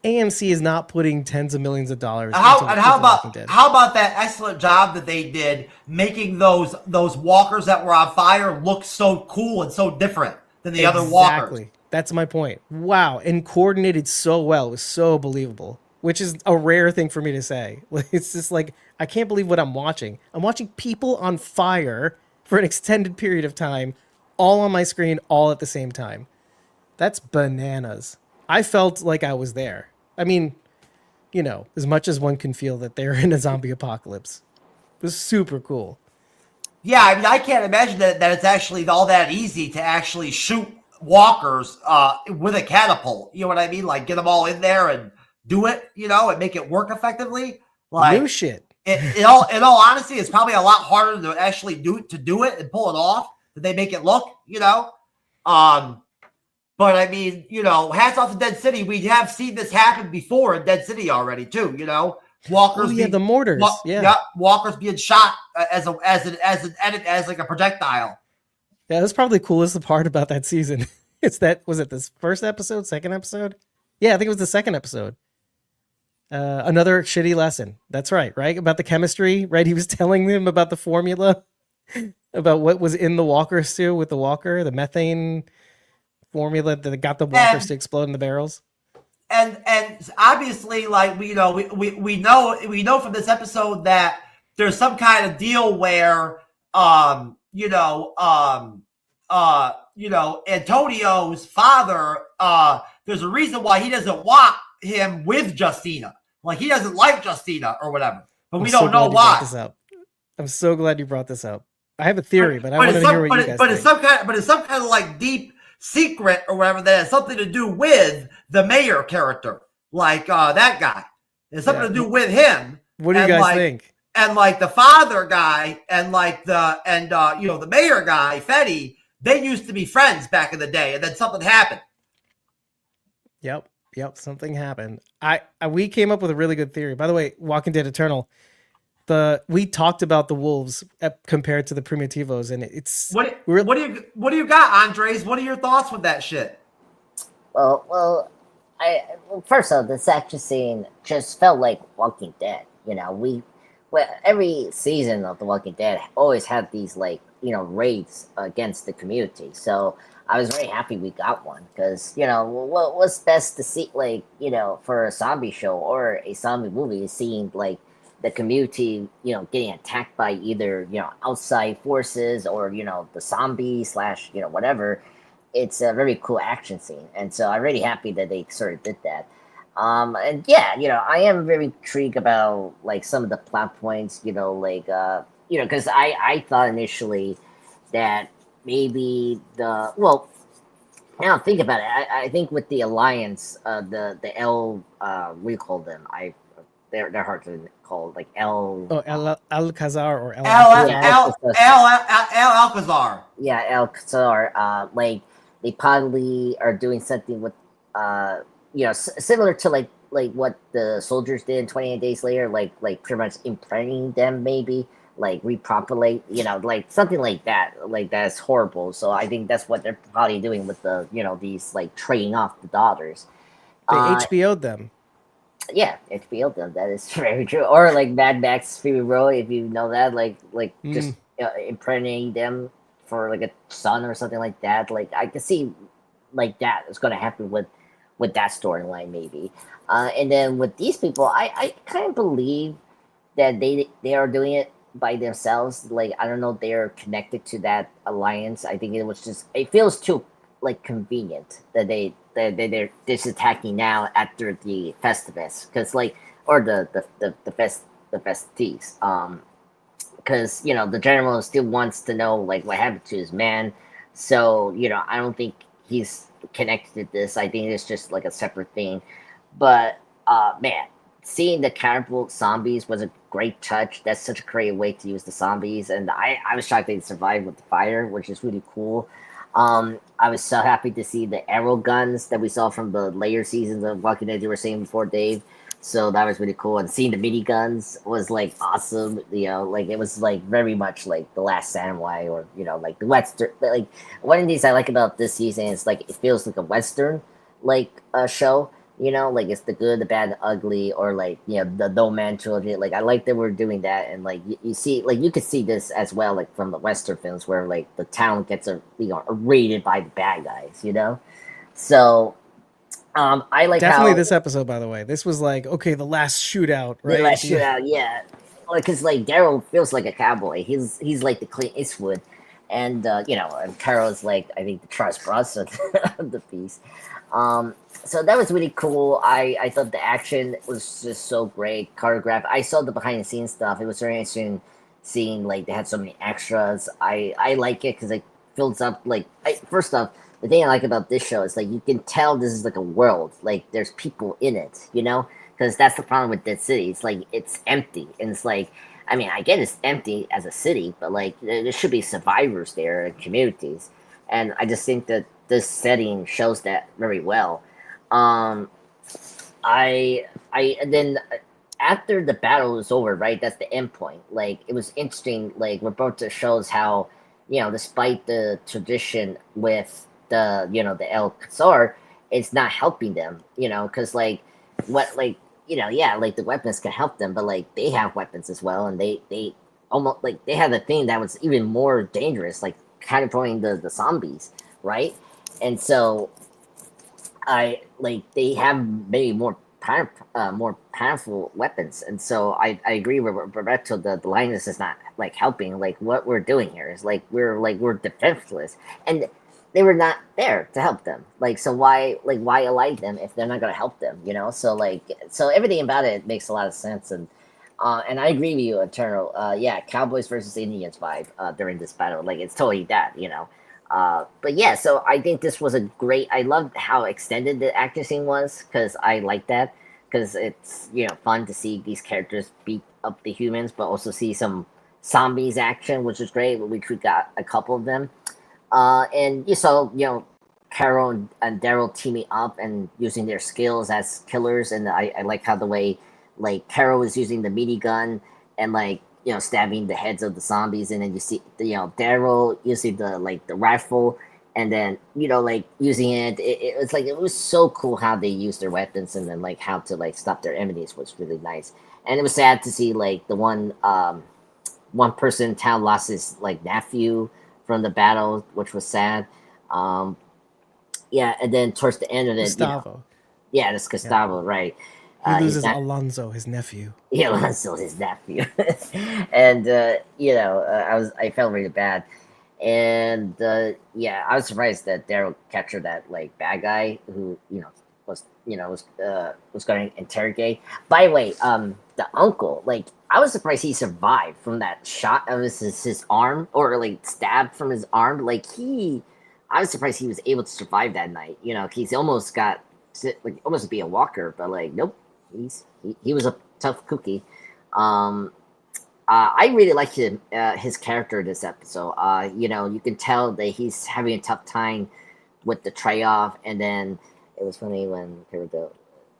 [SPEAKER 3] AMC is not putting tens of millions of dollars.
[SPEAKER 2] How about that excellent job that they did making those walkers that were on fire look so cool and so different than the other walkers? Exactly.
[SPEAKER 3] That's my point. Wow, and coordinated so well. It was so believable. Which is a rare thing for me to say. It's just like, I can't believe what I'm watching. I'm watching people on fire for an extended period of time, all on my screen, all at the same time. That's bananas. I felt like I was there. I mean, as much as one can feel that they're in a zombie apocalypse. It was super cool.
[SPEAKER 2] Yeah, I mean, I can't imagine that it's actually all that easy to actually shoot walkers with a catapult. You know what I mean? Like get them all in there and do it, you know, and make it work effectively. Like
[SPEAKER 3] New shit.
[SPEAKER 2] In all honesty, it's probably a lot harder to actually do it and pull it off than they make it look, you know. But I mean, you know, hats off to Dead City. We have seen this happen before in Dead City already too, you know. Walkers,
[SPEAKER 3] the mortars,
[SPEAKER 2] walkers being shot as like a projectile.
[SPEAKER 3] Yeah, that's probably the coolest part about that season. Was it this first episode, second episode? Yeah, I think it was the second episode. Another shitty lesson. That's right? About the chemistry, right? He was telling them about the formula, about what was in the walker stew with the walker, the methane formula that got the walkers to explode in the barrels.
[SPEAKER 2] And obviously, like we know from this episode that there's some kind of deal where Antonio's father, there's a reason why he doesn't want him with Justina. Like he doesn't like Justina or whatever. But we don't know why.
[SPEAKER 3] I'm so glad you brought this up. I have a theory, but I want to hear what you guys think.
[SPEAKER 2] It's some kind of like deep secret or whatever that has something to do with the mayor character, like that guy. It's something to do with him.
[SPEAKER 3] What do you guys think?
[SPEAKER 2] And like the father guy and like the mayor guy, Fetty, they used to be friends back in the day, and then something happened.
[SPEAKER 3] Yep, something happened. We came up with a really good theory. By the way, Walking Dead Eternal, we talked about the wolves compared to the Primitivos, and it's
[SPEAKER 2] what do you got, Andres? What are your thoughts with that shit?
[SPEAKER 1] Well, first off, this action scene just felt like Walking Dead. You know, every season of The Walking Dead always had these raids against the community. So I was very happy we got one because what's best to see for a zombie show or a zombie movie is seeing the community, getting attacked by either, outside forces or, the zombies / whatever. It's a very cool action scene. And so I'm really happy that they sort of did that. And yeah, I am very intrigued about some of the plot points, because I thought initially that maybe now think about it. I think with the Alliance, the L, what do you call them? They're hard to call, like L.
[SPEAKER 3] Oh, Alcazar or
[SPEAKER 2] Alcazar.
[SPEAKER 1] Yeah, Alcazar. They probably are doing something with, similar to what the soldiers did in 28 Days Later, like pretty much impregnating them, maybe repopulate, something like that. That's horrible. So I think that's what they're probably doing with the, these trading off the daughters.
[SPEAKER 3] They HBO'd them.
[SPEAKER 1] Yeah, HBO them. That is very true. Or Mad Max Fury Road, if you know that, just impregnating them for a son or something like that. I can see that is going to happen with that storyline maybe. And then with these people, I kind of believe that they are doing it by themselves. I don't know, they're connected to that alliance. I think it feels too convenient that they're just attacking now after the Festivus, because or the festivities, because the general still wants to know what happened to his man. So I don't think he's connected to this. I think it's just a separate thing. But man, seeing the cannibal zombies was a great touch. That's such a creative way to use the zombies, and I was shocked they survived with the fire, which is really cool. I was so happy to see the arrow guns that we saw from the later seasons of Walking Dead you were saying before, Dave. So that was really cool. And seeing the mini guns was awesome. It was very much The Last Samurai, or the Western. One of the things I like about this season is it feels like a Western show. It's the good, the bad, the ugly, or the No Man trilogy. I like that we're doing that, and you see, you could see this as well, from the Western films where the town gets raided by the bad guys. So I
[SPEAKER 3] definitely this episode. By the way, this was okay, the last shootout, right?
[SPEAKER 1] The last shootout, yeah. Because Daryl feels like a cowboy. He's the Clint Eastwood, and and Carol's I think the Charles Bronson of the piece. So that was really cool. I thought the action was just so great, choreographed. I saw the behind the scenes stuff. It was very interesting seeing they had so many extras. I like it because it fills up first off, the thing I like about this show is like you can tell this is like a world, like there's people in it, you know, because that's the problem with Dead City. It's like it's empty, and it's like, I mean, I get it's empty as a city, but like there should be survivors there and communities, and I just think that this setting shows that very well. Um, and then after the battle was over, right? That's the end point. Like it was interesting. Like Roberto shows how, you know, despite the tradition with the El Khazar, it's not helping them. You know, because like the weapons can help them, but like they have weapons as well, and they almost like they have a thing that was even more dangerous, like catapulting the zombies, right? And so I like they have maybe more powerful weapons, and so I agree with Roberto. The Linus is not like helping. Like what we're doing here is we're defenseless, and they were not there to help them. Like so why ally them if they're not gonna help them? You know. So everything about it makes a lot of sense, and I agree with you, Eternal. Yeah, Cowboys versus Indians vibe during this battle. Like it's totally that, you know. But yeah, so I think this was a great. I loved how extended the action scene was because I like that because it's fun to see these characters beat up the humans, but also see some zombies action, which is great. Which we got a couple of them, and you saw Carol and Daryl teaming up and using their skills as killers, and I like how the way like Carol was using the mini gun and like stabbing the heads of the zombies, and then you see Daryl using the rifle, and then like using it. It was like it was so cool how they used their weapons, and then like how to like stop their enemies was really nice. And it was sad to see like the one person in town lost his like nephew from the battle, which was sad. Yeah, and then towards the end of it,
[SPEAKER 3] Gustavo.
[SPEAKER 1] Yeah, that's Gustavo, right?
[SPEAKER 3] He loses Alonso, his nephew.
[SPEAKER 1] Yeah, Alonso, his nephew, and I felt really bad, and yeah, I was surprised that Daryl captured that like bad guy who was going to interrogate. By the way, the uncle, like I was surprised he survived from that shot of his arm, or like stabbed from his arm. I was surprised he was able to survive that night. He's almost got almost be a walker, but like nope. He was a tough cookie. I really liked his character this episode. You can tell that he's having a tough time with the trade-off, and then it was funny when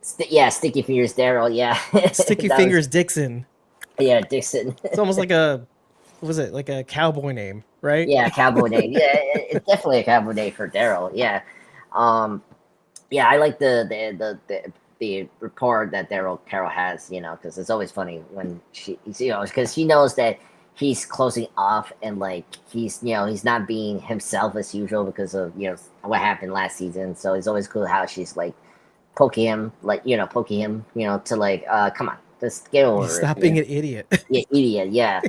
[SPEAKER 1] Sticky Fingers Daryl, yeah.
[SPEAKER 3] Sticky Fingers Dixon.
[SPEAKER 1] Yeah, Dixon.
[SPEAKER 3] It's almost like like a cowboy name, right?
[SPEAKER 1] Yeah, cowboy name. Yeah, it's definitely a cowboy name for Daryl. Yeah. Yeah, I like the rapport that Carol has, because it's always funny when because she knows that he's closing off, and like he's not being himself as usual because of what happened last season. So it's always cool how she's like poking him to like come on, just get over it.
[SPEAKER 3] Stop being an idiot.
[SPEAKER 1] Yeah, idiot. Yeah.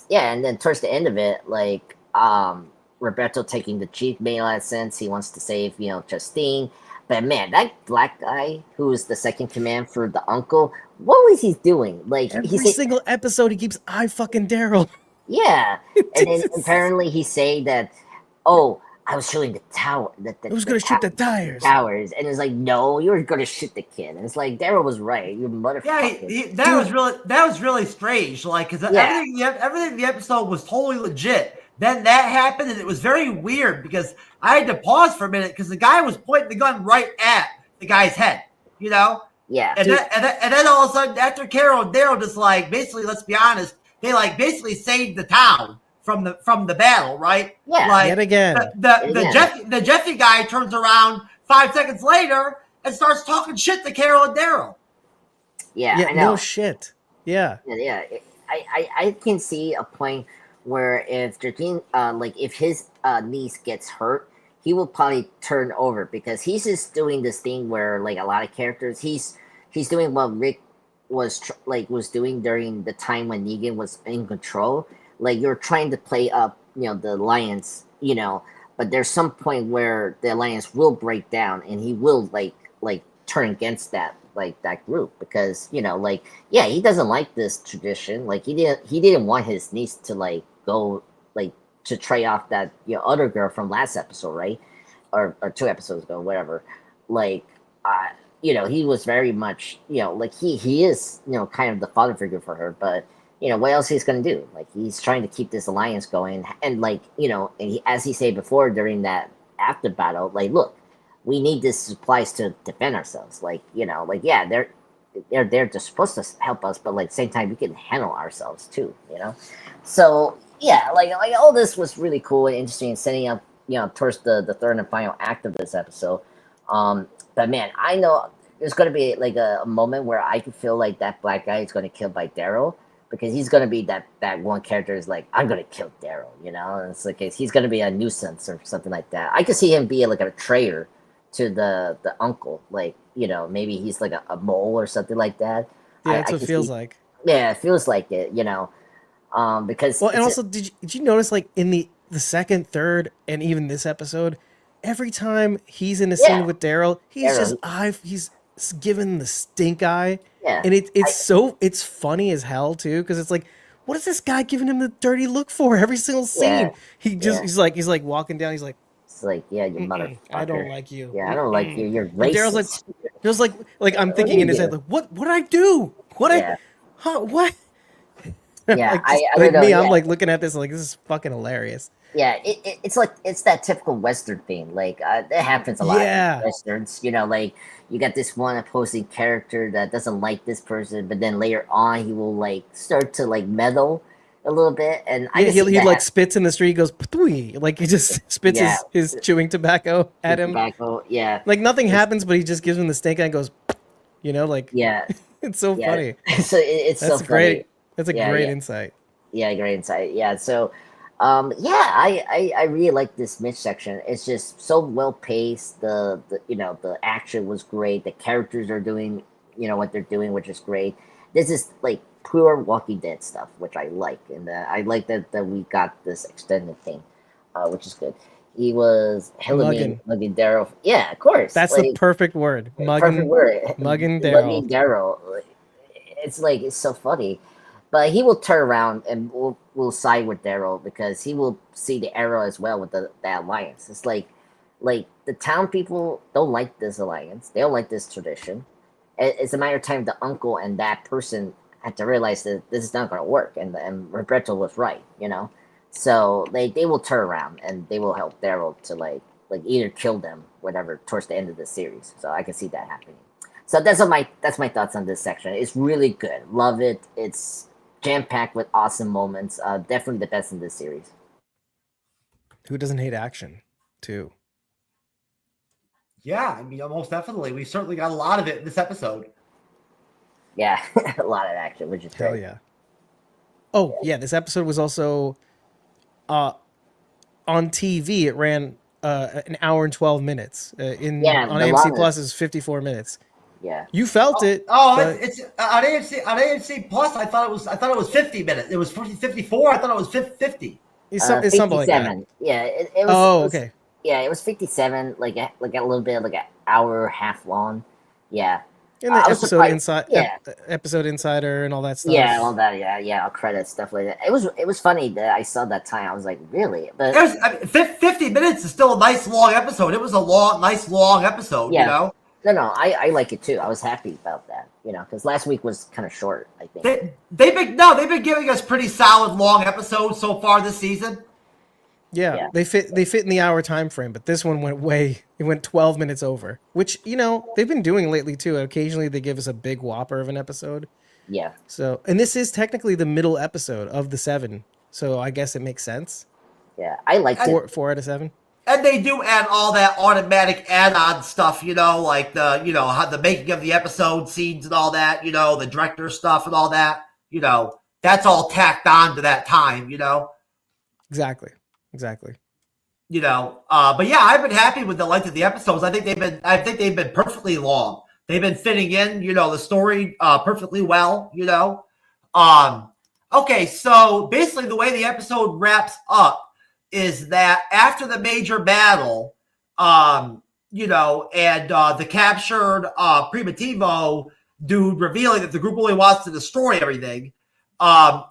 [SPEAKER 1] Yeah, and then towards the end of it, like Roberto taking the cheat made a lot of sense. He wants to save Justine. But man, that black guy who is the second command for the uncle, what was he doing? Like
[SPEAKER 3] every single episode, he keeps fucking Daryl.
[SPEAKER 1] Yeah, and then apparently he's saying that, oh, I was shooting the tower.
[SPEAKER 3] Who's gonna shoot the tires?
[SPEAKER 1] Towers, and it's like, no, you were gonna shoot the kid. And it's like Daryl was right. You motherfucker.
[SPEAKER 2] Yeah, that was really strange. Like, because everything in the episode was totally legit. Then that happened, and it was very weird because I had to pause for a minute because the guy was pointing the gun right at the guy's head,
[SPEAKER 1] Yeah.
[SPEAKER 2] And then all of a sudden, after Carol and Daryl just like basically, let's be honest, they like basically saved the town from the battle, right?
[SPEAKER 1] Yeah.
[SPEAKER 2] Like,
[SPEAKER 3] yet again.
[SPEAKER 2] The Jeffy guy turns around 5 seconds later and starts talking shit to Carol and Daryl.
[SPEAKER 1] Yeah, I know.
[SPEAKER 3] No shit. Yeah.
[SPEAKER 1] Yeah. I can see a point where if Justine, like if his niece gets hurt, he will probably turn over because he's just doing this thing where like a lot of characters, he's doing what Rick was doing during the time when Negan was in control. Like you're trying to play up, the alliance, but there's some point where the alliance will break down and he will like turn against that group because he doesn't like this tradition. Like he didn't want his niece to like go like to trade off that other girl from last episode, right? Or 2 episodes ago, whatever. Like, he was very much, like he is, kind of the father figure for her, but what else he's gonna do? Like, he's trying to keep this alliance going, and like, and as he said before during that after battle, like, look, we need these supplies to defend ourselves. Like, like, yeah, they're just supposed to help us, but like same time we can handle ourselves too, So yeah, like all this was really cool and interesting, setting up, towards the third and final act of this episode. But man, I know there's gonna be like a moment where I could feel like that black guy is gonna kill by Daryl, because he's gonna be that one character is like, I'm gonna kill Daryl, and it's like he's gonna be a nuisance or something like that. I could see him be like a traitor to the uncle, like, maybe he's like a mole or something like that.
[SPEAKER 3] Yeah, that's what it feels like.
[SPEAKER 1] Yeah, it feels like it, because
[SPEAKER 3] and also did you notice, like, in the second, third, and even this episode, every time he's in a scene with Daryl, he's given the stink eye.
[SPEAKER 1] Yeah.
[SPEAKER 3] And it's funny as hell too, because it's like, what is this guy giving him the dirty look for every single scene? He's like walking down, he's like,
[SPEAKER 1] it's like, yeah, you motherfucker.
[SPEAKER 3] I don't like you.
[SPEAKER 1] Yeah, I don't like you. You're racist.
[SPEAKER 3] Daryl's like I'm thinking in his head, like, what did I do? What?
[SPEAKER 1] Yeah,
[SPEAKER 3] I'm like looking at this like, this is fucking hilarious.
[SPEAKER 1] Yeah, it's like, it's that typical Western thing. Like, that happens a lot in Westerns. Like, you got this one opposing character that doesn't like this person, but then later on he will like start to like meddle a little bit, and
[SPEAKER 3] he like spits in the street, he goes "Ptwee," like he just spits his chewing tobacco at him.
[SPEAKER 1] Yeah,
[SPEAKER 3] like nothing happens, but he just gives him the stink eye and goes, like,
[SPEAKER 1] yeah,
[SPEAKER 3] it's so funny.
[SPEAKER 1] So it's
[SPEAKER 3] That's
[SPEAKER 1] so
[SPEAKER 3] great.
[SPEAKER 1] funny.
[SPEAKER 3] That's a great insight.
[SPEAKER 1] Yeah, great insight. Yeah, so I really like this midsection. It's just so well paced. The the action was great. The characters are doing what they're doing, which is great. This is like pure Walking Dead stuff, which I like, and I like that we got this extended thing, which is good. He was mugging Daryl. Yeah, of course.
[SPEAKER 3] That's the perfect word. Mugging Daryl.
[SPEAKER 1] Mugging Daryl. It's like, it's so funny. But he will turn around and will side with Daryl, because he will see the arrow as well with the alliance. It's like the town people don't like this alliance. They don't like this tradition. It's a matter of time the uncle and that person had to realize that this is not going to work, and Roberto was right, So they will turn around and they will help Daryl to like either kill them, whatever, towards the end of the series. So I can see that happening. So that's my thoughts on this section. It's really good. Love it. It's jam-packed with awesome moments. Definitely the best in this series.
[SPEAKER 3] Who doesn't hate action, too?
[SPEAKER 2] Yeah, I mean, most definitely. We certainly got a lot of it in this episode.
[SPEAKER 1] Yeah, a lot of action, which is great.
[SPEAKER 3] Hell yeah. Oh, yeah, this episode was also on TV. It ran an hour and 12 minutes. On AMC Plus is 54 minutes.
[SPEAKER 1] Yeah,
[SPEAKER 3] you felt it.
[SPEAKER 2] It's on AMC Plus. I thought it was 50 minutes. It was 54. I thought it was 50.
[SPEAKER 3] It's something like that.
[SPEAKER 1] Yeah, it was.
[SPEAKER 3] Oh, okay.
[SPEAKER 1] It was 57, like a little bit, like an hour half long. Yeah.
[SPEAKER 3] And the episode insider and all that stuff.
[SPEAKER 1] Yeah, all that. Yeah, all credits, stuff like that. It was funny that I saw that time. I was like, really? But
[SPEAKER 2] 50 minutes is still a nice long episode. It was a nice long episode.
[SPEAKER 1] Yeah. No, I like it too. I was happy about that, because last week was kind of short, I think.
[SPEAKER 2] They've been giving us pretty solid long episodes so far this season.
[SPEAKER 3] Yeah, they fit in the hour time frame, but this one went 12 minutes over, which, they've been doing lately too. Occasionally they give us a big whopper of an episode.
[SPEAKER 1] Yeah.
[SPEAKER 3] So, and this is technically the middle episode of the 7, so I guess it makes sense.
[SPEAKER 1] Yeah, I like
[SPEAKER 3] 4 out of 7.
[SPEAKER 2] And they do add all that automatic add-on stuff, like how the making of the episode scenes and all that, the director stuff and all that, that's all tacked on to that time,
[SPEAKER 3] Exactly.
[SPEAKER 2] But yeah, I've been happy with the length of the episodes. I think they've been perfectly long. They've been fitting in, the story perfectly well, Okay, so basically the way the episode wraps up is that after the major battle, and the captured Primitivo dude revealing that the group only wants to destroy everything,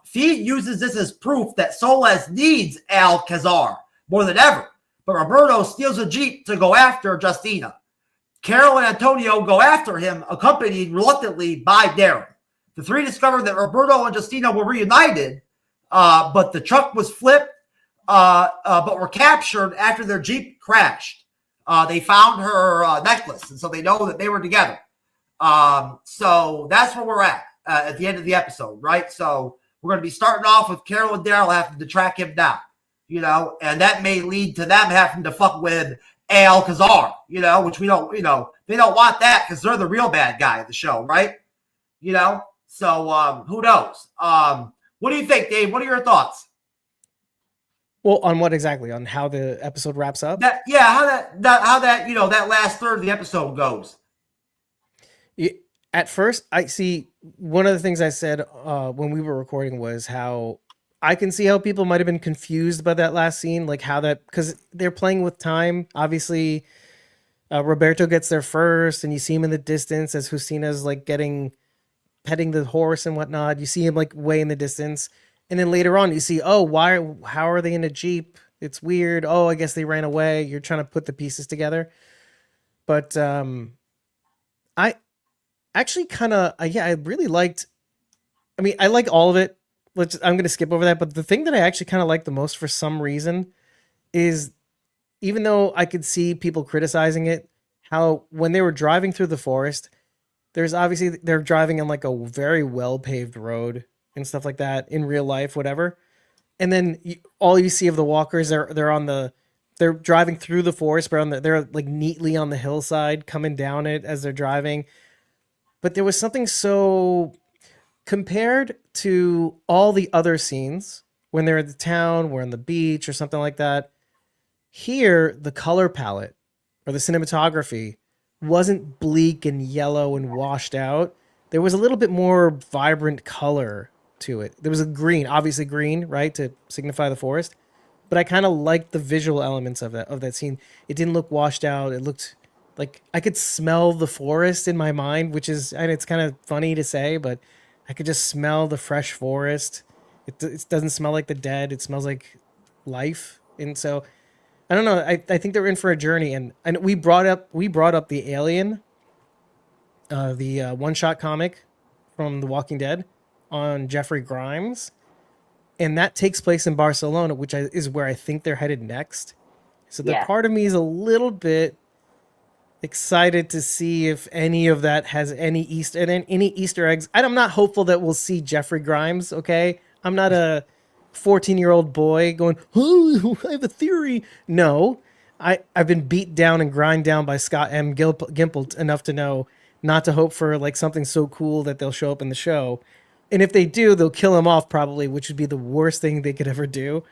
[SPEAKER 2] Feed uses this as proof that Soles needs Alcazar more than ever, but Roberto steals a Jeep to go after Justina. Carol and Antonio go after him, accompanied reluctantly by Daryl. The three discover that Roberto and Justina were reunited, but the truck was flipped, but were captured after their Jeep crashed. They found her necklace, and so they know that they were together. So that's where we're at the end of the episode, right? So we're going to be starting off with Carol and Daryl having to track him down, you know, and that may lead to them having to fuck with Alcazar, you know, which we don't, you know, they don't want that because they're the real bad guy of the show, right? You know, so who knows? What do you think, Dave? What are your thoughts?
[SPEAKER 3] Well, on what exactly? On how the episode wraps up?
[SPEAKER 2] How that you know, that last third of the episode goes.
[SPEAKER 3] At first, I see one of the things I said when we were recording was how I can see how people might have been confused by that last scene, like how that, because they're playing with time. Obviously, Roberto gets there first, and you see him in the distance as Justina's like petting the horse and whatnot. You see him like way in the distance, and then later on you see, oh, how are they in a Jeep? It's weird. Oh, I guess they ran away. You're trying to put the pieces together, but I actually kind of I really liked. I mean, I like all of it. I'm going to skip over that, but the thing that I actually kind of like the most for some reason is, even though I could see people criticizing it, how when they were driving through the forest, they're driving on like a very well paved road and stuff like that in real life, whatever. And then all you see of the walkers they're driving through the forest, but they're like neatly on the hillside coming down it as they're driving. But there was something so, compared to all the other scenes when they're at the town, we're on the beach or something like that, here the color palette or the cinematography wasn't bleak and yellow and washed out. There was a little bit more vibrant color to it. There was a green, obviously green, right, to signify the forest. But I kind of liked the visual elements of that scene. It didn't look washed out. It looked like I could smell the forest in my mind, which is, and it's kind of funny to say, but I could just smell the fresh forest. It doesn't smell like the dead. It smells like life. And so, I don't know. I think they're in for a journey. And we brought up the Alien, the one-shot comic from The Walking Dead on Jeffrey Grimes. And that takes place in Barcelona, which is where I think they're headed next. So the part of me is a little bit excited to see if any of that has any Easter eggs. I'm not hopeful that we'll see Jeffrey Grimes, okay? I'm not a 14-year-old boy going, oh, I have a theory. No, I've been beat down and grind down by Scott M. Gimple enough to know not to hope for like something so cool that they'll show up in the show. And if they do, they'll kill him off probably, which would be the worst thing they could ever do.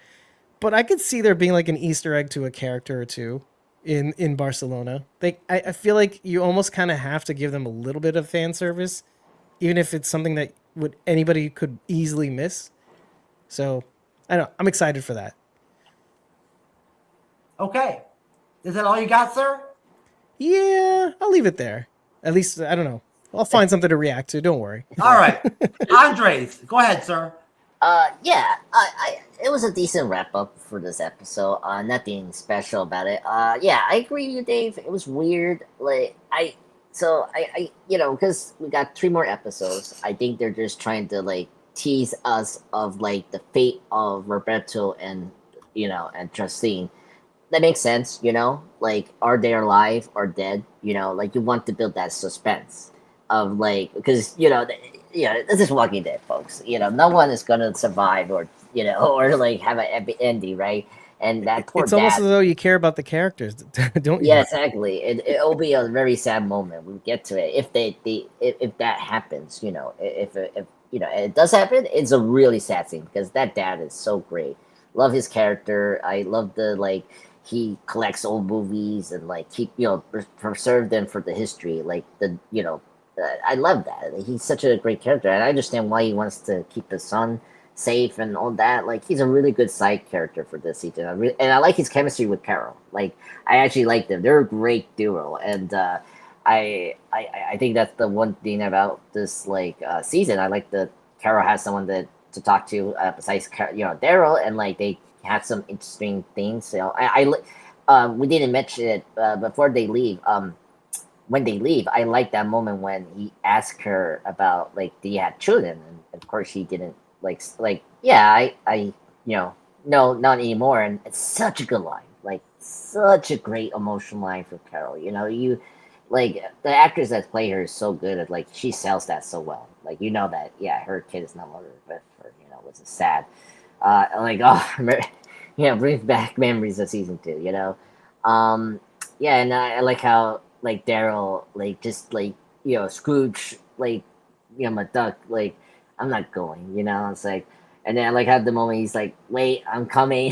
[SPEAKER 3] But I could see there being like an Easter egg to a character or two in Barcelona. I feel like you almost kind of have to give them a little bit of fan service, even if it's something that anybody could easily miss. So I don't know. I'm excited for that.
[SPEAKER 2] Okay. Is that all you got, sir?
[SPEAKER 3] Yeah, I'll leave it there. At least, I don't know. I'll find something to react to. Don't worry.
[SPEAKER 2] All right. Andres, go ahead, sir.
[SPEAKER 1] Yeah, it was a decent wrap up for this episode. Nothing special about it. Yeah, I agree with you, Dave. It was weird. Like you know, because we got 3 more episodes. I think they're just trying to like tease us of like the fate of Roberto and Justine. That makes sense, you know. Like, are they alive or dead? You know, like you want to build that suspense of like, because this is Walking Dead, folks. You know, no one is gonna survive or like have an epic ending, right? And that poor
[SPEAKER 3] it's
[SPEAKER 1] dad,
[SPEAKER 3] almost as though you care about the characters, don't you?
[SPEAKER 1] Yeah, exactly. It'll be a very sad moment. We'll get to it if that happens. You know, if it does happen, it's a really sad thing because that dad is so great. Love his character. I love the he collects old movies and like preserve them for the history. Like I love that. He's such a great character, and I understand why he wants to keep his son safe and all that. Like, he's a really good side character for this season. I like his chemistry with Carol. Like, I actually like them. They're a great duo, and I think that's the one thing about this season. I like that Carol has someone that to talk to besides Daryl, and like they had some interesting things. So we didn't mention it before they leave. When they leave, I like that moment when he asked her about like, do you have children? And of course she didn't yeah, I no, not anymore. And it's such a good line, like such a great emotional line for Carol. You like the actress that play her is so good at like she sells that so well. Like that her kid is not murdered, but which is sad. Like brings back memories of season 2. And I like how like Daryl like just like Scrooge like McDuck like I'm not going. It's like. And then I like had the moment he's like, "Wait, I'm coming,"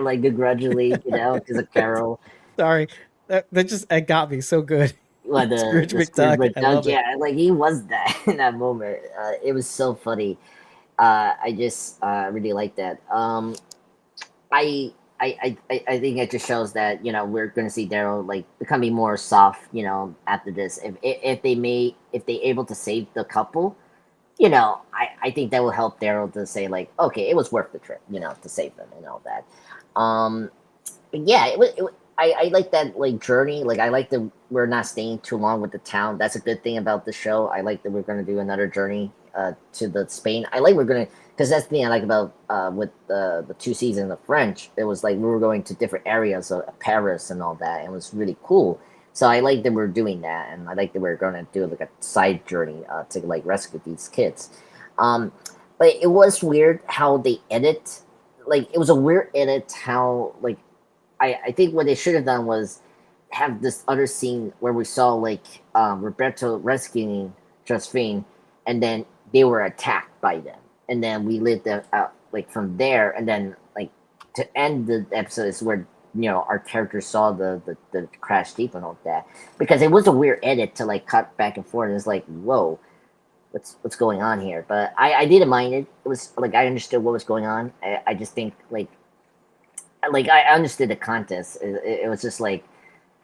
[SPEAKER 1] like begrudgingly, because of Carol.
[SPEAKER 3] Sorry, that just it got me so good.
[SPEAKER 1] Well,
[SPEAKER 3] Scrooge
[SPEAKER 1] the Scrooge
[SPEAKER 3] McDuck, I love it.
[SPEAKER 1] yeah, like he was that in that moment. It was so funny. I just really like that. I think it just shows that we're going to see Daryl like becoming more soft. After this, if they able to save the couple. I think that will help Daryl to say like, okay, it was worth the trip, to save them and all that. But yeah, I like that like journey. Like I like that we're not staying too long with the town. That's a good thing about the show. I like that we're going to do another journey to the Spain. I like we're going to because that's the thing I like about with the 2 seasons of French. It was like we were going to different areas of Paris and all that. And it was really cool. So I like that we're doing that, and I like that we're going to do like a side journey to like rescue these kids. But it was weird how they edit. Like it was a weird edit how like I think what they should have done was have this other scene where we saw like Roberto rescuing Josephine, and then they were attacked by them, and then we lived out like from there, and then like to end the episode is where our characters saw the crash deep and all that, because it was a weird edit to like cut back and forth. And it's like, whoa, what's going on here? But I didn't mind it. It was like I understood what was going on. I just think like I understood the contest. It was just like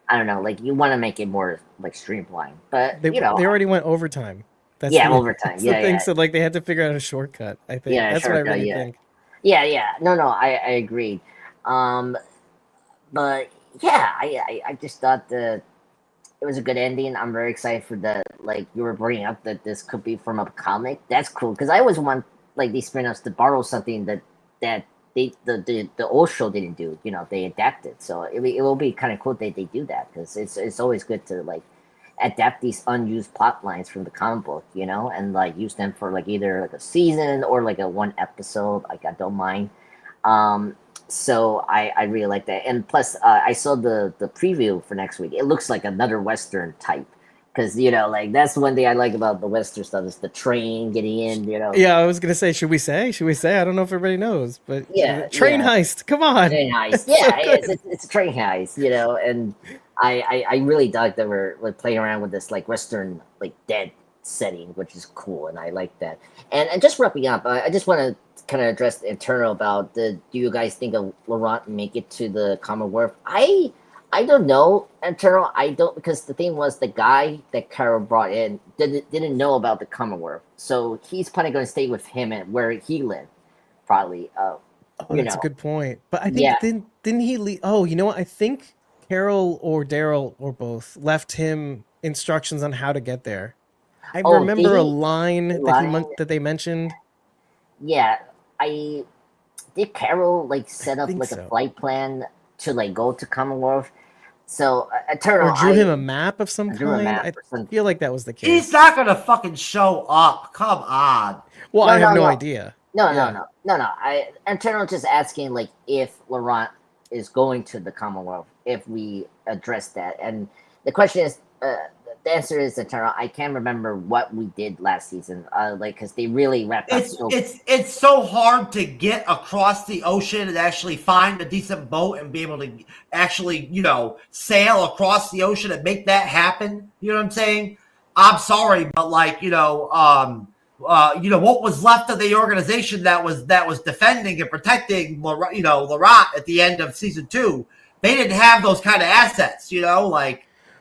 [SPEAKER 1] I don't know, like you want to make it more like streamlined, but
[SPEAKER 3] They already went overtime. That's
[SPEAKER 1] overtime.
[SPEAKER 3] That's the thing. So like they had to figure out a shortcut. I think that's what I really think.
[SPEAKER 1] Yeah. No, I agreed. But yeah, I just thought it was a good ending. I'm very excited for the like you were bringing up that this could be from a comic. That's cool because I always want like these spin-offs to borrow something that the old show didn't do. They adapted, so it will be kind of cool that they do that because it's always good to like adapt these unused plot lines from the comic book, and like use them for like either like a season or like a 1 episode. Like I don't mind. So I really like that, and plus I saw the preview for next week. It looks like another Western type, because like that's one thing I like about the Western stuff is the train getting in.
[SPEAKER 3] Yeah, I was gonna say, should we say? I don't know if everybody knows, but train heist. Come on,
[SPEAKER 1] train heist. Yeah, it's a train heist. And I really dug that we're playing around with this like Western like dead setting, which is cool, and I like that. And just wrapping up, I just want to kind of address the internal about do you guys think of Laurent make it to the Commonwealth? I don't know, internal. I don't, because the thing was the guy that Carol brought in didn't know about the Commonwealth, so he's probably going to stay with him and where he lived, probably.
[SPEAKER 3] That's a good point. But I think didn't he leave? Oh, you know what? I think Carol or Daryl or both left him instructions on how to get there. I remember a line that they mentioned.
[SPEAKER 1] Yeah, did Carol like set up like a flight plan to like go to Commonwealth? So Eternal,
[SPEAKER 3] or drew him a map of some kind. I feel like that was the case.
[SPEAKER 2] He's not gonna fucking show up. Come on.
[SPEAKER 3] Well, I have no idea.
[SPEAKER 1] No. Eternal just asking like if Laurent is going to the Commonwealth, if we address that, and the question is. The answer is Eternal. I can't remember what we did last season. Because they really wrapped up.
[SPEAKER 2] It's so hard to get across the ocean and actually find a decent boat and be able to actually, sail across the ocean and make that happen. You know what I'm saying? I'm sorry, but like, what was left of the organization that was defending and protecting, Laurent at the end of season 2, they didn't have those kind of assets.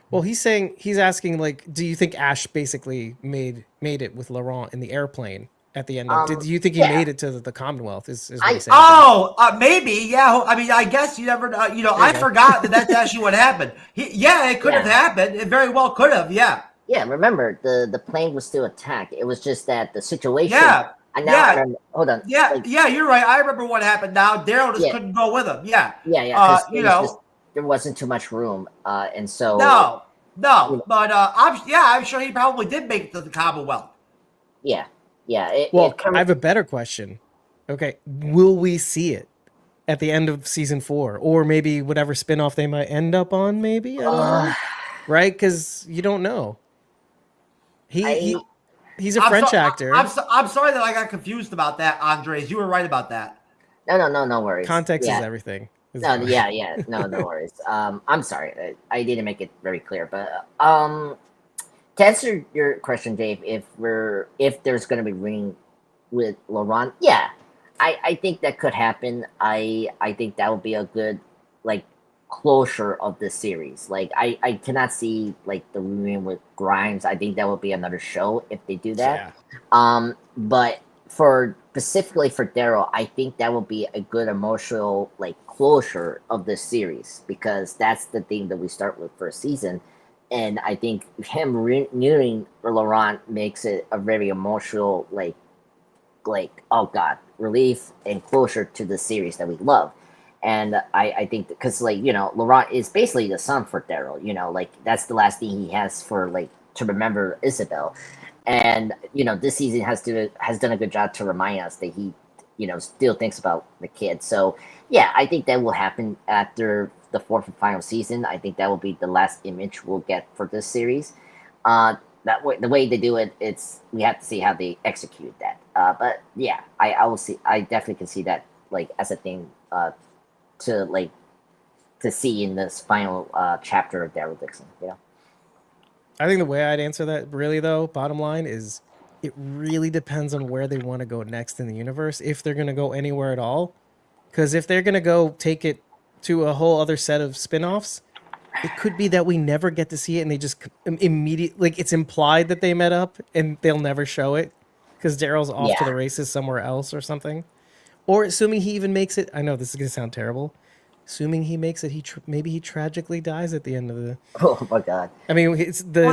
[SPEAKER 3] Well, he's asking, like, do you think Ash basically made it with Laurent in the airplane? at the end of. Did you think he
[SPEAKER 1] Yeah.
[SPEAKER 3] made it to the Commonwealth? Is what he's saying.
[SPEAKER 2] Maybe, yeah. I mean, I guess you never know. You know, I forgot that's actually what happened. It could have happened. It very well could have, yeah.
[SPEAKER 1] Yeah, remember, the plane was still attacked. It was just that the situation...
[SPEAKER 2] Yeah.
[SPEAKER 1] And now I remember, hold on.
[SPEAKER 2] Yeah,
[SPEAKER 1] like,
[SPEAKER 2] you're right. I remember what happened now. Daryl just couldn't go with him. Yeah.
[SPEAKER 1] Yeah, because there wasn't too much room. And so...
[SPEAKER 2] No. But I'm sure he probably did make it to the Commonwealth.
[SPEAKER 1] Yeah.
[SPEAKER 3] I have a better question. Okay, will we see it at the end of season 4, or maybe whatever spinoff they might end up on? Maybe I don't know. Right? Because you don't know. He's a French actor.
[SPEAKER 2] I'm sorry that I got confused about that, Andres. You were right about that.
[SPEAKER 1] No worries.
[SPEAKER 3] Context is everything.
[SPEAKER 1] No worries. I'm sorry. I didn't make it very clear, but to answer your question, Dave, if there's going to be ring with Laurent, I think that could happen. I think that would be a good closure of the series. I cannot see the reunion with Grimes. I think that would be another show if they do that. Yeah. But specifically for Daryl, I think that will be a good emotional closure of this series, because that's the thing that we start with for a season. And I think him renewing Laurent makes it a very emotional, oh God, relief and closure to the series that we love. And I think because Laurent is basically the son for Daryl. That's the last thing he has for to remember Isabel. And this season has done a good job to remind us that he still thinks about the kid. So yeah, I think that will happen after the 4th and final season. I think that will be the last image we'll get for this series. That way, the way they do it, we have to see how they execute that. But yeah, I will see. I definitely can see that as a thing to see in this final chapter of Daryl Dixon.
[SPEAKER 3] I think the way I'd answer that, really though, bottom line is, it really depends on where they want to go next in the universe, if they're going to go anywhere at all. Because if they're going to go take it to a whole other set of spin-offs, it could be that we never get to see it, and they just immediately, it's implied that they met up and they'll never show it because Daryl's off to the races somewhere else or something. Or assuming he even makes it, I know this is going to sound terrible, assuming he makes it, maybe he tragically dies at the end of the...
[SPEAKER 1] Oh my God.
[SPEAKER 3] I mean,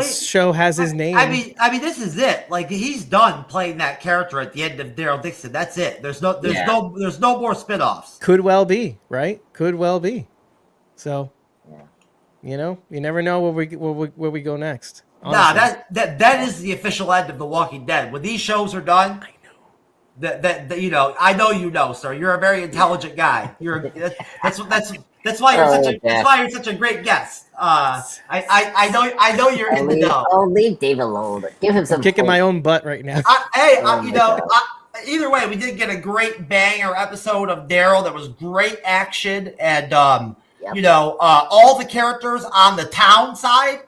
[SPEAKER 3] show has his name.
[SPEAKER 2] I mean, this is it. He's done playing that character at the end of Daryl Dixon. That's it. There's no more spinoffs.
[SPEAKER 3] Could well be, right? Could well be. So, you never know where we go next. Honestly.
[SPEAKER 2] That is the official end of The Walking Dead. When these shows are done, I know. I know sir. You're a very intelligent guy. That's why you're such a great guest. I know you're in the know.
[SPEAKER 1] Oh, leave Dave alone. Give him some.
[SPEAKER 3] I'm kicking my own butt right now.
[SPEAKER 2] Either way, we did get a great banger episode of Daryl. There was great action, and all the characters on the town side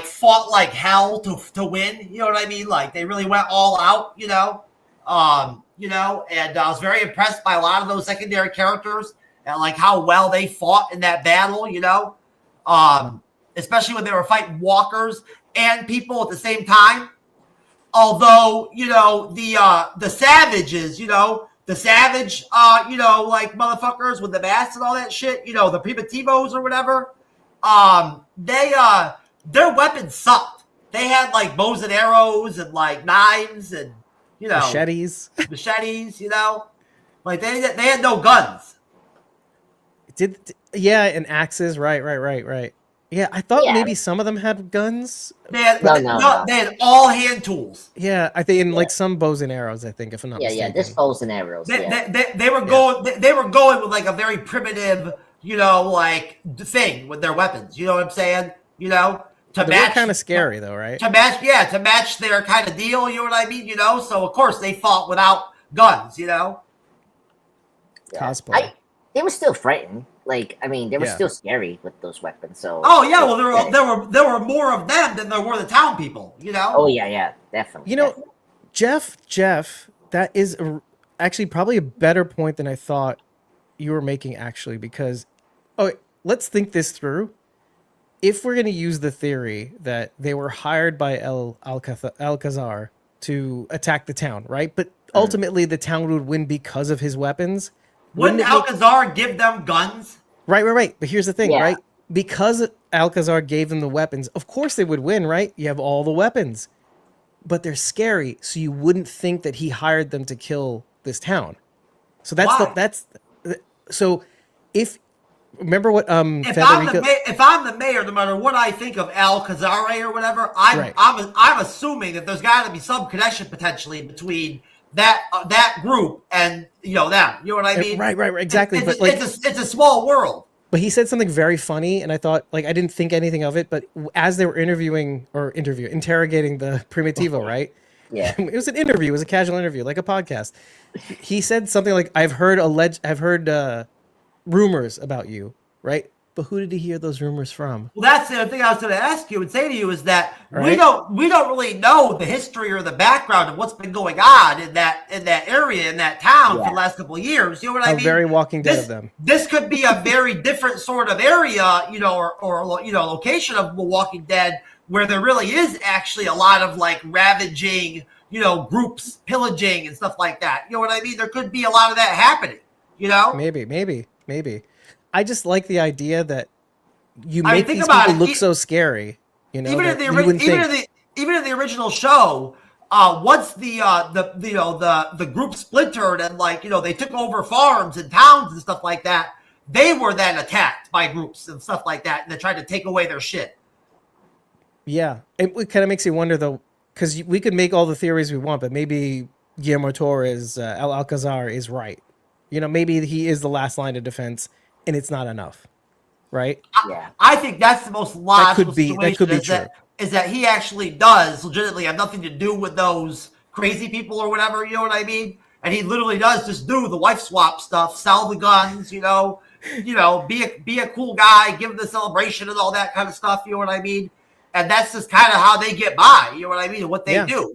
[SPEAKER 2] fought like hell to win. You know what I mean? They really went all out. And I was very impressed by a lot of those secondary characters and how well they fought in that battle, especially when they were fighting walkers and people at the same time. Although, the savages, the savage, motherfuckers with the masks and all that shit, the Primitivos or whatever, their weapons sucked. They had bows and arrows and knives and
[SPEAKER 3] machetes,
[SPEAKER 2] they had no guns.
[SPEAKER 3] And axes, right. Yeah, I thought maybe some of them had guns.
[SPEAKER 2] They had all hand tools.
[SPEAKER 3] Yeah, I think in some bows and arrows, I think, if I'm not mistaken.
[SPEAKER 1] Yeah, just bows and arrows.
[SPEAKER 2] They were going with a very primitive, thing with their weapons. You know what I'm saying? To match,
[SPEAKER 3] kind of scary though, right?
[SPEAKER 2] To match their kind of deal. You know what I mean? So of course they fought without guns.
[SPEAKER 3] Cosplay.
[SPEAKER 1] They were still frightened. They were still scary with those weapons. So.
[SPEAKER 2] Oh yeah, well there were more of them than there were the town people.
[SPEAKER 1] Oh yeah, definitely.
[SPEAKER 3] Definitely. Jeff, that is actually probably a better point than I thought you were making. Actually, because let's think this through. If we're going to use the theory that they were hired by Alcazar to attack the town, right? But ultimately the town would win because of his weapons.
[SPEAKER 2] Wouldn't Alcazar give them guns?
[SPEAKER 3] Right. But here's the thing,
[SPEAKER 1] Yeah.
[SPEAKER 3] right? Because Alcazar gave them the weapons, of course they would win, right? You have all the weapons. But they're scary, so you wouldn't think that he hired them to kill this town. So so if remember what Federico,
[SPEAKER 2] if I'm the mayor, no matter what I think of Alcazar or whatever, I'm assuming that there's got to be some connection potentially between that group and them. You know what I mean?
[SPEAKER 3] Right, exactly.
[SPEAKER 2] It's a small world.
[SPEAKER 3] But he said something very funny, and I thought, like, I didn't think anything of it. But as they were interrogating the Primitivo, right?
[SPEAKER 1] Yeah.
[SPEAKER 3] It was an interview. It was a casual interview, like a podcast. He said something like, "I've heard rumors about you, right? But who did he hear those rumors from?"
[SPEAKER 2] Well, that's the other thing I was going to ask you and say to you is that
[SPEAKER 3] Right.
[SPEAKER 2] we don't really know the history or the background of what's been going on in that area in that town for the last couple of years. You know what I mean?
[SPEAKER 3] Very Walking Dead of them.
[SPEAKER 2] This could be a very different sort of area, or location of The Walking Dead where there really is actually a lot of like ravaging, groups pillaging and stuff like that. You know what I mean? There could be a lot of that happening.
[SPEAKER 3] Maybe. I just like the idea that you make these people look so scary. Even
[SPEAKER 2] in the original show, once the group splintered and they took over farms and towns and stuff like that, they were then attacked by groups and stuff like that, and they tried to take away their shit.
[SPEAKER 3] Yeah, it kind of makes you wonder though, because we could make all the theories we want, but maybe Guillermo Torres, Alcazar is right. Maybe he is the last line of defense, and it's not enough, right?
[SPEAKER 1] Yeah.
[SPEAKER 2] I think that's the most logical situation.
[SPEAKER 3] That could be true.
[SPEAKER 2] Is that he actually does legitimately have nothing to do with those crazy people or whatever, you know what I mean? And he literally does just do the wife swap stuff, sell the guns, be a cool guy, give the celebration and all that kind of stuff, you know what I mean? And that's just kind of how they get by, you know what I mean? And what they do,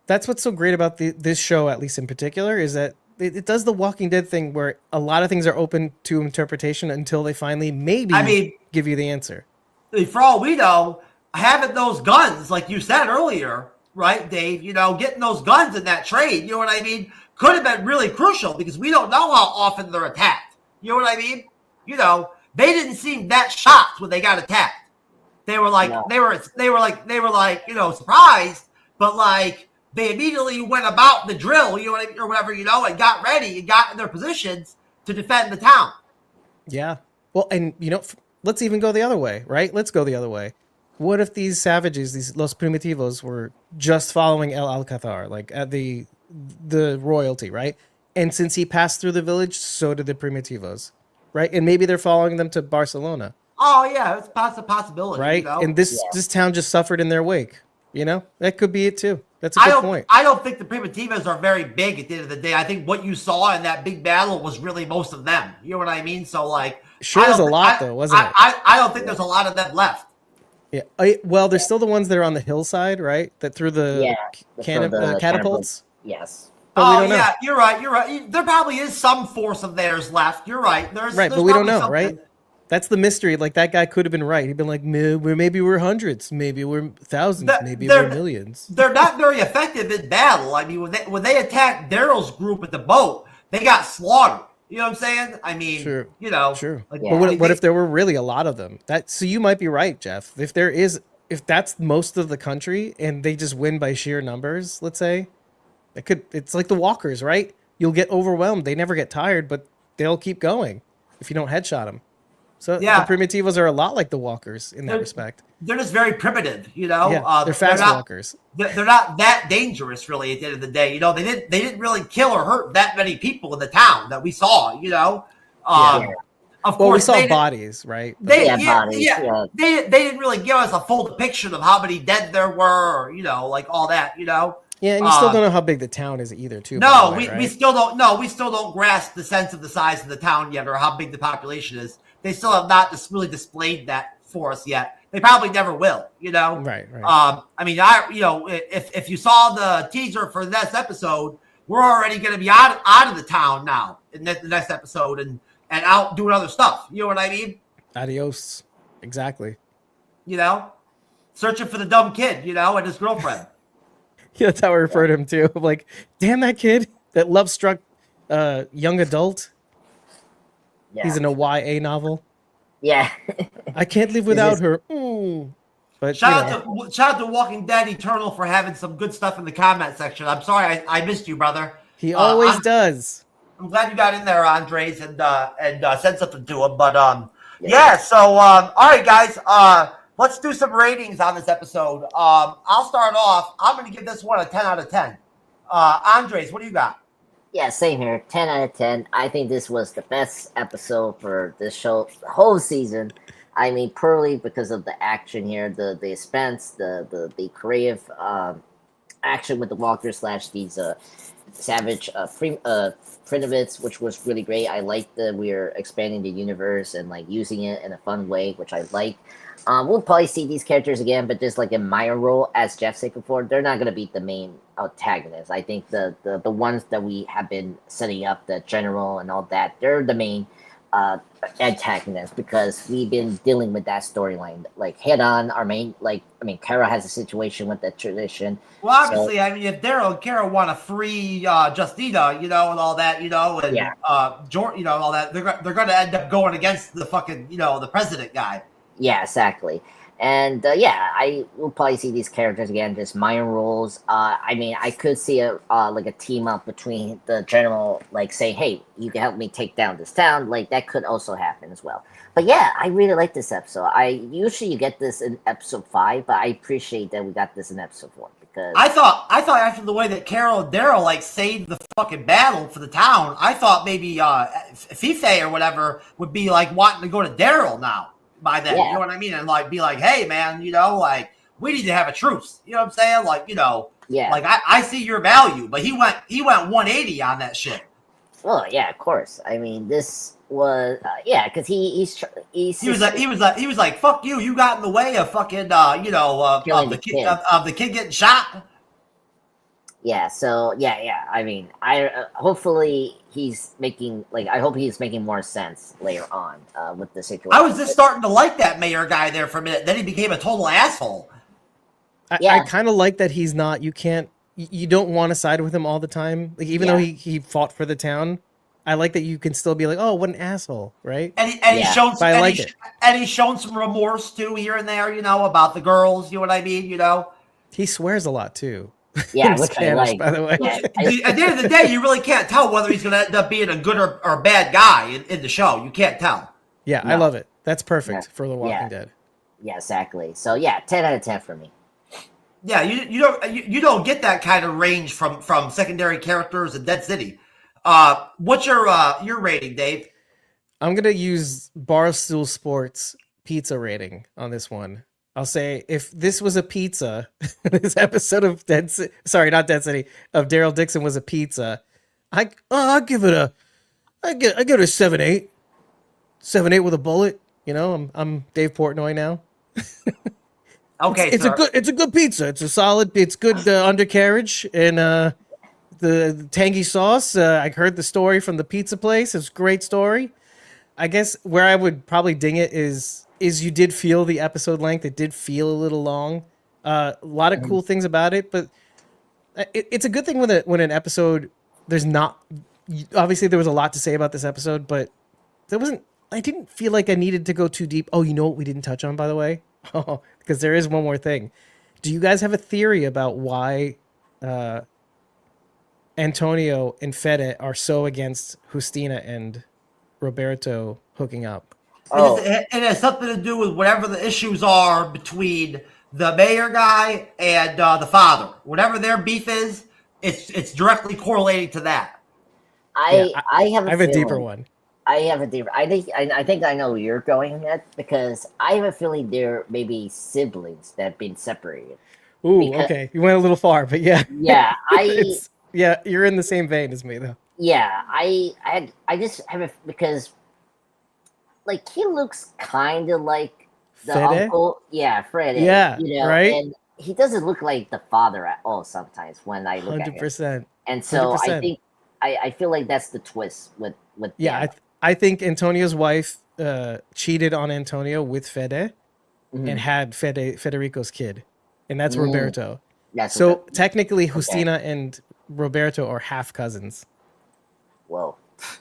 [SPEAKER 2] That's
[SPEAKER 3] what's so great about this show, at least in particular, is that it does the Walking Dead thing where a lot of things are open to interpretation until they finally give you the answer.
[SPEAKER 2] For all we know, having those guns, like you said earlier, right, Dave, getting those guns in that trade, you know what I mean, could have been really crucial because we don't know how often they're attacked. You know what I mean? They didn't seem that shocked when they got attacked. They were like, they were surprised, but they immediately went about the drill, you know what I mean, or whatever, and got ready and got in their positions to defend the town.
[SPEAKER 3] Yeah. Well, and let's even go the other way, right? Let's go the other way. What if these savages, these Los Primitivos, were just following El Alcazar, like at the royalty, right? And since he passed through the village, so did the Primitivos, right? And maybe they're following them to Barcelona.
[SPEAKER 2] Oh yeah, it's a possibility,
[SPEAKER 3] right? And this town just suffered in their wake. That could be it too. That's a good point.
[SPEAKER 2] I don't think the Primitivos are very big at the end of the day. I think what you saw in that big battle was really most of them. You know what I mean? So
[SPEAKER 3] sure was a lot though, wasn't it?
[SPEAKER 2] I don't think there's a lot of them left.
[SPEAKER 3] Yeah. Well, there's still the ones that are on the hillside, right? That threw the catapults.
[SPEAKER 1] Yes.
[SPEAKER 2] But yeah, you're right. There probably is some force of theirs left. You're right. There's
[SPEAKER 3] but we don't know, right? That's the mystery. Like that guy could have been right. He'd been like, maybe we're hundreds, maybe we're thousands, maybe we're millions.
[SPEAKER 2] They're not very effective in battle. I mean, when they attacked Daryl's group at the boat, they got slaughtered. You know what I'm saying? I mean,
[SPEAKER 3] sure.
[SPEAKER 2] Sure.
[SPEAKER 3] But what if there were really a lot of them? So you might be right, Jeff. If that's most of the country and they just win by sheer numbers, let's say, it's like the walkers, right? You'll get overwhelmed. They never get tired, but they'll keep going if you don't headshot them. So the Primitivos are a lot like the walkers in that respect.
[SPEAKER 2] They're just very primitive,
[SPEAKER 3] Yeah, they're fast walkers.
[SPEAKER 2] They're not that dangerous, really. At the end of the day, they didn't really kill or hurt that many people in the town that we saw. Of course,
[SPEAKER 3] we saw bodies, right?
[SPEAKER 2] They didn't really give us a full depiction of how many dead there were, or all that.
[SPEAKER 3] Yeah, and you still don't know how big the town is either, too.
[SPEAKER 2] No, we still don't. No, we still don't grasp the sense of the size of the town yet, or how big the population is. They still have not really displayed that for us yet. They probably never will,
[SPEAKER 3] Right.
[SPEAKER 2] I mean, if you saw the teaser for this episode, we're already going to be out of the town now in the next episode and out doing other stuff. You know what I mean?
[SPEAKER 3] Adios. Exactly.
[SPEAKER 2] Searching for the dumb kid, and his girlfriend.
[SPEAKER 3] Yeah, that's how I refer to him too. I'm like, damn that kid, that love struck young adult.
[SPEAKER 1] Yeah.
[SPEAKER 3] He's in a YA novel.
[SPEAKER 1] Yeah.
[SPEAKER 3] I can't live
[SPEAKER 1] Is
[SPEAKER 3] without
[SPEAKER 1] this-
[SPEAKER 3] her. Mm. But
[SPEAKER 2] Shout out to Walking Dead Eternal for having some good stuff in the comment section. I'm sorry I missed you, brother.
[SPEAKER 3] he always does.
[SPEAKER 2] I'm glad you got in there, Andres, and said something to him. But yeah. So all right, guys. Let's do some ratings on this episode. I'll start off. I'm going to give this one a 10 out of 10. Andres, what do you got?
[SPEAKER 1] Yeah, same here. 10 out of 10. I think this was the best episode for this show, the whole season. I mean, purely because of the action here, the suspense, the creative action with the walkers / these savage Prinovids, which was really great. I like that we're expanding the universe and like using it in a fun way, which I like. We'll probably see these characters again, but just like in minor role, as Jeff said before, they're not going to be the main antagonists. I think the ones that we have been setting up, the general and all that, they're the main antagonists because we've been dealing with that storyline like head on. Our main, Kara has a situation with the tradition.
[SPEAKER 2] Well, obviously, I mean, if Daryl and Kara want to free Justita, and all that, and Jordan, all that, they're going to end up going against the fucking, the president guy.
[SPEAKER 1] Yeah, exactly. And I will probably see these characters again, just minor roles. I mean, I could see a team up between the general, like say, hey, you can help me take down this town. Like that could also happen as well. But yeah, I really like this episode. Usually you get this in episode 5, but I appreciate that we got this in episode 4 because
[SPEAKER 2] I thought after the way that Carol and Daryl saved the fucking battle for the town, I thought maybe Fife or whatever would be like wanting to go to Daryl now. By then, you know what I mean? And like be like, hey man, like we need to have a truce. You know what I'm saying? Like, like I see your value, but he went 180 on that shit.
[SPEAKER 1] Well, yeah, of course. I mean, this was because he was
[SPEAKER 2] like, fuck you, you got in the way of fucking of the kid getting shot.
[SPEAKER 1] Yeah, so I mean, hopefully he's making I hope he's making more sense later on with the situation.
[SPEAKER 2] I was just starting to like that mayor guy there for a minute, then he became a total asshole.
[SPEAKER 3] I kind of like that he's not. You don't want to side with him all the time. Like even though he fought for the town, I like that you can still be like, oh, what an asshole, right?
[SPEAKER 2] And he's shown he's shown some remorse too here and there, about the girls. You know what I mean?
[SPEAKER 3] He swears a lot too.
[SPEAKER 1] Yeah, which Spanish,
[SPEAKER 2] I like.
[SPEAKER 3] By the way.
[SPEAKER 1] Yeah,
[SPEAKER 2] at the end of the day, you really can't tell whether he's going to end up being a good or bad guy in the show. You can't tell.
[SPEAKER 3] Yeah, no. I love it. That's perfect for The Walking Dead.
[SPEAKER 1] Yeah, exactly. So 10 out of 10 for me.
[SPEAKER 2] Yeah, you don't get that kind of range from secondary characters in Dead City. What's your rating, Dave?
[SPEAKER 3] I'm gonna use Barstool Sports pizza rating on this one. I'll say if this was a pizza, this episode of of Daryl Dixon was a pizza, I give it a 7.8. 7.8 with a bullet. I'm Dave Portnoy now.
[SPEAKER 2] Okay,
[SPEAKER 3] it's a good pizza. It's a solid. It's good undercarriage and the tangy sauce. I heard the story from the pizza place. It's a great story. I guess where I would probably ding it is you did feel the episode length. It did feel a little long. A lot of cool things about it, but it's a good thing when an episode there's not. Obviously, there was a lot to say about this episode, but there wasn't. I didn't feel like I needed to go too deep. Oh, you know what we didn't touch on, by the way? Oh, because there is one more thing. Do you guys have a theory about why Antonio and Fede are so against Justina and Roberto hooking up?
[SPEAKER 2] It has something to do with whatever the issues are between the mayor guy and the father. Whatever their beef is, it's directly correlating to that.
[SPEAKER 1] I have a
[SPEAKER 3] deeper one.
[SPEAKER 1] I think I know where you're going at because I have a feeling they're maybe siblings that have been separated.
[SPEAKER 3] Ooh, okay. You went a little far, but yeah.
[SPEAKER 1] Yeah,
[SPEAKER 3] you're in the same vein as me though.
[SPEAKER 1] Yeah, I just have a because like he looks kind of like the
[SPEAKER 3] Fede?
[SPEAKER 1] uncle. Yeah, Fred.
[SPEAKER 3] Yeah, right.
[SPEAKER 1] And he doesn't look like the father at all. Sometimes when I look
[SPEAKER 3] 100%.
[SPEAKER 1] at him, and so
[SPEAKER 3] 100%.
[SPEAKER 1] I think I feel like that's the twist with
[SPEAKER 3] yeah. I think Antonio's wife cheated on Antonio with Fede and had Federico's kid, and that's Roberto.
[SPEAKER 1] That's
[SPEAKER 3] So
[SPEAKER 1] what
[SPEAKER 3] technically, Justina and Roberto are half cousins.
[SPEAKER 1] whoa.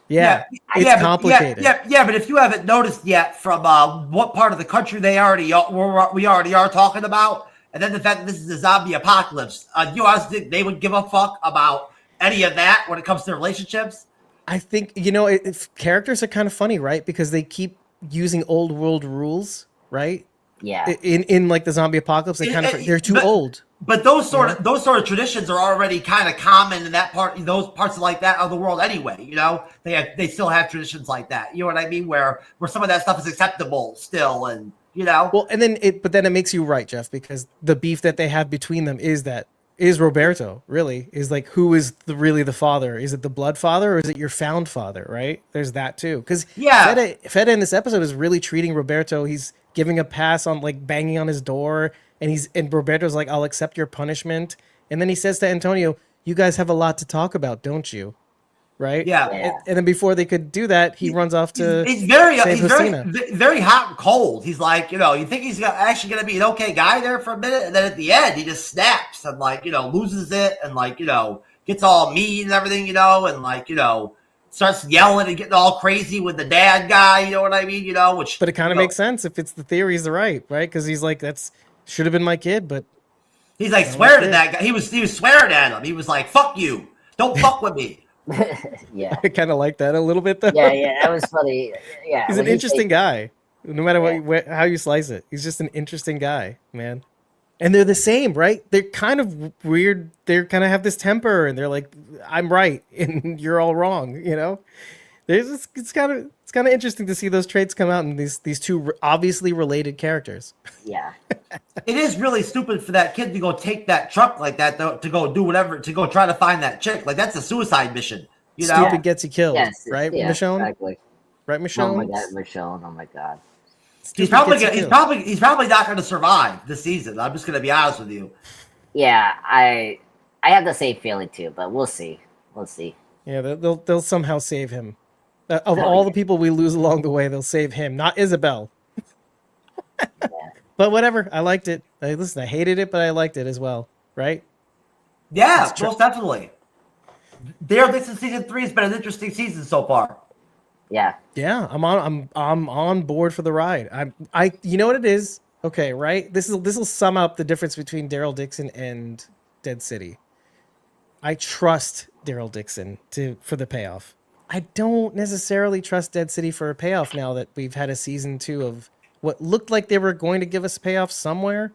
[SPEAKER 3] Yeah, it's
[SPEAKER 2] but,
[SPEAKER 3] complicated.
[SPEAKER 2] But if you haven't noticed yet from what part of the country we already are talking about, and then the fact that this is a zombie apocalypse, you honestly think they would give a fuck about any of that when it comes to relationships?
[SPEAKER 3] I think characters are kind of funny, right? Because they keep using old world rules, right?
[SPEAKER 1] Yeah.
[SPEAKER 3] In like the zombie apocalypse, they're too old.
[SPEAKER 2] But those sort of traditions are already kind of common in those parts of like that of the world anyway. You know, they still have traditions like that. You know what I mean? Where some of that stuff is acceptable still, and you know.
[SPEAKER 3] Well, and then it makes you right, Jeff, because the beef that they have between them is Roberto really is like, who is really the father? Is it the blood father or is it your found father? Right? There's that too, because Fede in this episode is really treating Roberto. He's giving a pass on like banging on his door. And Roberto's like, I'll accept your punishment. And then he says to Antonio, you guys have a lot to talk about, don't you? Right?
[SPEAKER 2] Yeah.
[SPEAKER 3] And then before they could do that, he runs off to
[SPEAKER 2] he's very hot and cold. He's like, you think he's actually going to be an okay guy there for a minute. And then at the end, he just snaps and like, loses it and like, gets all mean and everything, and like, starts yelling and getting all crazy with the dad guy. You know what I mean? But
[SPEAKER 3] it kind of makes sense if it's the theory's right? Because he's like, should have been my kid, but
[SPEAKER 2] he's like swearing at that guy. He was swearing at him. He was like, "Fuck you! Don't fuck with me."
[SPEAKER 1] Yeah,
[SPEAKER 3] I kind of like that a little bit though.
[SPEAKER 1] Yeah, that was funny. Yeah,
[SPEAKER 3] he's an interesting guy. No matter how you slice it, he's just an interesting guy, man. And they're the same, right? They're kind of weird. They kind of have this temper, and they're like, "I'm right, and you're all wrong." It's kind of interesting to see those traits come out in these two obviously related characters.
[SPEAKER 1] Yeah.
[SPEAKER 2] It is really stupid for that kid to go take that truck like that to go do whatever, to go try to find that chick. Like, that's a suicide mission.
[SPEAKER 3] Stupid gets you killed, right,
[SPEAKER 1] yeah,
[SPEAKER 3] Michonne?
[SPEAKER 1] Exactly.
[SPEAKER 3] Right, Michonne?
[SPEAKER 1] Oh my god, Michonne! Oh my god.
[SPEAKER 2] He's probably not going to survive this season. I'm just going to be honest with you.
[SPEAKER 1] Yeah, I have the same feeling too, but we'll see. We'll see.
[SPEAKER 3] Yeah, they'll somehow save him. Of all the people we lose along the way, they'll save him, not Isabel.
[SPEAKER 1] Yeah.
[SPEAKER 3] But whatever, I liked it. Listen, I hated it, but I liked it as well, right?
[SPEAKER 2] Yeah, most definitely. Daryl Dixon season 3 has been an interesting season so far.
[SPEAKER 1] Yeah.
[SPEAKER 3] Yeah, I'm on board for the ride. You know what it is? Okay, right? This will sum up the difference between Daryl Dixon and Dead City. I trust Daryl Dixon for the payoff. I don't necessarily trust Dead City for a payoff now that we've had a season 2 of what looked like they were going to give us a payoff somewhere.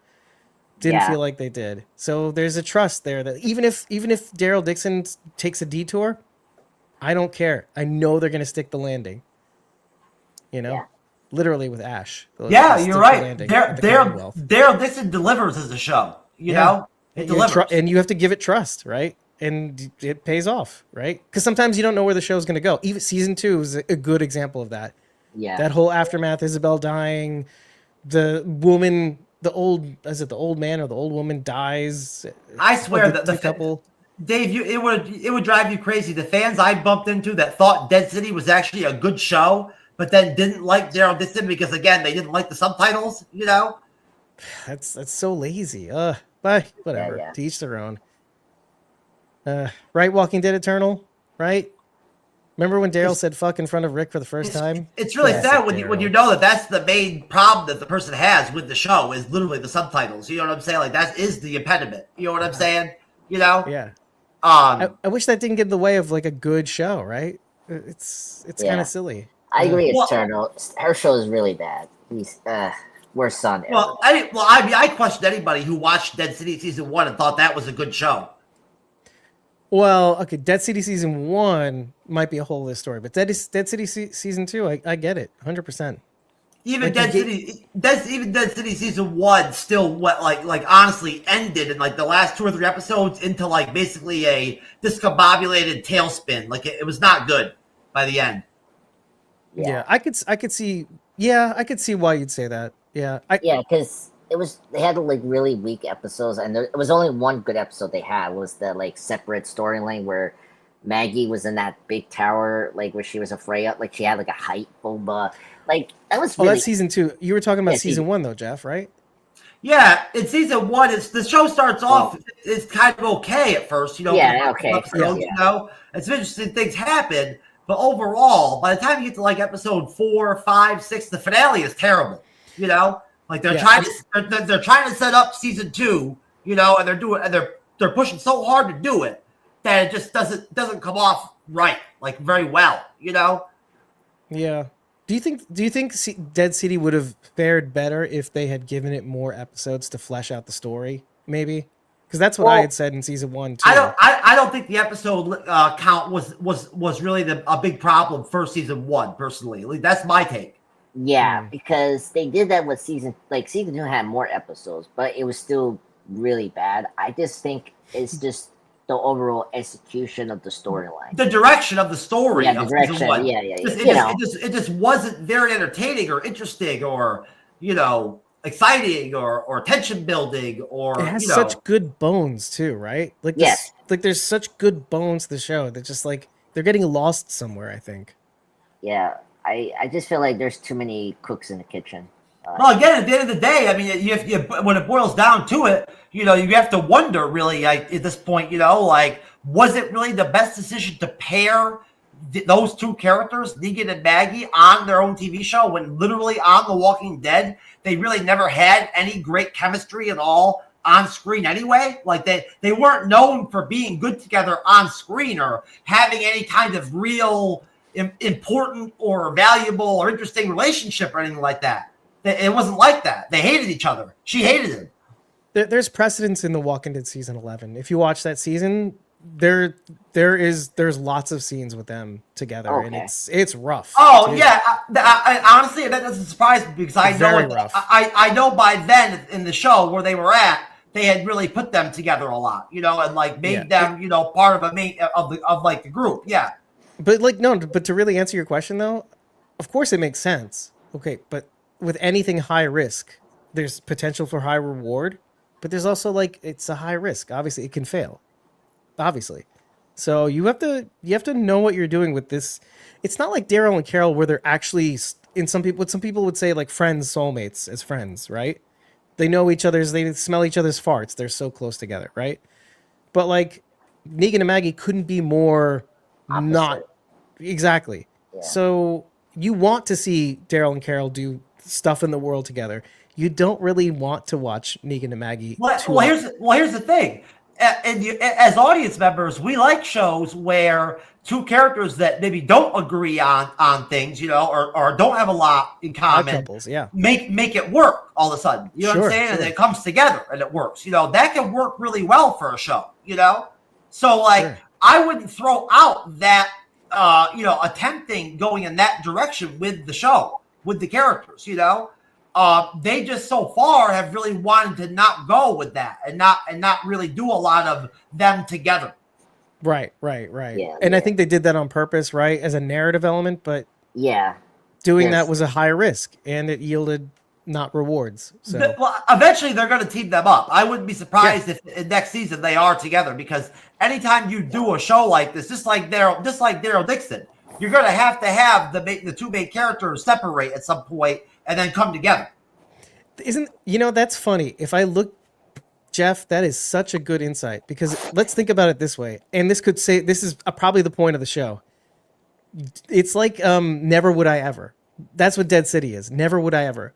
[SPEAKER 3] Didn't feel like they did. So there's a trust there that even if Daryl Dixon takes a detour, I don't care. I know they're going to stick the landing. Literally with Ash.
[SPEAKER 2] Yeah, you're right. Daryl Dixon delivers as a show. You know, it delivers,
[SPEAKER 3] and you have to give it trust, right? And it pays off, right? Because sometimes you don't know where the show's going to go. Even season 2 is a good example of that.
[SPEAKER 1] Yeah.
[SPEAKER 3] That whole aftermath, Isabel dying, the woman, the old man or the old woman dies.
[SPEAKER 2] I swear that the couple. Dave, it would drive you crazy. The fans I bumped into that thought Dead City was actually a good show, but then didn't like Daryl Dixon because again they didn't like the subtitles.
[SPEAKER 3] That's so lazy. But whatever.
[SPEAKER 1] Yeah.
[SPEAKER 3] To each their own. Right, Walking Dead Eternal, right? Remember when Daryl said fuck in front of Rick for the first time?
[SPEAKER 2] It's really sad when you know that's the main problem that the person has with the show is literally the subtitles. You know what I'm saying? Like, that is the impediment. You know what I'm saying?
[SPEAKER 3] Yeah. I wish that didn't get in the way of like a good show, right? It's kind of silly.
[SPEAKER 1] I agree. Eternal. Her show is really bad. He's worst son ever.
[SPEAKER 2] I question anybody who watched Dead City season 1 and thought that was a good show.
[SPEAKER 3] Well, okay, Dead City season 1 might be a whole other story, but Dead City season 2, I get it, 100%.
[SPEAKER 2] Even Dead City season 1 still honestly ended in like the last 2 or 3 episodes into like basically a discombobulated tailspin. Like it was not good by the end.
[SPEAKER 3] Yeah, I could see. Yeah, I could see why you'd say that. Yeah,
[SPEAKER 1] because they had like really weak episodes, and it was only one good episode they had was the like separate storyline where Maggie was in that big tower, like where she was afraid of, like she had like a height bomba, like that was. Really...
[SPEAKER 3] that's season 2. You were talking about season 1 though, Jeff, right?
[SPEAKER 2] Yeah, in season 1, the show starts off. It's kind of okay at first, for the first few episodes. And some interesting things happen, but overall, by the time you get to like episode 4, 5, 6, the finale is terrible. Like they're trying to set up season 2, and they're pushing so hard to do it that it just doesn't come off right, like very well.
[SPEAKER 3] Yeah. Do you think Dead City would have fared better if they had given it more episodes to flesh out the story? Maybe, because that's what I had said in season 1 too.
[SPEAKER 2] I don't think the episode count was really a big problem for season 1. Personally, like, that's my take.
[SPEAKER 1] Yeah, because they did that with season 2 had more episodes, but it was still really bad. I just think it's just the overall execution of the storyline,
[SPEAKER 2] the direction of the story.
[SPEAKER 1] Yeah, the direction.
[SPEAKER 2] It just wasn't very entertaining or interesting or exciting or tension building or.
[SPEAKER 3] It has such good bones too, right? Like there's such good bones to the show that just like they're getting lost somewhere. I think.
[SPEAKER 1] Yeah, I just feel like there's too many cooks in the kitchen.
[SPEAKER 2] Well, again, at the end of the day, I mean, when it boils down to it, you have to wonder, really, at this point, like, was it really the best decision to pair those two characters, Negan and Maggie, on their own TV show when literally on The Walking Dead, they really never had any great chemistry at all on screen anyway? Like, they weren't known for being good together on screen or having any kind of real important or valuable or interesting relationship or anything like that. It wasn't like that. They hated each other. She hated him.
[SPEAKER 3] There's precedence in The Walking Dead season 11. If you watch that season, there's lots of scenes with them together, and it's rough.
[SPEAKER 2] Oh too. Yeah, I honestly, that doesn't surprise me because I know by then in the show where they were at, they had really put them together a lot, and like made them part of the group. Yeah.
[SPEAKER 3] But to really answer your question though, of course it makes sense. Okay, but with anything high risk, there's potential for high reward, but there's also it's a high risk. Obviously, it can fail. Obviously, so you have to know what you're doing with this. It's not like Daryl and Carol where they're actually some people would say like friends, soulmates as friends, right? They know each other's, they smell each other's farts. They're so close together, right? But like Negan and Maggie couldn't be more opposite. Not exactly. Yeah. So you want to see Daryl and Carol do stuff in the world together. You don't really want to watch Negan and Maggie.
[SPEAKER 2] Here's the thing. As audience members, we like shows where two characters that maybe don't agree on things, or don't have a lot in common,
[SPEAKER 3] couples,
[SPEAKER 2] make it work all of a sudden. You know what I'm saying? Sure. And it comes together and it works. That can work really well for a show. So I wouldn't throw out that attempting going in that direction with the show, with the characters, they just so far have really wanted to not go with that and not really do a lot of them together.
[SPEAKER 3] Right. And I think they did that on purpose, right? As a narrative element, but doing that was a high risk and it yielded not rewards. So
[SPEAKER 2] eventually they're going to team them up. I wouldn't be surprised if in next season they are together, because anytime you do a show like this, just like Daryl Dixon, you're going to have the two main characters separate at some point and then come together.
[SPEAKER 3] That's funny. If I look, Jeff, that is such a good insight, because let's think about it this way. And this is probably the point of the show. It's like Never Would I Ever. That's what Dead City is. Never would I ever.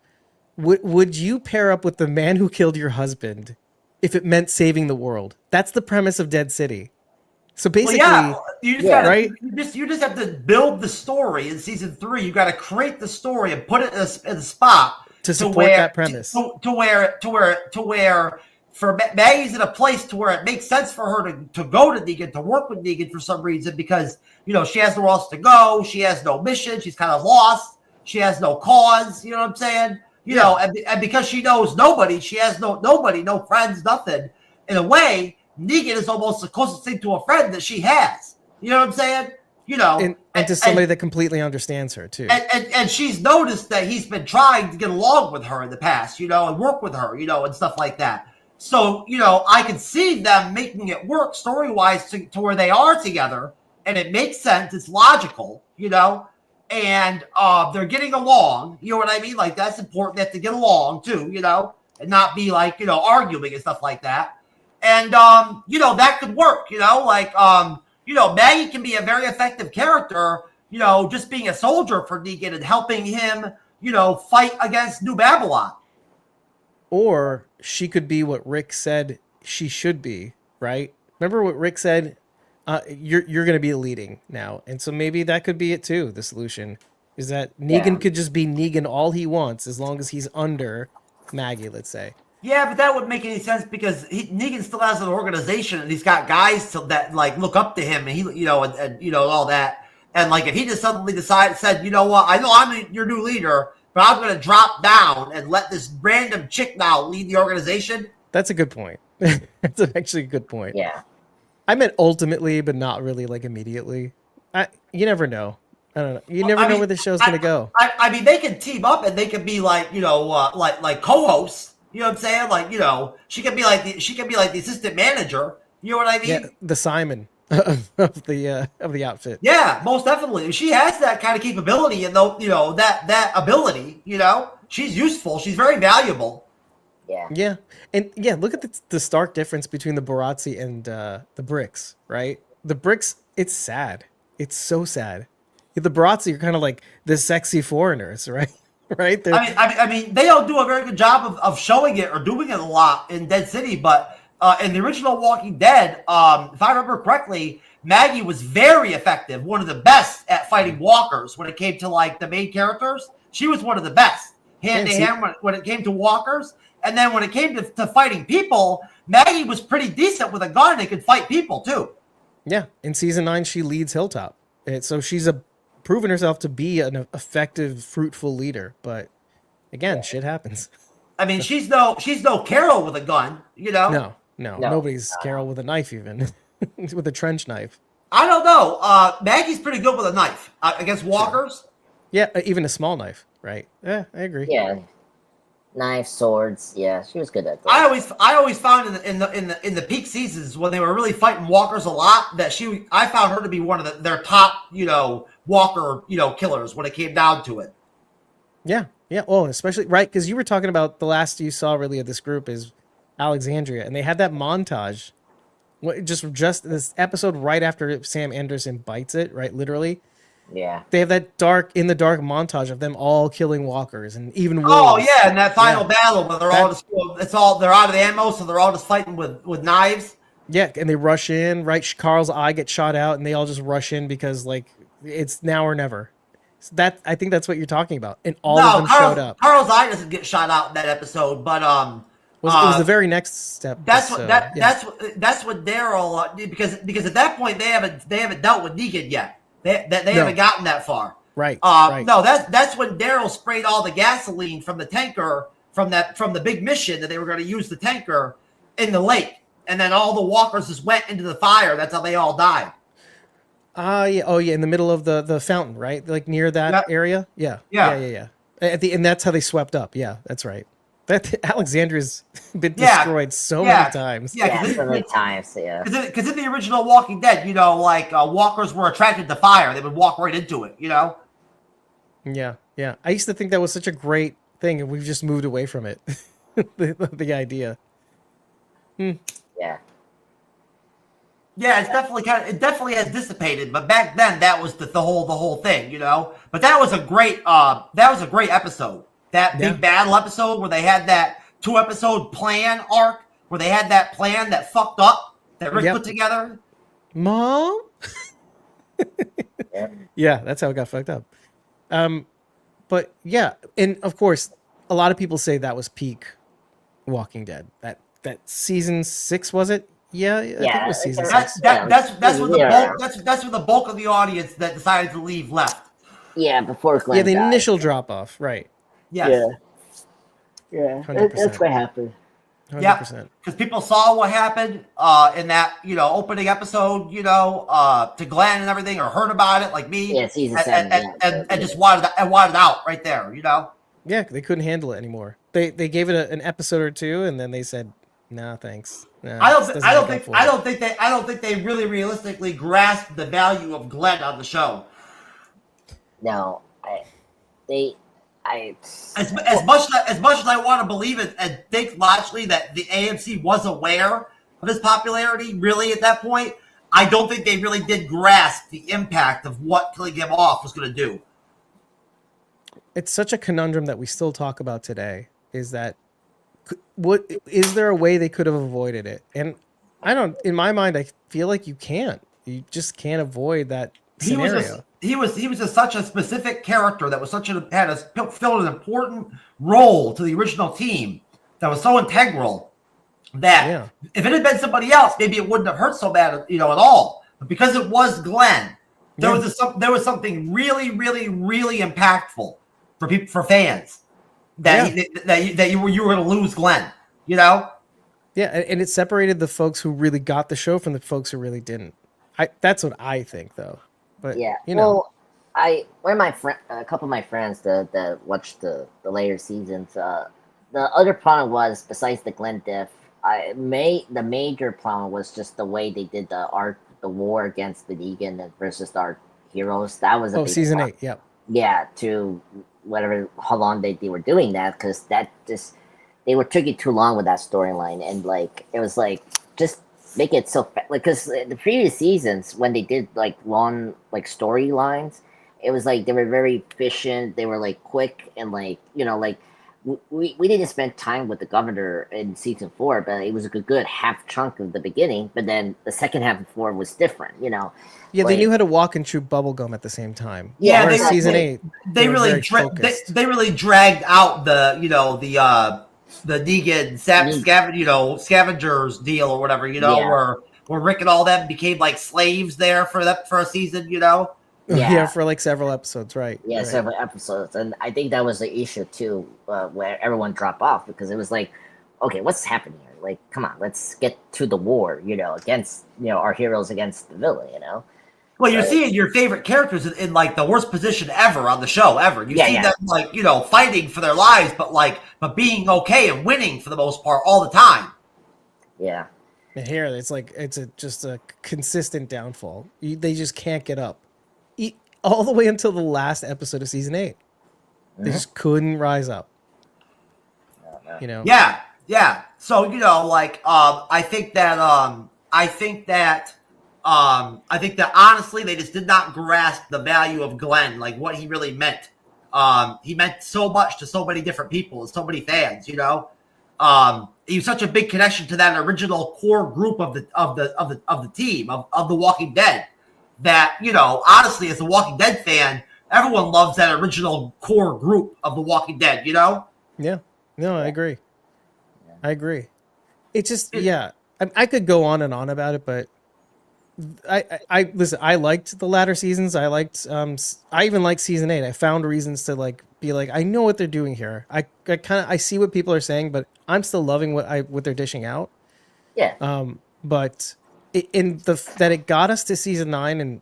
[SPEAKER 3] Would you pair up with the man who killed your husband if it meant saving the world? That's the premise of Dead City. So basically,
[SPEAKER 2] you just have to build the story in season 3. You got to create the story and put it in a spot
[SPEAKER 3] to support that premise.
[SPEAKER 2] To where for Maggie's in a place to where it makes sense for her to go to Negan, to work with Negan for some reason, because she has nowhere else to go. She has no mission. She's kind of lost. She has no cause. You know what I'm saying? And because she knows nobody, she has nobody, no friends, nothing. In a way, Negan is almost the closest thing to a friend that she has. You know what I'm saying?
[SPEAKER 3] And to somebody that completely understands her too.
[SPEAKER 2] And she's noticed that he's been trying to get along with her in the past, and work with her, and stuff like that. So, I can see them making it work story-wise to where they are together, and it makes sense. It's logical, and they're getting along. You know what I mean? Like, that's important. They have to get along too, and not be like, arguing and stuff like that. And, that could work, Maggie can be a very effective character, just being a soldier for Negan and helping him, fight against New Babylon.
[SPEAKER 3] Or she could be what Rick said she should be, right? Remember what Rick said? You're going to be leading now. And so maybe that could be it too, the solution. Is that Negan could just be Negan all he wants as long as he's under Maggie, let's say.
[SPEAKER 2] Yeah, but that wouldn't make any sense because Negan still has an organization and he's got guys that like look up to him and he, and all that. And like if he just suddenly said, you know what, I know I'm your new leader, but I'm going to drop down and let this random chick now lead the organization.
[SPEAKER 3] That's a good point. That's actually a good point.
[SPEAKER 1] Yeah.
[SPEAKER 3] I meant ultimately, but not really like immediately. You never know. I don't know. You never know where the show's going to go.
[SPEAKER 2] I mean, they can team up and they can be like, like co-hosts. You know what I'm saying? Like, she can be like the assistant manager. You know what I mean?
[SPEAKER 3] Yeah, the Simon of the outfit.
[SPEAKER 2] Yeah, most definitely. She has that kind of capability and that ability. She's useful. She's very valuable.
[SPEAKER 1] Yeah.
[SPEAKER 3] Yeah, and yeah, look at the stark difference between the Barazzi and the Bricks. Right, the Bricks. It's sad. It's so sad. The Barazzi are kind of like the sexy foreigners, right? Right.
[SPEAKER 2] I mean, they don't do a very good job of showing it or doing it a lot in Dead City, but in the original Walking Dead, if I remember correctly, Maggie was very effective, one of the best at fighting walkers when it came to like the main characters. She was one of the best hand to hand when it came to walkers. And then when it came to fighting people, Maggie was pretty decent with a gun and could fight people too.
[SPEAKER 3] Yeah. In season 9, she leads Hilltop. And so she's proven herself to be an effective, fruitful leader. But again, shit happens.
[SPEAKER 2] I mean, she's no Carol with a gun,
[SPEAKER 3] No. Nobody's Carol with a knife even. With a trench knife.
[SPEAKER 2] I don't know. Maggie's pretty good with a knife against walkers.
[SPEAKER 3] Sure. Yeah, even a small knife, right? Yeah, I agree.
[SPEAKER 1] Yeah. Knives, swords. Yeah, she was good at that.
[SPEAKER 2] I always found in the peak seasons when they were really fighting walkers a lot that I found her to be one of their top, walker, killers when it came down to it.
[SPEAKER 3] Yeah. Yeah. Oh, especially right. Cause you were talking about the last you saw really of this group is Alexandria, and they had that montage just this episode right after Sam Anderson bites it, right? Literally.
[SPEAKER 1] Yeah.
[SPEAKER 3] They have that in the dark montage of them all killing walkers and even wolves.
[SPEAKER 2] Oh yeah. And that final battle where they're they're out of the ammo. So they're all just fighting with knives.
[SPEAKER 3] Yeah. And they rush in, right? Carl's eye gets shot out and they all just rush in because like, it's now or never. So I think that's what you're talking about. And all of them showed up.
[SPEAKER 2] Carl's eye doesn't get shot out in that episode, but
[SPEAKER 3] it was the very next step.
[SPEAKER 2] That's what Daryl because at that point they haven't dealt with Negan yet. They haven't gotten that far.
[SPEAKER 3] Right. Right.
[SPEAKER 2] No, that's when Daryl sprayed all the gasoline from the tanker from the big mission that they were going to use the tanker in the lake, and then all the walkers just went into the fire. That's how they all died.
[SPEAKER 3] Yeah. Oh, yeah. In the middle of the fountain, right? Like near that area. Yeah. And that's how they swept up. Yeah, that's right. That Alexandria's been destroyed so many times.
[SPEAKER 1] Yeah, so many times. Yeah.
[SPEAKER 2] Because in the original Walking Dead, walkers were attracted to fire. They would walk right into it. Yeah.
[SPEAKER 3] Yeah. I used to think that was such a great thing, and we've just moved away from it. the idea.
[SPEAKER 1] Yeah.
[SPEAKER 2] Yeah, it definitely has dissipated, but back then that was the whole thing, But that was a great episode. That big battle episode where they had that 2-episode plan arc where they had that plan that fucked up that Rick put together.
[SPEAKER 3] Mom? Yeah, that's how it got fucked up. But yeah, and of course, a lot of people say that was peak Walking Dead. That season 6 was it? Yeah, I think it was season 6.
[SPEAKER 2] That's when the bulk of the audience that decided to leave left.
[SPEAKER 1] Yeah, before Glenn.
[SPEAKER 3] Yeah, the
[SPEAKER 1] died.
[SPEAKER 3] initial drop off, right?
[SPEAKER 2] Yes.
[SPEAKER 1] Yeah.
[SPEAKER 3] 100%.
[SPEAKER 1] That's what happened.
[SPEAKER 3] 100%.
[SPEAKER 2] Yeah, because people saw what happened in that opening episode, to Glenn and everything, or heard about it like me.
[SPEAKER 1] Yeah, season 7.
[SPEAKER 2] And just wanted out right there,
[SPEAKER 3] Yeah, they couldn't handle it anymore. They gave it an episode or two, and then they said, "No, thanks." No,
[SPEAKER 2] I don't think they really realistically grasped the value of Glenn on the show.
[SPEAKER 1] No,
[SPEAKER 2] as much as I want to believe it and think logically that the AMC was aware of his popularity, really at that point, I don't think they really did grasp the impact of what killing him off was going to do.
[SPEAKER 3] It's such a conundrum that we still talk about today. Is that what is there a way they could have avoided it? And I don't. In my mind, I feel like you can't. You just can't avoid that scenario.
[SPEAKER 2] He was such a specific character that was filled an important role to the original team that was so integral that if it had been somebody else, maybe it wouldn't have hurt so bad, at all. But because it was Glenn, there was something really, really, really impactful for fans that you were going to lose Glenn. Yeah,
[SPEAKER 3] and it separated the folks who really got the show from the folks who really didn't. That's what I think, though. But
[SPEAKER 1] well, a couple of my friends that watched the later seasons. The other problem was, besides the Glenn death, the major problem was just the way they did the war against the Negan versus our heroes. That was a big
[SPEAKER 3] season
[SPEAKER 1] problem.
[SPEAKER 3] 8. Yep.
[SPEAKER 1] Yeah, to how long they were doing that, because that just they were taking too long with that storyline, and it was just make it so because the previous seasons when they did long storylines, it was they were very efficient, they were quick, and we didn't spend time with the governor in season 4, but it was a good half chunk of the beginning, but then the second half of 4 was different,
[SPEAKER 3] they knew how to walk and chew bubblegum at the same time.
[SPEAKER 2] Yeah,
[SPEAKER 3] season 8
[SPEAKER 2] they really dragged out the Negan scavengers deal or whatever, where Rick and all them became slaves there for a season,
[SPEAKER 3] Yeah, for several episodes, right?
[SPEAKER 1] Yeah,
[SPEAKER 3] right.
[SPEAKER 1] Several episodes, and I think that was the issue too, where everyone dropped off, because it was okay, what's happening here? Come on, let's get to the war, against our heroes against the villain,
[SPEAKER 2] Well, you're seeing your favorite characters in the worst position ever on the show ever. You see them fighting for their lives, but being okay and winning for the most part all the time.
[SPEAKER 1] Yeah.
[SPEAKER 3] And here it's just a consistent downfall. They just can't get up. All the way until the last episode of season 8. They just couldn't rise up.
[SPEAKER 2] Yeah. So, I think that honestly they just did not grasp the value of Glenn, what he really meant. He meant so much to so many different people and so many fans, he was such a big connection to that original core group of the team of The Walking Dead. That, honestly, as a Walking Dead fan, everyone loves that original core group of The Walking Dead, Yeah.
[SPEAKER 3] No, I agree. I agree. It's just, I could go on and on about it, but I listen, I liked the latter seasons. I liked, I even liked season 8. I found reasons to be I know what they're doing here. I see what people are saying, but I'm still loving what they're dishing out.
[SPEAKER 1] Yeah.
[SPEAKER 3] But that it got us to season 9 and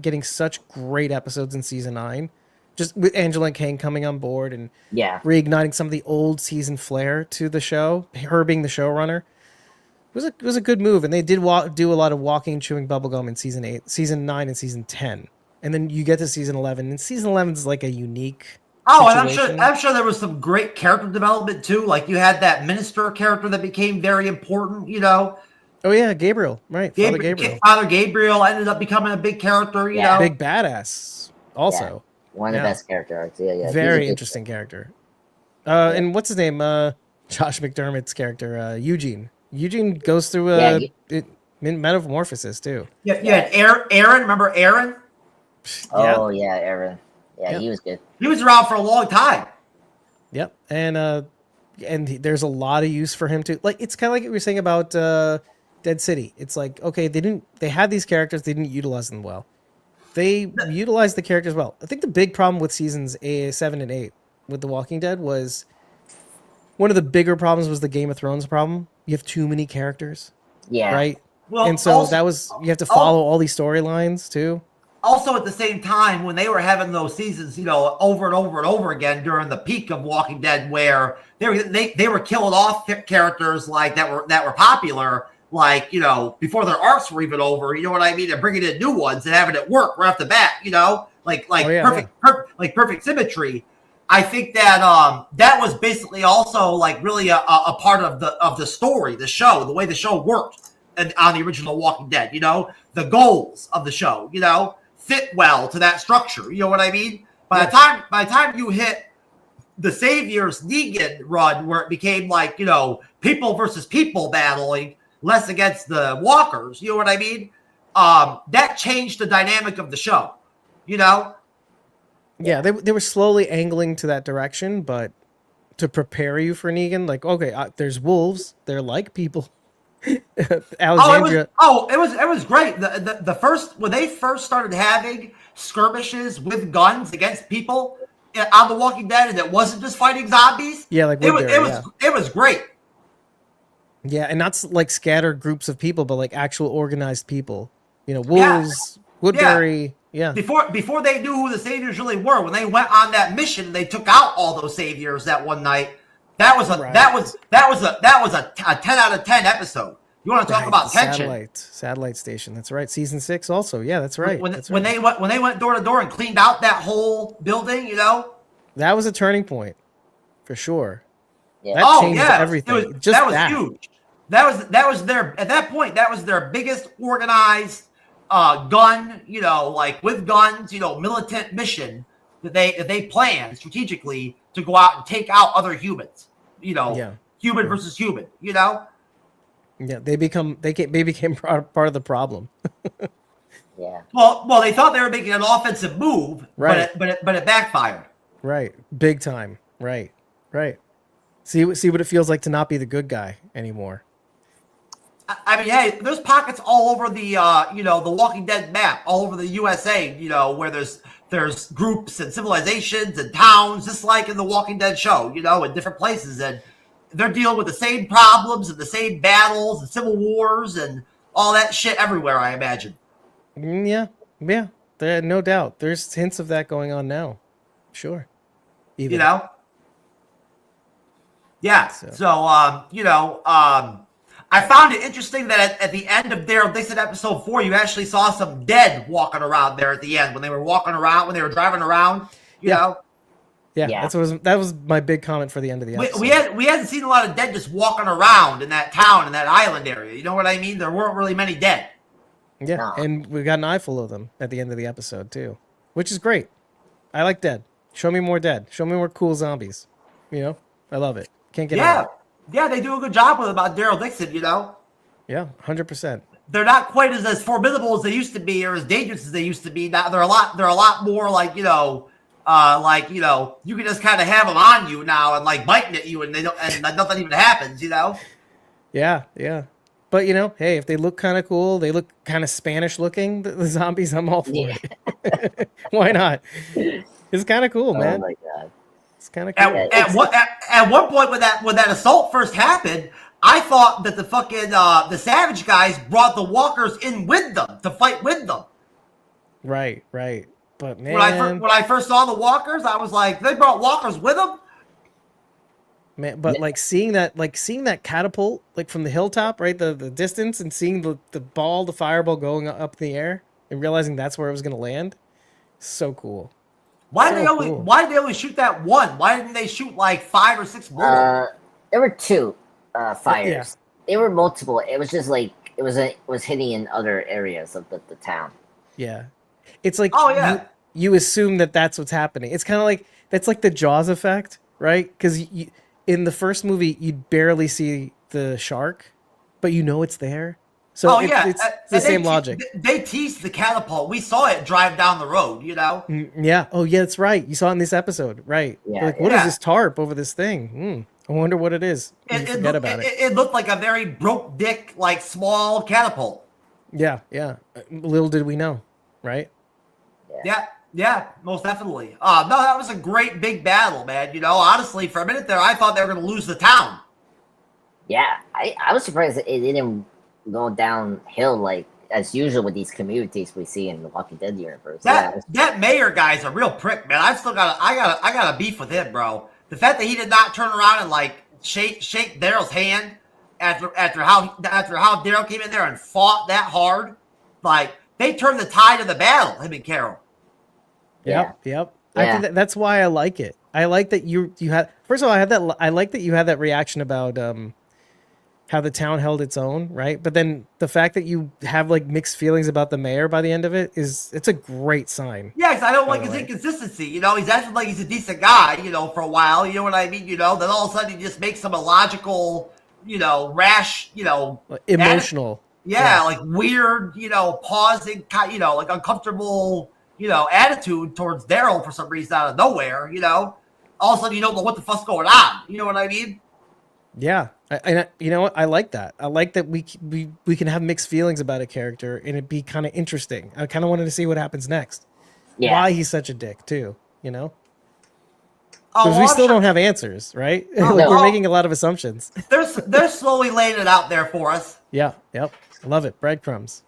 [SPEAKER 3] getting such great episodes in season 9, just with Angela and Kane coming on board and reigniting some of the old season flair to the show, her being the showrunner, it was a good move. And they did do a lot of walking and chewing bubblegum in season 8, season 9, and season 10. And then you get to season 11, and season 11 is a unique situation.
[SPEAKER 2] And I'm sure there was some great character development too. You had that minister character that became very important,
[SPEAKER 3] Oh yeah, Gabriel, right?
[SPEAKER 2] Father Gabriel ended up becoming a big character,
[SPEAKER 3] big badass. Also,
[SPEAKER 1] one of the best character arcs. Yeah.
[SPEAKER 3] Very interesting character. And what's his name? Josh McDermott's character, Eugene. Eugene goes through metamorphosis too.
[SPEAKER 2] Yeah. Aaron, remember Aaron?
[SPEAKER 1] Oh yeah, Aaron. Yeah, he was good.
[SPEAKER 2] He was around for a long time.
[SPEAKER 3] Yep, and there's a lot of use for him too. It's kind of like what we were saying about Dead City. It's okay, they had these characters, they didn't utilize them well. They utilized the characters well. I think the big problem with seasons 7 and 8 with The Walking Dead was one of the bigger problems was the Game of Thrones problem. You have too many characters.
[SPEAKER 1] Yeah.
[SPEAKER 3] Right?
[SPEAKER 2] Well,
[SPEAKER 3] and so you have to follow all these storylines too.
[SPEAKER 2] Also, at the same time, when they were having those seasons, over and over and over again during the peak of Walking Dead, where they were killing off characters that were popular, before their arcs were even over, you know what I mean, and bringing in new ones and having it work right off the bat, perfect symmetry. I think that that was basically also like really a part of the story, the show, the way the show worked, and on the original Walking Dead. You know, the goals of the show, you know, fit well to that structure. You know what I mean? By the time you hit the Savior's Negan run, where it became like, you know, people versus people battling, less against the walkers. You know what I mean? That changed the dynamic of the show. You know.
[SPEAKER 3] Yeah, they were slowly angling to that direction, but to prepare you for Negan, like, okay, there's wolves, they're like people. Alexandria.
[SPEAKER 2] It was great. The first, when they first started having skirmishes with guns against people on The Walking Dead, and it wasn't just fighting zombies.
[SPEAKER 3] Yeah, like
[SPEAKER 2] it was great.
[SPEAKER 3] Yeah, and not like scattered groups of people, but like actual organized people. You know, wolves, Woodbury. Yeah.
[SPEAKER 2] Before they knew who the Saviors really were, when they went on that mission, they took out all those Saviors that one night. That was a 10 out of 10 episode. You want to talk about tension?
[SPEAKER 3] Satellite station. That's right. Season 6 also. Yeah, that's right.
[SPEAKER 2] When they went door to door and cleaned out that whole building, you know,
[SPEAKER 3] that was a turning point for sure.
[SPEAKER 2] Yeah.
[SPEAKER 3] That changed everything.
[SPEAKER 2] That was huge. That was their, at that point, that was their biggest organized gun, you know, like with guns, you know, militant mission that they planned strategically to go out and take out other humans, you know, human versus human, you know.
[SPEAKER 3] Yeah, they became part of the problem.
[SPEAKER 1] Yeah.
[SPEAKER 2] Well, they thought they were making an offensive move,
[SPEAKER 3] right?
[SPEAKER 2] But it backfired.
[SPEAKER 3] Right, big time. Right. See what it feels like to not be the good guy anymore.
[SPEAKER 2] I mean, hey, there's pockets all over the you know, the Walking Dead map, all over the USA, you know, where there's groups and civilizations and towns, just like in the Walking Dead show, you know, in different places, and they're dealing with the same problems and the same battles and civil wars and all that shit everywhere, I imagine.
[SPEAKER 3] Yeah, there, no doubt. There's hints of that going on now. Sure.
[SPEAKER 2] You know? Yeah. So you know, I found it interesting that at the end of Daryl Dixon episode 4, you actually saw some dead walking around there at the end when they were walking around, when they were driving around, you know?
[SPEAKER 3] Yeah. That was my big comment for the end of the episode.
[SPEAKER 2] We hadn't seen a lot of dead just walking around in that town, in that island area. You know what I mean? There weren't really many dead.
[SPEAKER 3] Yeah, and we got an eyeful of them at the end of the episode too, which is great. I like dead. Show me more dead. Show me more cool zombies. You know? I love it. Can't get enough.
[SPEAKER 2] Yeah, they do a good job with it about Daryl Dixon, you know?
[SPEAKER 3] Yeah, 100%.
[SPEAKER 2] They're not quite as formidable as they used to be, or as dangerous as they used to be. Now they're a lot more like, you know, you can just kind of have them on you now and like biting at you, and nothing even happens, you know? Yeah.
[SPEAKER 3] But you know, hey, if they look kind of cool, they look kind of Spanish looking, the zombies, I'm all for it. Why not? It's kind of cool, man.
[SPEAKER 1] Oh my god.
[SPEAKER 3] It's kind of cool.
[SPEAKER 2] At one point when that assault first happened, I thought that the fucking the Savage guys brought the walkers in with them to fight with them.
[SPEAKER 3] Right. But man,
[SPEAKER 2] when I first saw the walkers, I was like, they brought walkers with them.
[SPEAKER 3] Man, but like seeing that catapult like from the hilltop, right, the distance, and seeing the fireball going up in the air and realizing that's where it was going to land, so cool.
[SPEAKER 2] Why did they only shoot that one? Why didn't they shoot like 5 or 6 more?
[SPEAKER 1] There were 2 fires.
[SPEAKER 3] Yeah.
[SPEAKER 1] There were multiple. It was just like it was hitting in other areas of the town.
[SPEAKER 3] Yeah, it's like
[SPEAKER 2] you
[SPEAKER 3] assume that's what's happening. It's kind of like that's like the Jaws effect, right? Because in the first movie you barely see the shark, but you know it's there. So it's the same logic.
[SPEAKER 2] They teased the catapult. We saw it drive down the road, you know?
[SPEAKER 3] Yeah. Oh, yeah, that's right. You saw it in this episode. Right.
[SPEAKER 1] Yeah.
[SPEAKER 3] Like, what is this tarp over this thing? I wonder what it is. Forget about it.
[SPEAKER 2] It looked like a very broke dick, like small catapult.
[SPEAKER 3] Yeah. Little did we know, right?
[SPEAKER 2] Yeah, most definitely. No, that was a great big battle, man. You know, honestly, for a minute there, I thought they were going to lose the town.
[SPEAKER 1] Yeah, I was surprised that it didn't go downhill like as usual with these communities we see in the Walking Dead universe.
[SPEAKER 2] That mayor guy's a real prick, man. I got a beef with him, bro. The fact that he did not turn around and like shake Daryl's hand after how Daryl came in there and fought that hard, like they turned the tide of the battle. Him and Carol.
[SPEAKER 3] Yep. I think that's why I like it. I like that you had. First of all, I like that you had that reaction about how the town held its own, right? But then the fact that you have like mixed feelings about the mayor by the end of it's a great sign.
[SPEAKER 2] Yeah, because I don't like his inconsistency. You know, he's acting like he's a decent guy, you know, for a while. You know what I mean? You know, then all of a sudden he just makes some illogical, you know, rash, you know,
[SPEAKER 3] emotional.
[SPEAKER 2] Yeah, like weird, you know, pausing, you know, like uncomfortable, you know, attitude towards Daryl for some reason out of nowhere. You know, all of a sudden you don't know what the fuck's going on. You know what I mean?
[SPEAKER 3] Yeah, and you know what? I like that. I like that we can have mixed feelings about a character and it be kind of interesting. I kind of wanted to see what happens next. Yeah. Why he's such a dick too, you know? Because we still don't have answers, right? Like we're making a lot of assumptions.
[SPEAKER 2] They're slowly laying it out there for us.
[SPEAKER 3] Yeah, yep. I love it. Breadcrumbs.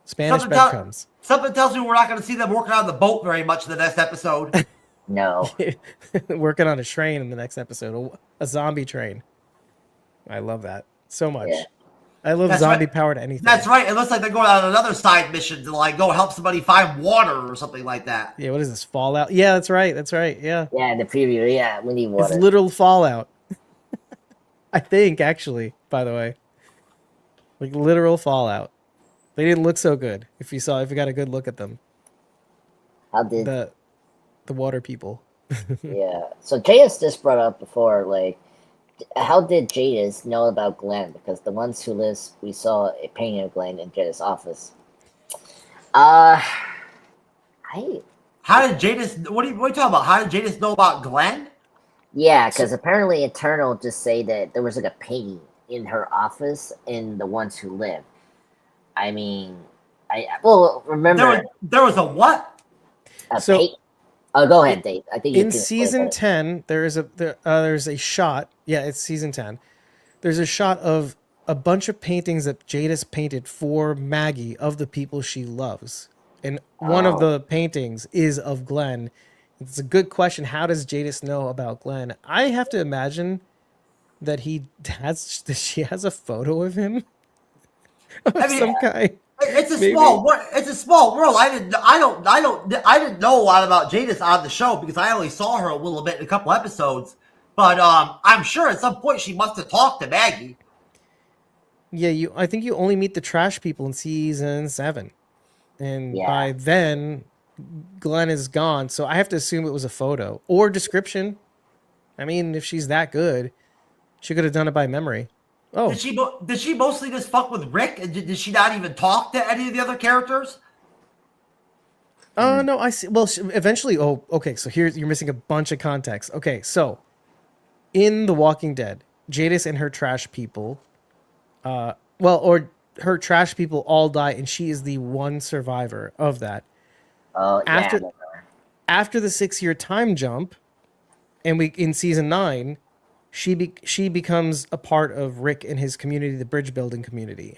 [SPEAKER 3] Spanish breadcrumbs.
[SPEAKER 2] Something tells me we're not going to see them working on the boat very much in the next episode.
[SPEAKER 1] No.
[SPEAKER 3] Working on a train in the next episode. A zombie train. I love that so much. Yeah. I love zombie-powered anything.
[SPEAKER 2] That's right. It looks like they're going on another side mission to like go help somebody find water or something like that.
[SPEAKER 3] Yeah, what is this? Fallout? Yeah, that's right. That's right. Yeah.
[SPEAKER 1] Yeah, the preview. Yeah, we need water.
[SPEAKER 3] It's literal Fallout. I think, actually, by the way. Like literal Fallout. They didn't look so good if you got a good look at them.
[SPEAKER 1] How did
[SPEAKER 3] the water people?
[SPEAKER 1] Yeah. So Jadis just brought up before, like, how did Jadis know about Glenn? Because the ones who lives, we saw a painting of Glenn in Jadis' office. How
[SPEAKER 2] did Jadis? What are you talking about? How did Jadis know about Glenn?
[SPEAKER 1] Yeah, because apparently Eternal just say that there was like a painting in her office in the ones who live. I mean, remember
[SPEAKER 2] there was a what?
[SPEAKER 1] Oh, go ahead, Dave. I think
[SPEAKER 3] in season 10 there's a shot. Yeah, it's season 10. There's a shot of a bunch of paintings that Jadis painted for Maggie of the people she loves, and one of the paintings is of Glenn. It's a good question. How does Jadis know about Glenn? I have to imagine that she has a photo of him. Some kind.
[SPEAKER 2] It's a small world. I didn't know a lot about Jadis on the show because I only saw her a little bit in a couple episodes. But I'm sure at some point she must have talked to Maggie.
[SPEAKER 3] Yeah, I think you only meet the trash people in season 7, and by then Glenn is gone. So I have to assume it was a photo or description. I mean, if she's that good, she could have done it by memory. Oh,
[SPEAKER 2] did she mostly just fuck with Rick? And did she not even talk to any of the other characters?
[SPEAKER 3] No, I see. Well, eventually. Oh, okay. So you're missing a bunch of context. Okay, so in The Walking Dead, Jadis and her trash people, or her trash people all die, and she is the one survivor of that.
[SPEAKER 1] Oh,
[SPEAKER 3] after the 6-year time jump, and in season 9. She becomes a part of Rick and his community, the bridge building community.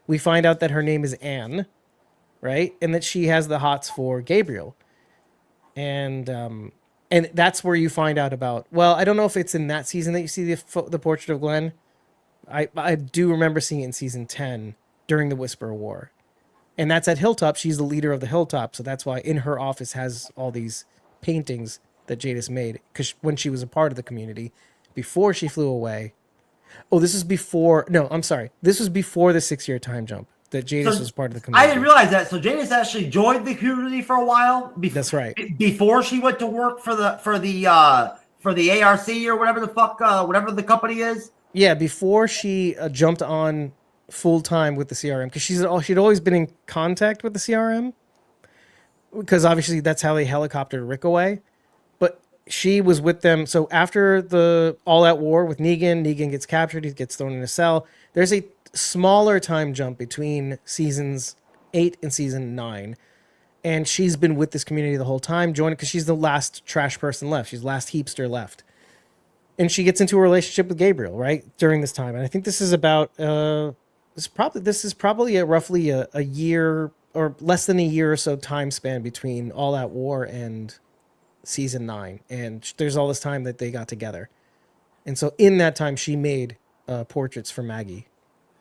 [SPEAKER 3] We find out that her name is Anne, right? And that she has the hots for Gabriel. And that's where you find out about, well, I don't know if it's in that season that you see the portrait of Glenn. I do remember seeing it in season 10 during the Whisper War. And that's at Hilltop. She's the leader of the Hilltop. So that's why in her office has all these paintings that Jadis made. Because when she was a part of the community, before she flew away. Oh, this is before. No, I'm sorry. This was before the 6-year time jump that Jadis was part of the community.
[SPEAKER 2] I didn't realize that. So Jadis actually joined the community for a while.
[SPEAKER 3] That's right.
[SPEAKER 2] Before she went to work for the ARC or whatever the fuck, whatever the company is.
[SPEAKER 3] Yeah, before she jumped on full time with the CRM, because she'd always been in contact with the CRM, because obviously that's how they helicoptered Rick away. But she was with them. So after the all-out war with Negan gets captured. He gets thrown in a cell. There's a smaller time jump between seasons 8 and season 9. And she's been with this community the whole time, joining because she's the last trash person left. She's the last heapster left. And she gets into a relationship with Gabriel, right, during this time. And I think this is about, this is probably roughly a year or less than a year or so time span between All-Out War and season 9, and there's all this time that they got together, and so in that time she made portraits for Maggie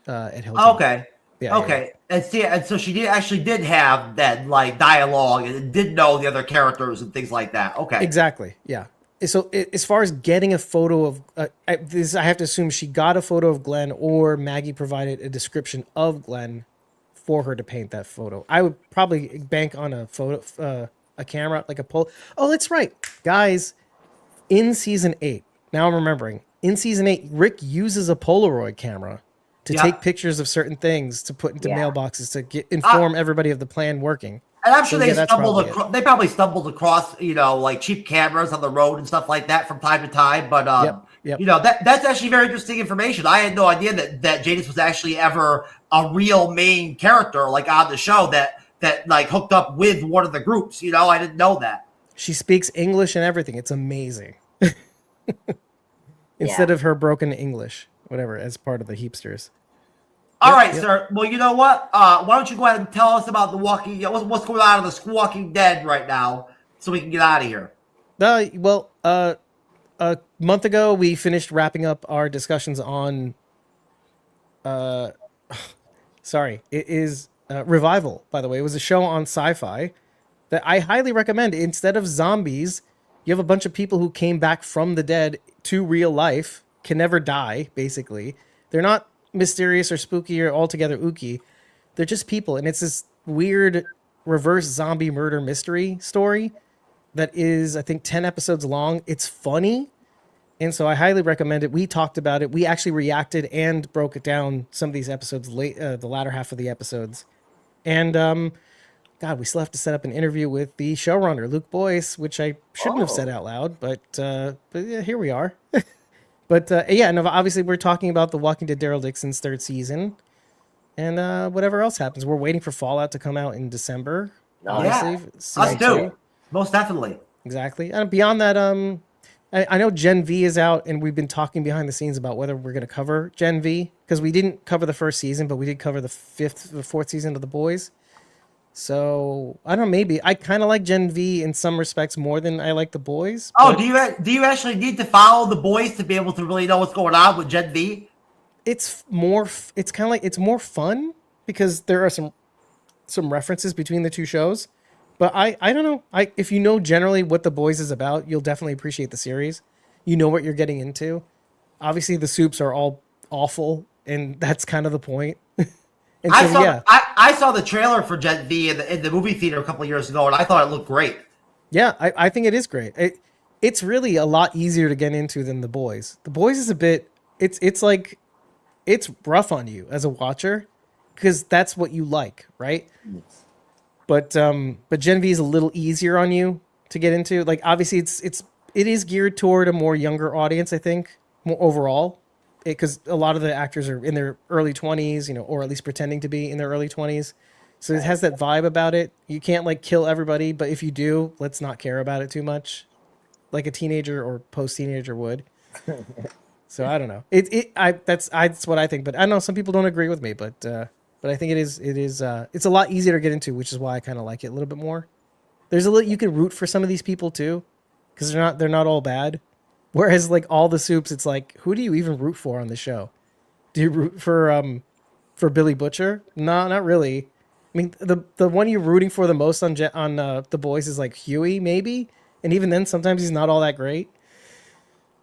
[SPEAKER 3] at Hilton.
[SPEAKER 2] Okay, and so she did have that like dialogue and did know the other characters and things like that. Okay,
[SPEAKER 3] exactly, yeah. So as far as getting a photo of I have to assume she got a photo of Glenn, or Maggie provided a description of Glenn for her to paint that photo. I would probably bank on a photo, a camera, like a pole. Oh, that's right, guys. In season 8, now I'm remembering. In season 8, Rick uses a Polaroid camera to take pictures of certain things to put into mailboxes to inform everybody of the plan working.
[SPEAKER 2] And I'm sure they probably stumbled across, like cheap cameras on the road and stuff like that from time to time. But that's actually very interesting information. I had no idea that Jadis was actually ever a real main character, like on the show that like hooked up with one of the groups. I didn't know that.
[SPEAKER 3] She speaks English and everything. It's amazing. Instead of her broken English, whatever, as part of the Heapsters.
[SPEAKER 2] All right, sir. Well, you know what? Why don't you go ahead and tell us about the Walking? What's going on in the Walking Dead right now, so we can get out of here.
[SPEAKER 3] A month ago we finished wrapping up our discussions on. Sorry, it is Revival. By the way, it was a show on Sci-Fi that I highly recommend. Instead of zombies, you have a bunch of people who came back from the dead to real life, can never die. Basically, they're not mysterious or spooky or altogether ooky. They're just people, and it's this weird reverse zombie murder mystery story that is, I think, 10 episodes long. It's funny, and so I highly recommend it. We talked about it. We actually reacted and broke it down, some of these episodes late, the latter half of the episodes. And God, we still have to set up an interview with the showrunner, Luke Boyce, which I shouldn't have said out loud, but yeah, here we are. But and obviously we're talking about The Walking Dead Daryl Dixon's 3rd season, and whatever else happens. We're waiting for Fallout to come out in December. Obviously,
[SPEAKER 2] us too. Most definitely.
[SPEAKER 3] Exactly. And beyond that, I know Gen V is out, and we've been talking behind the scenes about whether we're going to cover Gen V, because we didn't cover the 1st season, but we did cover the 4th season of The Boys. So I don't know. Maybe I kind of like Gen V in some respects more than I like The Boys.
[SPEAKER 2] Oh, do you actually need to follow The Boys to be able to really know what's going on with Gen V?
[SPEAKER 3] It's more. It's kind of like it's more fun because there are some references between the two shows. But I don't know. If you know generally what The Boys is about, you'll definitely appreciate the series. You know what you're getting into. Obviously, the soups are all awful, and that's kind of the point. And
[SPEAKER 2] I saw the trailer for Gen V in the movie theater a couple of years ago, and I thought it looked great.
[SPEAKER 3] Yeah, I think it is great. It's really a lot easier to get into than The Boys. The Boys is a bit. It's like it's rough on you as a watcher because that's what you like, right? Yes. But Gen V is a little easier on you to get into. Like obviously it is geared toward a more younger audience, I think, more overall. Because a lot of the actors are in their early 20s, or at least pretending to be in their early 20s. So it has that vibe about it. You can't like kill everybody, but if you do, let's not care about it too much, like a teenager or post-teenager would. So I don't know. That's what I think. But I know some people don't agree with me, but I think it's a lot easier to get into, which is why I kind of like it a little bit more. There's you can root for some of these people too, because they're not all bad. Whereas, like, all the soups, it's like, who do you even root for on the show? Do you root for Billy Butcher? No, not really. I mean, the one you're rooting for the most on The Boys is, like, Huey, maybe? And even then, sometimes he's not all that great.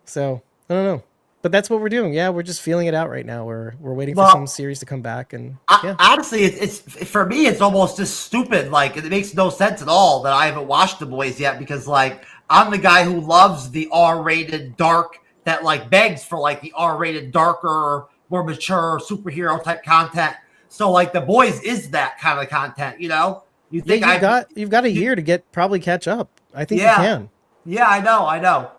[SPEAKER 3] So, I don't know. But that's what we're doing. Yeah, we're just feeling it out right now. We're waiting for some series to come back. And
[SPEAKER 2] honestly, it's for me, it's almost just stupid. Like, it makes no sense at all that I haven't watched The Boys yet because, like, I'm the guy who loves the R-rated dark that like begs for like the R-rated darker, more mature superhero type content. So like The Boys is that kind of content, You think
[SPEAKER 3] you've got a year to probably catch up. I think you can.
[SPEAKER 2] Yeah, I know.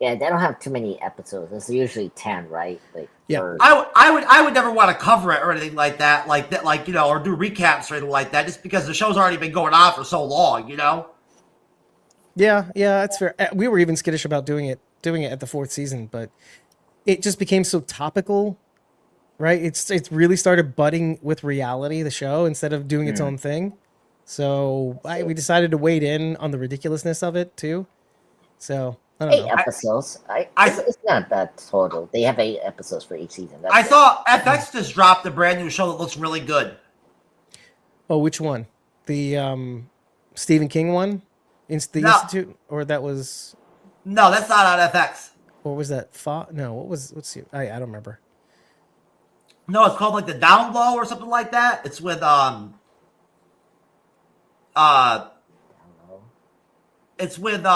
[SPEAKER 1] Yeah, they don't have too many episodes. It's usually 10, right? Like
[SPEAKER 3] yeah.
[SPEAKER 2] I would never want to cover it or anything like that, or do recaps or anything like that, just because the show's already been going on for so long,
[SPEAKER 3] Yeah, that's fair. We were even skittish about doing it at the 4th season, but it just became so topical, right? It's really started budding with reality, the show, instead of doing its own thing. So we decided to wade in on the ridiculousness of it too. So I don't know.
[SPEAKER 1] 8 episodes. It's not that total. They have 8 episodes for each season.
[SPEAKER 2] I saw FX just dropped a brand new show that looks really good.
[SPEAKER 3] Oh, which one? The Stephen King one? The Institute, or that was
[SPEAKER 2] No, that's not on FX.
[SPEAKER 3] Or was that No, what's the, I don't remember.
[SPEAKER 2] No, it's called like the Down Low or something like that. It's with it's with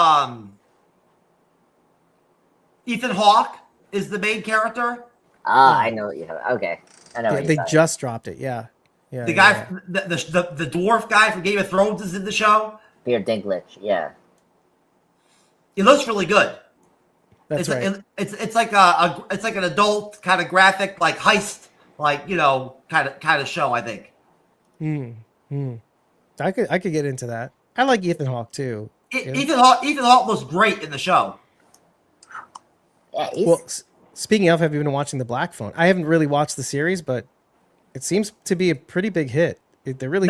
[SPEAKER 2] Ethan Hawke is the main character.
[SPEAKER 1] I know what you have. Okay, I know.
[SPEAKER 3] Yeah, they just dropped it. Yeah, yeah.
[SPEAKER 2] The guy, the dwarf guy from Game of Thrones is in the show.
[SPEAKER 1] Peter Dinklage. Yeah.
[SPEAKER 2] It looks really good.
[SPEAKER 3] That's right.
[SPEAKER 2] It's like it's like an adult kind of graphic, like heist, like kind of show. I think.
[SPEAKER 3] I could get into that. I like Ethan Hawke too.
[SPEAKER 2] Ethan Hawke looks great in the show.
[SPEAKER 1] Yeah.
[SPEAKER 3] Well, speaking of, have you been watching The Black Phone? I haven't really watched the series, but it seems to be a pretty big hit. They're really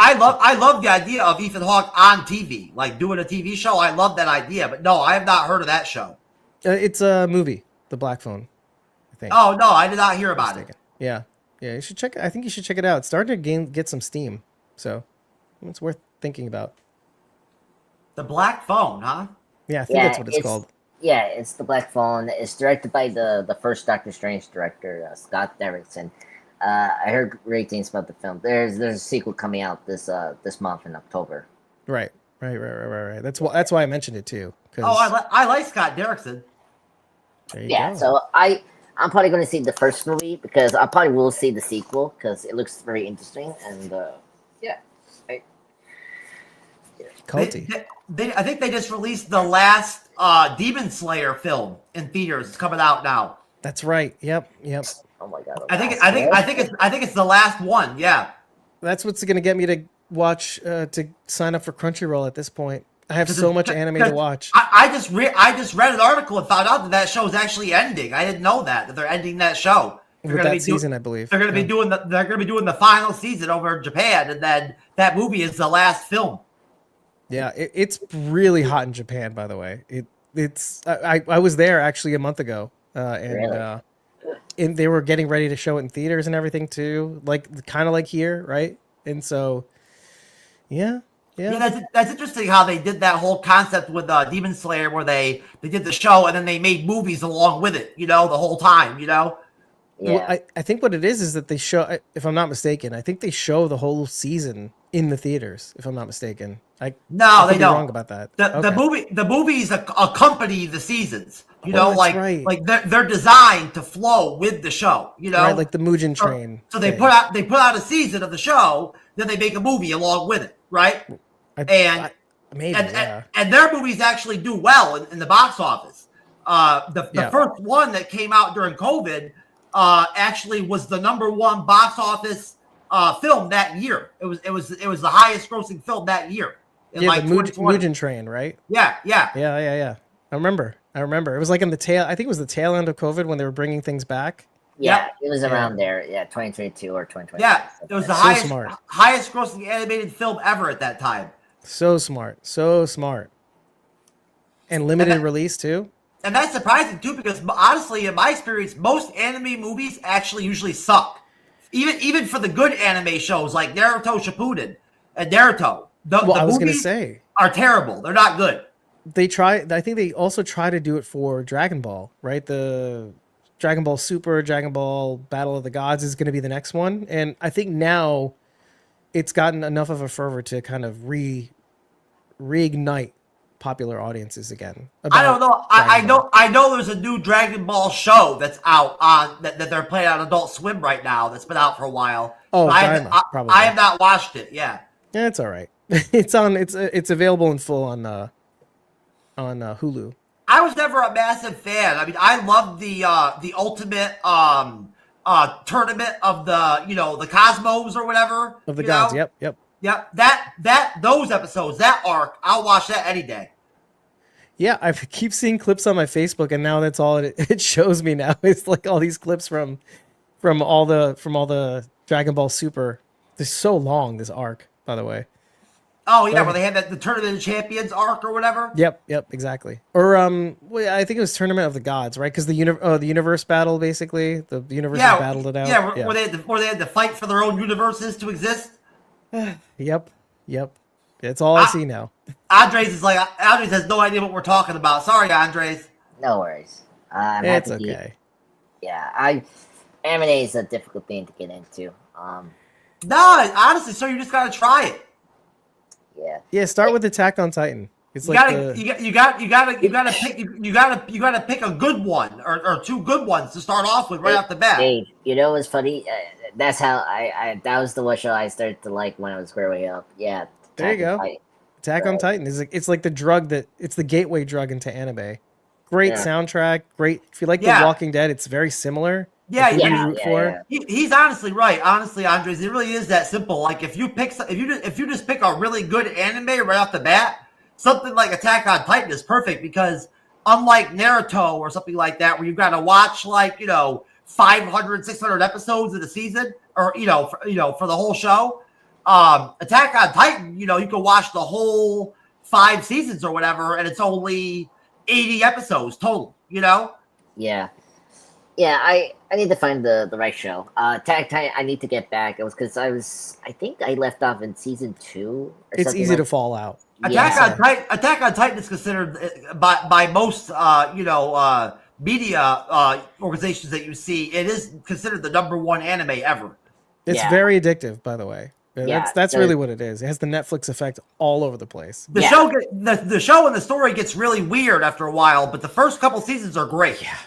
[SPEAKER 2] I love the idea of Ethan Hawke on TV, like doing a TV show. I love that idea, but no, I have not heard of that show.
[SPEAKER 3] It's a movie, The Black Phone, I think.
[SPEAKER 2] Oh no, I did not hear about it.
[SPEAKER 3] Yeah, you should check it. I think you should check it out. It's starting to get some steam, so it's worth thinking about.
[SPEAKER 2] The Black Phone, huh?
[SPEAKER 3] Yeah, I think that's what it's called.
[SPEAKER 1] Yeah, it's The Black Phone. It's directed by the first Doctor Strange director, Scott Derrickson. I heard great things about the film. There's a sequel coming out this month in October.
[SPEAKER 3] Right. That's why I mentioned it too.
[SPEAKER 2] I like Scott Derrickson.
[SPEAKER 1] Yeah, so I'm probably going to see the first movie because I probably will see the sequel because it looks very interesting and yeah.
[SPEAKER 3] Culty.
[SPEAKER 2] I think they just released the last Demon Slayer film in theaters. It's coming out now.
[SPEAKER 3] That's right. Yep.
[SPEAKER 1] Oh my god!
[SPEAKER 2] I think it's the last one. Yeah.
[SPEAKER 3] That's what's going to get me to watch to sign up for Crunchyroll at this point. I have so much anime to watch.
[SPEAKER 2] I just read an article and found out that show is actually ending. I didn't know that they're ending that show.
[SPEAKER 3] With that season, I believe
[SPEAKER 2] they're going to be doing the final season over in Japan, and then that movie is the last film.
[SPEAKER 3] Yeah, it's really hot in Japan, by the way. I was there actually a month ago, and they were getting ready to show it in theaters and everything too, kind of like here, right? And so, yeah.
[SPEAKER 2] That's interesting how they did that whole concept with Demon Slayer, where they did the show and then they made movies along with it, the whole time,
[SPEAKER 1] Yeah.
[SPEAKER 3] Well, I think what it is that they show, if I'm not mistaken, I think they show the whole season in the theaters, if I'm not mistaken. I
[SPEAKER 2] they don't.
[SPEAKER 3] Wrong about that.
[SPEAKER 2] The movies accompany the seasons.
[SPEAKER 3] Right.
[SPEAKER 2] Like they're designed to flow with the show.
[SPEAKER 3] Right, like the Mugen Train.
[SPEAKER 2] So they put out a season of the show, then they make a movie along with it, right? And their movies actually do well in the box office. The first one that came out during COVID actually was the #1 box office film that year. It was the highest grossing film that year.
[SPEAKER 3] The Mugen Train, right?
[SPEAKER 2] Yeah.
[SPEAKER 3] I remember. It was like in the tail. I think it was the tail end of COVID when they were bringing things back.
[SPEAKER 1] Yeah, it was around there. Yeah, 2022 or 2020.
[SPEAKER 2] Yeah, it was the highest grossing animated film ever at that time.
[SPEAKER 3] So smart. And limited release too.
[SPEAKER 2] And that's surprising too, because honestly, in my experience, most anime movies actually usually suck. Even for the good anime shows like Naruto Shippuden and Naruto, the movies are terrible. They're not good.
[SPEAKER 3] I think they also try to do it for Dragon Ball, right? The Dragon Ball Super, Dragon Ball Battle of the Gods is going to be the next one. And I think now it's gotten enough of a fervor to kind of reignite popular audiences again.
[SPEAKER 2] I don't know. I know there's a new Dragon Ball show that's out on that they're playing on Adult Swim right now. That's been out for a while.
[SPEAKER 3] Oh,
[SPEAKER 2] probably. I have not watched it. Yeah,
[SPEAKER 3] it's all right. It's available in full on Hulu.
[SPEAKER 2] I was never a massive fan. I mean, I loved the ultimate tournament of the Cosmos or whatever
[SPEAKER 3] of the gods. Yep.
[SPEAKER 2] Yeah, those episodes, that arc, I'll watch that any day.
[SPEAKER 3] Yeah, I keep seeing clips on my Facebook, and now that's all it shows me now. It's like all these clips from all the Dragon Ball Super. They're so long, this arc, by the way.
[SPEAKER 2] Oh yeah, where they had the Tournament of Champions arc or whatever.
[SPEAKER 3] Yep, exactly. Or I think it was Tournament of the Gods, right? Because the universe battle, basically, the universe battled it out.
[SPEAKER 2] Yeah, where they had to fight for their own universes to exist.
[SPEAKER 3] Yep. It's all I see now.
[SPEAKER 2] Andres has no idea what we're talking about. Sorry, Andres.
[SPEAKER 1] No worries. I'm
[SPEAKER 3] It's
[SPEAKER 1] happy to-
[SPEAKER 3] okay.
[SPEAKER 1] Yeah, anime is a difficult thing to get into.
[SPEAKER 2] No, honestly, sir, you just gotta try it.
[SPEAKER 1] Yeah.
[SPEAKER 3] Yeah, start with Attack on Titan. It's
[SPEAKER 2] You
[SPEAKER 3] like
[SPEAKER 2] gotta pick a good one or two good ones to start off with right off the bat.
[SPEAKER 1] Dave, you know what's funny? That's how that was the one show I started to like when I was growing up. Yeah.
[SPEAKER 3] There you go.
[SPEAKER 1] Titan.
[SPEAKER 3] Attack on Titan is like, it's like the drug it's the gateway drug into anime. Great soundtrack, great. If you like The Walking Dead, it's very similar.
[SPEAKER 2] Yeah,
[SPEAKER 3] like,
[SPEAKER 1] yeah,
[SPEAKER 3] root for.
[SPEAKER 2] He's honestly right. Honestly, Andres, it really is that simple. Like if you just pick a really good anime right off the bat, something like Attack on Titan is perfect because unlike Naruto or something like that, where you've got to watch 500, 600 episodes of the season, or for the whole show, Attack on Titan, you can watch the whole 5 seasons or whatever, and it's only 80 episodes total.
[SPEAKER 1] Yeah. I need to find the right show. Attack Titan, I need to get back. It was because I think I left off in season 2.
[SPEAKER 3] It's easy to fall out.
[SPEAKER 2] Attack on Titan is considered by most media organizations that you see, it is considered the #1 anime ever.
[SPEAKER 3] It's very addictive, by the way. That's really what it is. It has the Netflix effect all over the place.
[SPEAKER 2] The show and the story gets really weird after a while, but the first couple seasons are great.
[SPEAKER 3] Yeah.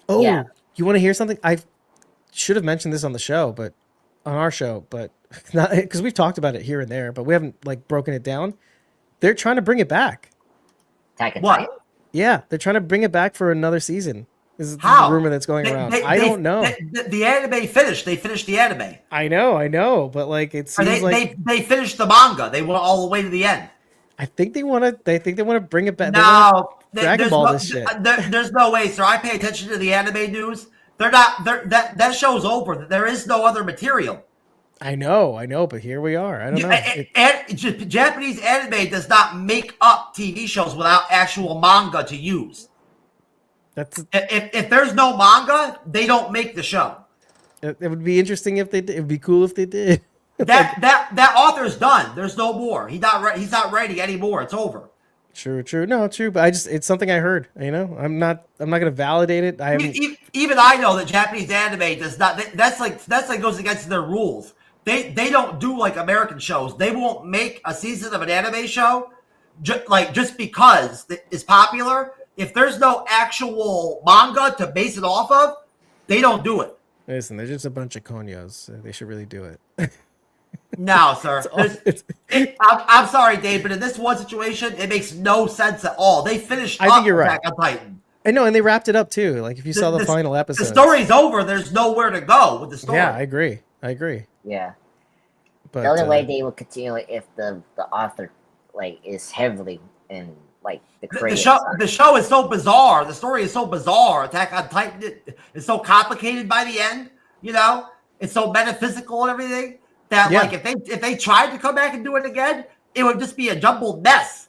[SPEAKER 3] Oh, you want to hear something? I should have mentioned this on our show, but not because we've talked about it here and there, but we haven't broken it down. They're trying to bring it back.
[SPEAKER 1] Attack on Titan?
[SPEAKER 3] Yeah, they're trying to bring it back for another season. This is the rumor that's going around. I don't know.
[SPEAKER 2] The anime finished. They finished the anime.
[SPEAKER 3] I know, but it seems
[SPEAKER 2] they finished the manga. They went all the way to the end.
[SPEAKER 3] I think they want to bring it back.
[SPEAKER 2] No,
[SPEAKER 3] Dragon Ball this shit.
[SPEAKER 2] There's no way, sir. I pay attention to the anime news. That show's over. There is no other material.
[SPEAKER 3] I know, but here we are. I don't know.
[SPEAKER 2] Japanese anime does not make up TV shows without actual manga to use. If there's no manga, they don't make the show.
[SPEAKER 3] It would be interesting if they did. It would be cool if they did.
[SPEAKER 2] That author's done. There's no more. He's not writing anymore. It's over.
[SPEAKER 3] True. No, true. But it's something I heard. I'm not going to validate it.
[SPEAKER 2] Even I know that Japanese anime does not. That's goes against their rules. They don't do like American shows. They won't make a season of an anime show just because it's popular. If there's no actual manga to base it off of, they don't do it.
[SPEAKER 3] Listen, they're just a bunch of conyos. They should really do it.
[SPEAKER 2] No, sir. I'm sorry, Dave, but in this one situation, it makes no sense at all. They finished
[SPEAKER 3] I think you're right.
[SPEAKER 2] Attack on Titan.
[SPEAKER 3] I know, and they wrapped it up too. Like if you saw the final episode,
[SPEAKER 2] the story's over. There's nowhere to go with the story.
[SPEAKER 3] Yeah, I agree.
[SPEAKER 1] Yeah.
[SPEAKER 3] But
[SPEAKER 1] the only way they will continue if the author is heavily in the creative
[SPEAKER 2] the show is so bizarre. The story is so bizarre. Attack on Titan is so complicated by the end. It's so metaphysical and everything that if they tried to come back and do it again, it would just be a jumbled mess.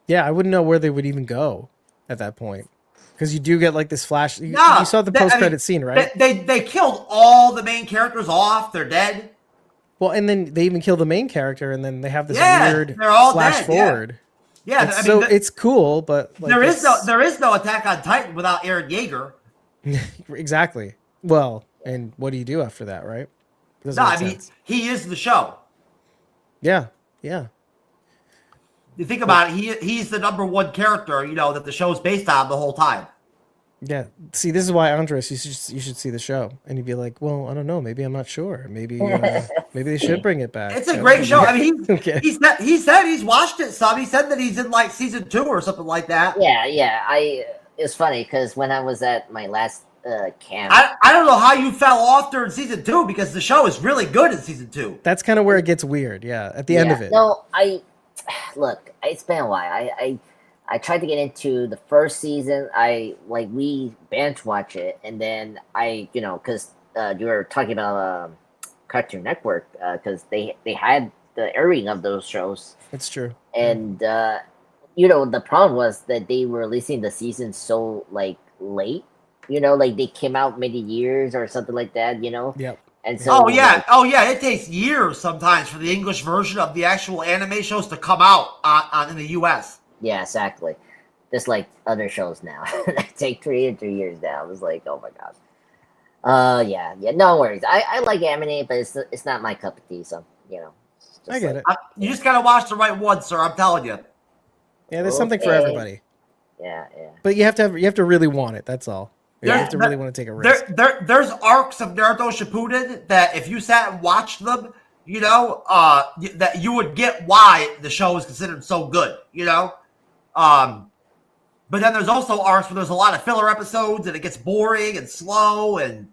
[SPEAKER 3] Yeah, I wouldn't know where they would even go at that point because you do get this flash. You saw the post-credit scene, right?
[SPEAKER 2] They killed all the main characters off. They're dead.
[SPEAKER 3] Well, and then they even kill the main character, and then they have this weird
[SPEAKER 2] they're all
[SPEAKER 3] flash
[SPEAKER 2] dead,
[SPEAKER 3] forward.
[SPEAKER 2] Yeah,
[SPEAKER 3] it's cool, but
[SPEAKER 2] there is no Attack on Titan without Eren Yeager.
[SPEAKER 3] Exactly. Well, and what do you do after that, right?
[SPEAKER 2] He is the show.
[SPEAKER 3] Yeah.
[SPEAKER 2] You think about it, he's the #1 character, that the show's based on the whole time.
[SPEAKER 3] Yeah. See, this is why, Andres, you should see the show, and you'd be like, well, I don't know, maybe I'm not sure, maybe they should bring it back.
[SPEAKER 2] It's a great show. I mean, he said he's watched it some. He said that he's in season 2 or something like that.
[SPEAKER 1] Yeah. It's funny because when I was at my last camp,
[SPEAKER 2] I don't know how you fell off during season 2 because the show is really good in season 2.
[SPEAKER 3] That's kind of where it gets weird. Yeah, at the end of it.
[SPEAKER 1] No, look. It's been a while. I tried to get into the first season. We binge watch it, and then because you were talking about Cartoon Network, because they had the airing of those shows.
[SPEAKER 3] It's true.
[SPEAKER 1] And the problem was that they were releasing the season so late. They came out many years or something like that.
[SPEAKER 3] Yep.
[SPEAKER 1] And so,
[SPEAKER 2] oh yeah, it takes years sometimes for the English version of the actual anime shows to come out in the U.S.
[SPEAKER 1] yeah, exactly. Just like other shows now, they take 3 years now. It's like, oh my god. Yeah. No worries. I like anime, but it's not my cup of tea. So
[SPEAKER 3] I get it.
[SPEAKER 2] You just gotta watch the right one, sir. I'm telling you.
[SPEAKER 3] Yeah, there's something for everybody.
[SPEAKER 1] Yeah.
[SPEAKER 3] But you have to really want it. That's all. You have to really want to take a risk.
[SPEAKER 2] There's arcs of Naruto Shippuden that if you sat and watched them, that you would get why the show is considered so good. But then there's also arcs where there's a lot of filler episodes and it gets boring and slow and.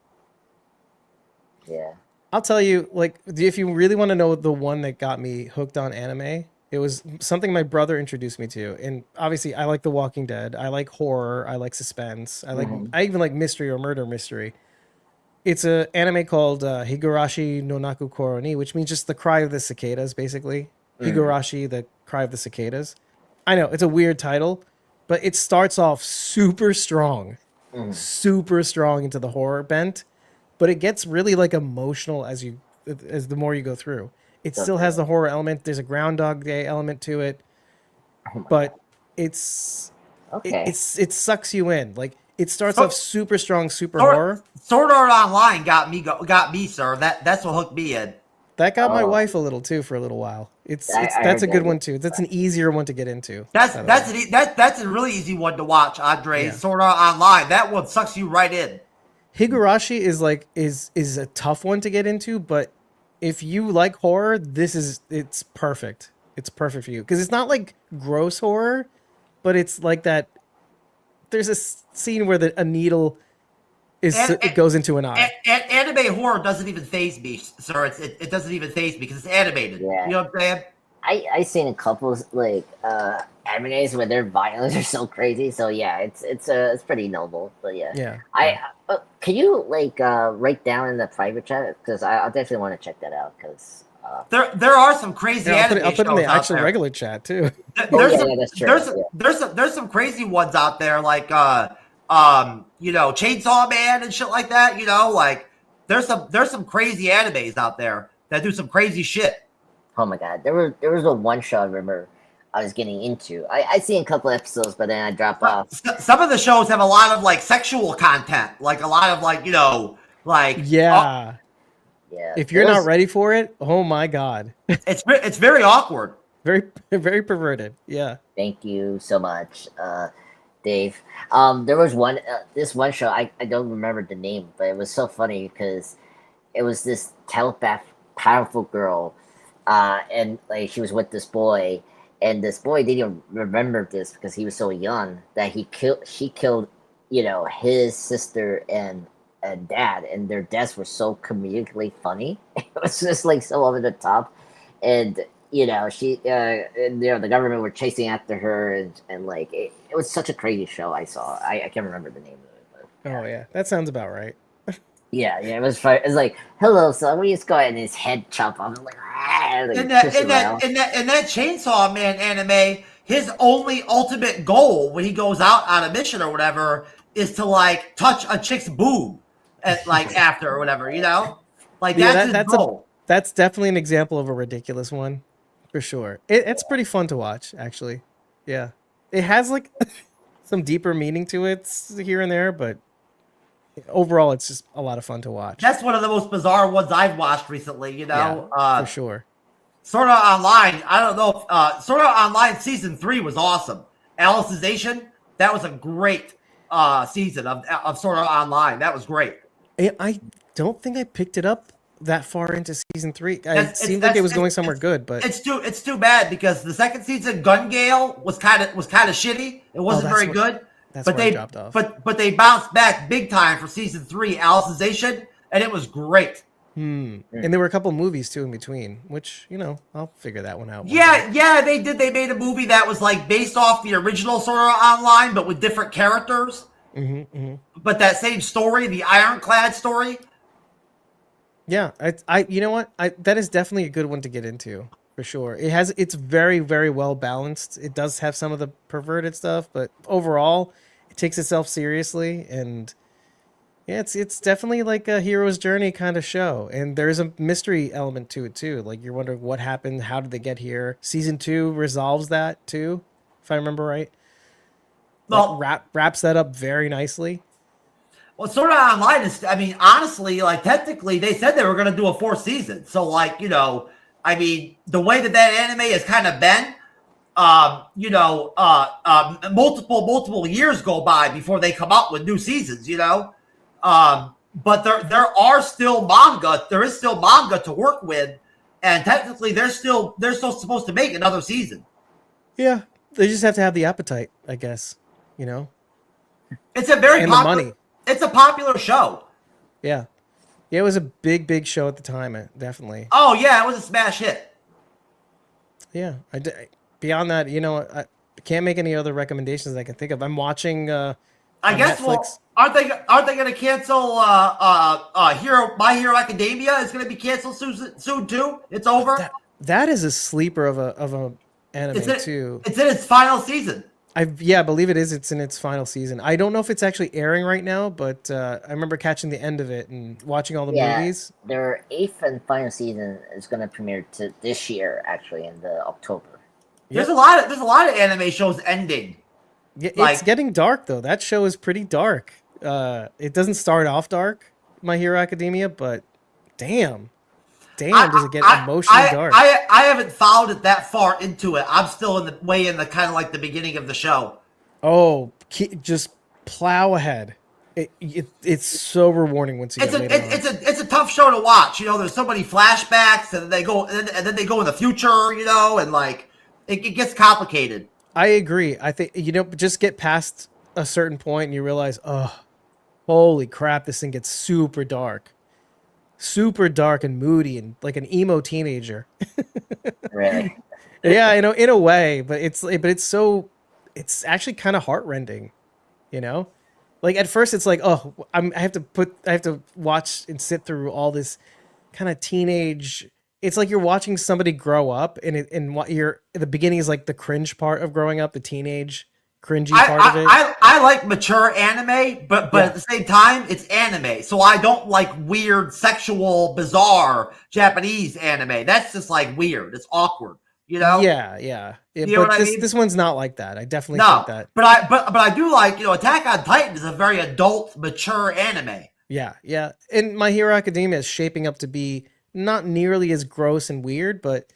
[SPEAKER 1] Yeah.
[SPEAKER 3] I'll tell you, like, if you really want to know the one that got me hooked on anime, it was something my brother introduced me to. And obviously, I like The Walking Dead. I like horror. I like suspense. I even like mystery or murder mystery. It's an anime called Higurashi no Naku Koro ni, which means just the cry of the cicadas, basically. Higurashi, the cry of the cicadas. I know, it's a weird title, but it starts off super strong into the horror bent. But it gets really like emotional as the more you go through. It still has the horror element. There's a Groundhog Day element to it, but it's it sucks you in. Like it starts off super strong, super horror.
[SPEAKER 2] Sword Art Online got me, sir. That's what hooked me in.
[SPEAKER 3] That got my wife a little too for a little while. That's a good one too. That's an easier one to get into.
[SPEAKER 2] That's a really easy one to watch, Andre.
[SPEAKER 3] Yeah.
[SPEAKER 2] Sword Art Online. That one sucks you right in.
[SPEAKER 3] Higurashi is a tough one to get into, but if you like horror, it's perfect. It's perfect for you because it's not like gross horror, but it's like that. There's a scene where a needle it goes into an eye.
[SPEAKER 2] Anime horror doesn't even faze me, sir. It doesn't even faze me because it's animated.
[SPEAKER 1] Yeah.
[SPEAKER 2] You know what I'm saying?
[SPEAKER 1] I seen a couple like animes where their violence are so crazy. So yeah, it's pretty noble. But yeah.
[SPEAKER 3] Yeah.
[SPEAKER 1] Can you write down in the private chat because I definitely want to check that out because
[SPEAKER 2] there are some crazy anime
[SPEAKER 3] I'll put it in the
[SPEAKER 2] shows out
[SPEAKER 3] actual
[SPEAKER 2] there.
[SPEAKER 3] regular chat too.
[SPEAKER 2] There's some crazy ones out there like Chainsaw Man and shit like that. Like there's some crazy animes out there that do some crazy shit.
[SPEAKER 1] Oh my god, there was a one show I remember I was getting into. I seen a couple episodes, but then I dropped off.
[SPEAKER 2] Some of the shows have a lot of like sexual content, like a lot of
[SPEAKER 3] yeah. If you're not ready for it, oh my god,
[SPEAKER 2] it's very awkward,
[SPEAKER 3] very very perverted. Yeah.
[SPEAKER 1] Thank you so much, Dave. There was this one show I don't remember the name, but it was so funny because it was this powerful girl. And like she was with this boy, and this boy didn't remember this because he was so young that she killed, his sister and dad, and their deaths were so comedically funny. It was just like so over the top, and she the government were chasing after her, and like it was such a crazy show I saw. I can't remember the name of it. But,
[SPEAKER 3] Oh yeah, that sounds about right.
[SPEAKER 1] Yeah, it was fun. It's like, hello, son. We just go ahead and his head chop off. I'm like,
[SPEAKER 2] in that Chainsaw Man anime, his only ultimate goal when he goes out on a mission or whatever is to like touch a chick's boob, after or whatever, like that's his goal.
[SPEAKER 3] That's definitely an example of a ridiculous one, for sure. It's pretty fun to watch, actually. Yeah, it has like some deeper meaning to it here and there, but. Overall, it's just a lot of fun to watch.
[SPEAKER 2] That's one of the most bizarre ones I've watched recently,
[SPEAKER 3] for sure.
[SPEAKER 2] Sword Art Online, I don't know if Sword Art Online Season 3 was awesome. Alicization, that was a great season of Sword Art Online. That was great.
[SPEAKER 3] I don't think I picked it up that far into Season 3. It seemed like it was going somewhere good, but
[SPEAKER 2] it's too bad because the second season, Gun Gale, was kind of shitty. It wasn't very good.
[SPEAKER 3] That's where I dropped off.
[SPEAKER 2] But they bounced back big time for Season 3, Alicization, and it was great.
[SPEAKER 3] And there were a couple movies too in between, which I'll figure that one out.
[SPEAKER 2] Yeah, they did. They made a movie that was like based off the original Sword Art Online, but with different characters. But that same story, the Ironclad story.
[SPEAKER 3] Yeah, that is definitely a good one to get into for sure. It's very very well balanced. It does have some of the perverted stuff, but overall, it takes itself seriously and. Yeah, it's definitely like a hero's journey kind of show, and there's a mystery element to it too. Like you're wondering what happened, how did they get here. Season 2 resolves that too, if I remember right. Like
[SPEAKER 2] Well,
[SPEAKER 3] wraps that up very nicely.
[SPEAKER 2] well, sort of online is. I mean, honestly, like technically, they said they were going to do a 4th season. So, like, I mean, the way that anime has kind of been, multiple years go by before they come out with new seasons. But there are still manga. There is still manga to work with, and technically, they're still supposed to make another season.
[SPEAKER 3] Yeah, they just have to have the appetite, I guess.
[SPEAKER 2] It's a very
[SPEAKER 3] and the
[SPEAKER 2] popular.
[SPEAKER 3] money.
[SPEAKER 2] It's a popular show.
[SPEAKER 3] Yeah, it was a big show at the time. Definitely.
[SPEAKER 2] Oh yeah, it was a smash hit.
[SPEAKER 3] Yeah, beyond that, I can't make any other recommendations I can think of. I'm watching.
[SPEAKER 2] I guess.
[SPEAKER 3] Netflix.
[SPEAKER 2] Well, aren't they going to cancel? My Hero Academia is going to be canceled soon too. It's over.
[SPEAKER 3] That is a sleeper of a anime too.
[SPEAKER 2] It's in its final season.
[SPEAKER 3] I believe it is. It's in its final season. I don't know if it's actually airing right now, but I remember catching the end of it and watching all the movies.
[SPEAKER 1] Their 8th and final season is going to premiere to this year, actually, in the October.
[SPEAKER 2] There's a lot of anime shows ending.
[SPEAKER 3] Yeah, it's getting dark though. That show is pretty dark. It doesn't start off dark, My Hero Academia, but damn, does it get emotionally dark?
[SPEAKER 2] I haven't followed it that far into it. I'm still in the kind of like the beginning of the show.
[SPEAKER 3] Oh, just plow ahead. It's so rewarding once you get later on.
[SPEAKER 2] It's a tough show to watch. There's so many flashbacks, and then they go in the future. And like it gets complicated.
[SPEAKER 3] I agree. I think just get past a certain point and you realize, oh, holy crap, this thing gets super dark and moody and like an emo teenager.
[SPEAKER 1] Really?
[SPEAKER 3] Yeah, in a way, but it's actually kind of heartrending, Like at first it's like, oh, I have to watch and sit through all this kind of teenage. It's like you're watching somebody grow up, and what the beginning is like the cringe part of growing up, the teenage cringy part of it.
[SPEAKER 2] I like mature anime, but at the same time, it's anime. So I don't like weird, sexual, bizarre Japanese anime. That's just like weird. It's awkward,
[SPEAKER 3] Yeah. But this one's not like that. I definitely think that.
[SPEAKER 2] But I do like, Attack on Titan is a very adult, mature anime.
[SPEAKER 3] Yeah. And My Hero Academia is shaping up to be not nearly as gross and weird, but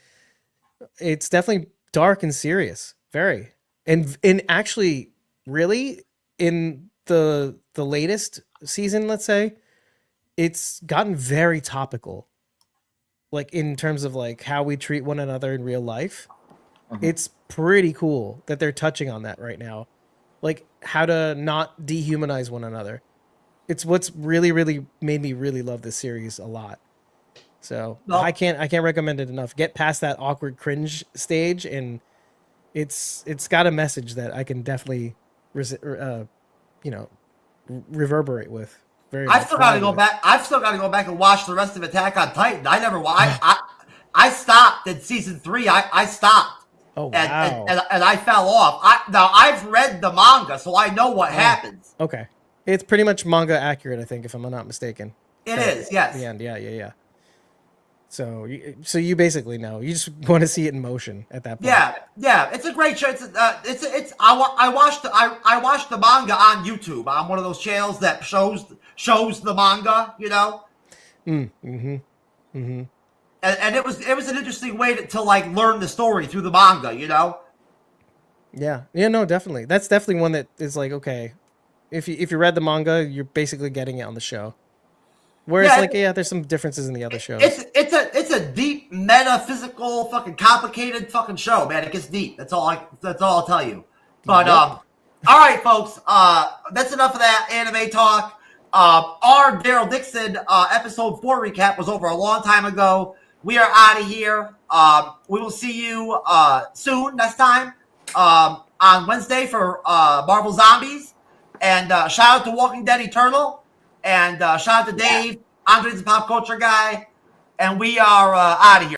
[SPEAKER 3] it's definitely dark and serious. Very. And actually, really, in the latest season, let's say, it's gotten very topical. Like in terms of like how we treat one another in real life. Mm-hmm. It's pretty cool that they're touching on that right now. Like how to not dehumanize one another. It's what's really, really made me really love this series a lot. So I can't recommend it enough. Get past that awkward cringe stage, and it's got a message that I can definitely reverberate with.
[SPEAKER 2] I've still got to go back. I've still got to go back and watch the rest of Attack on Titan. I never watched. I stopped at season 3. I stopped.
[SPEAKER 3] Oh wow!
[SPEAKER 2] And I fell off. Now I've read the manga, so I know what happens.
[SPEAKER 3] Okay, it's pretty much manga accurate, I think, if I'm not mistaken.
[SPEAKER 2] It is, yes.
[SPEAKER 3] The end, yeah. So you basically know. You just want to see it in motion at that point.
[SPEAKER 2] Yeah. It's a great show. I watched the manga on YouTube. I'm one of those channels that shows the manga. And it was an interesting way to like learn the story through the manga.
[SPEAKER 3] Yeah. No, definitely. That's definitely one that is like, okay, if you read the manga, you're basically getting it on the show. Whereas, there's some differences in the other shows.
[SPEAKER 2] It's a deep, metaphysical, fucking complicated fucking show, man. It gets deep. That's all I'll tell you. But all right, folks. That's enough of that anime talk. Our Daryl Dixon episode 4 recap was over a long time ago. We are out of here. We will see you soon next time on Wednesday for Marvel Zombies. And shout out to Walking Dead Eternal. And shout out to Dave, Andre's a pop culture guy. And we are out of here.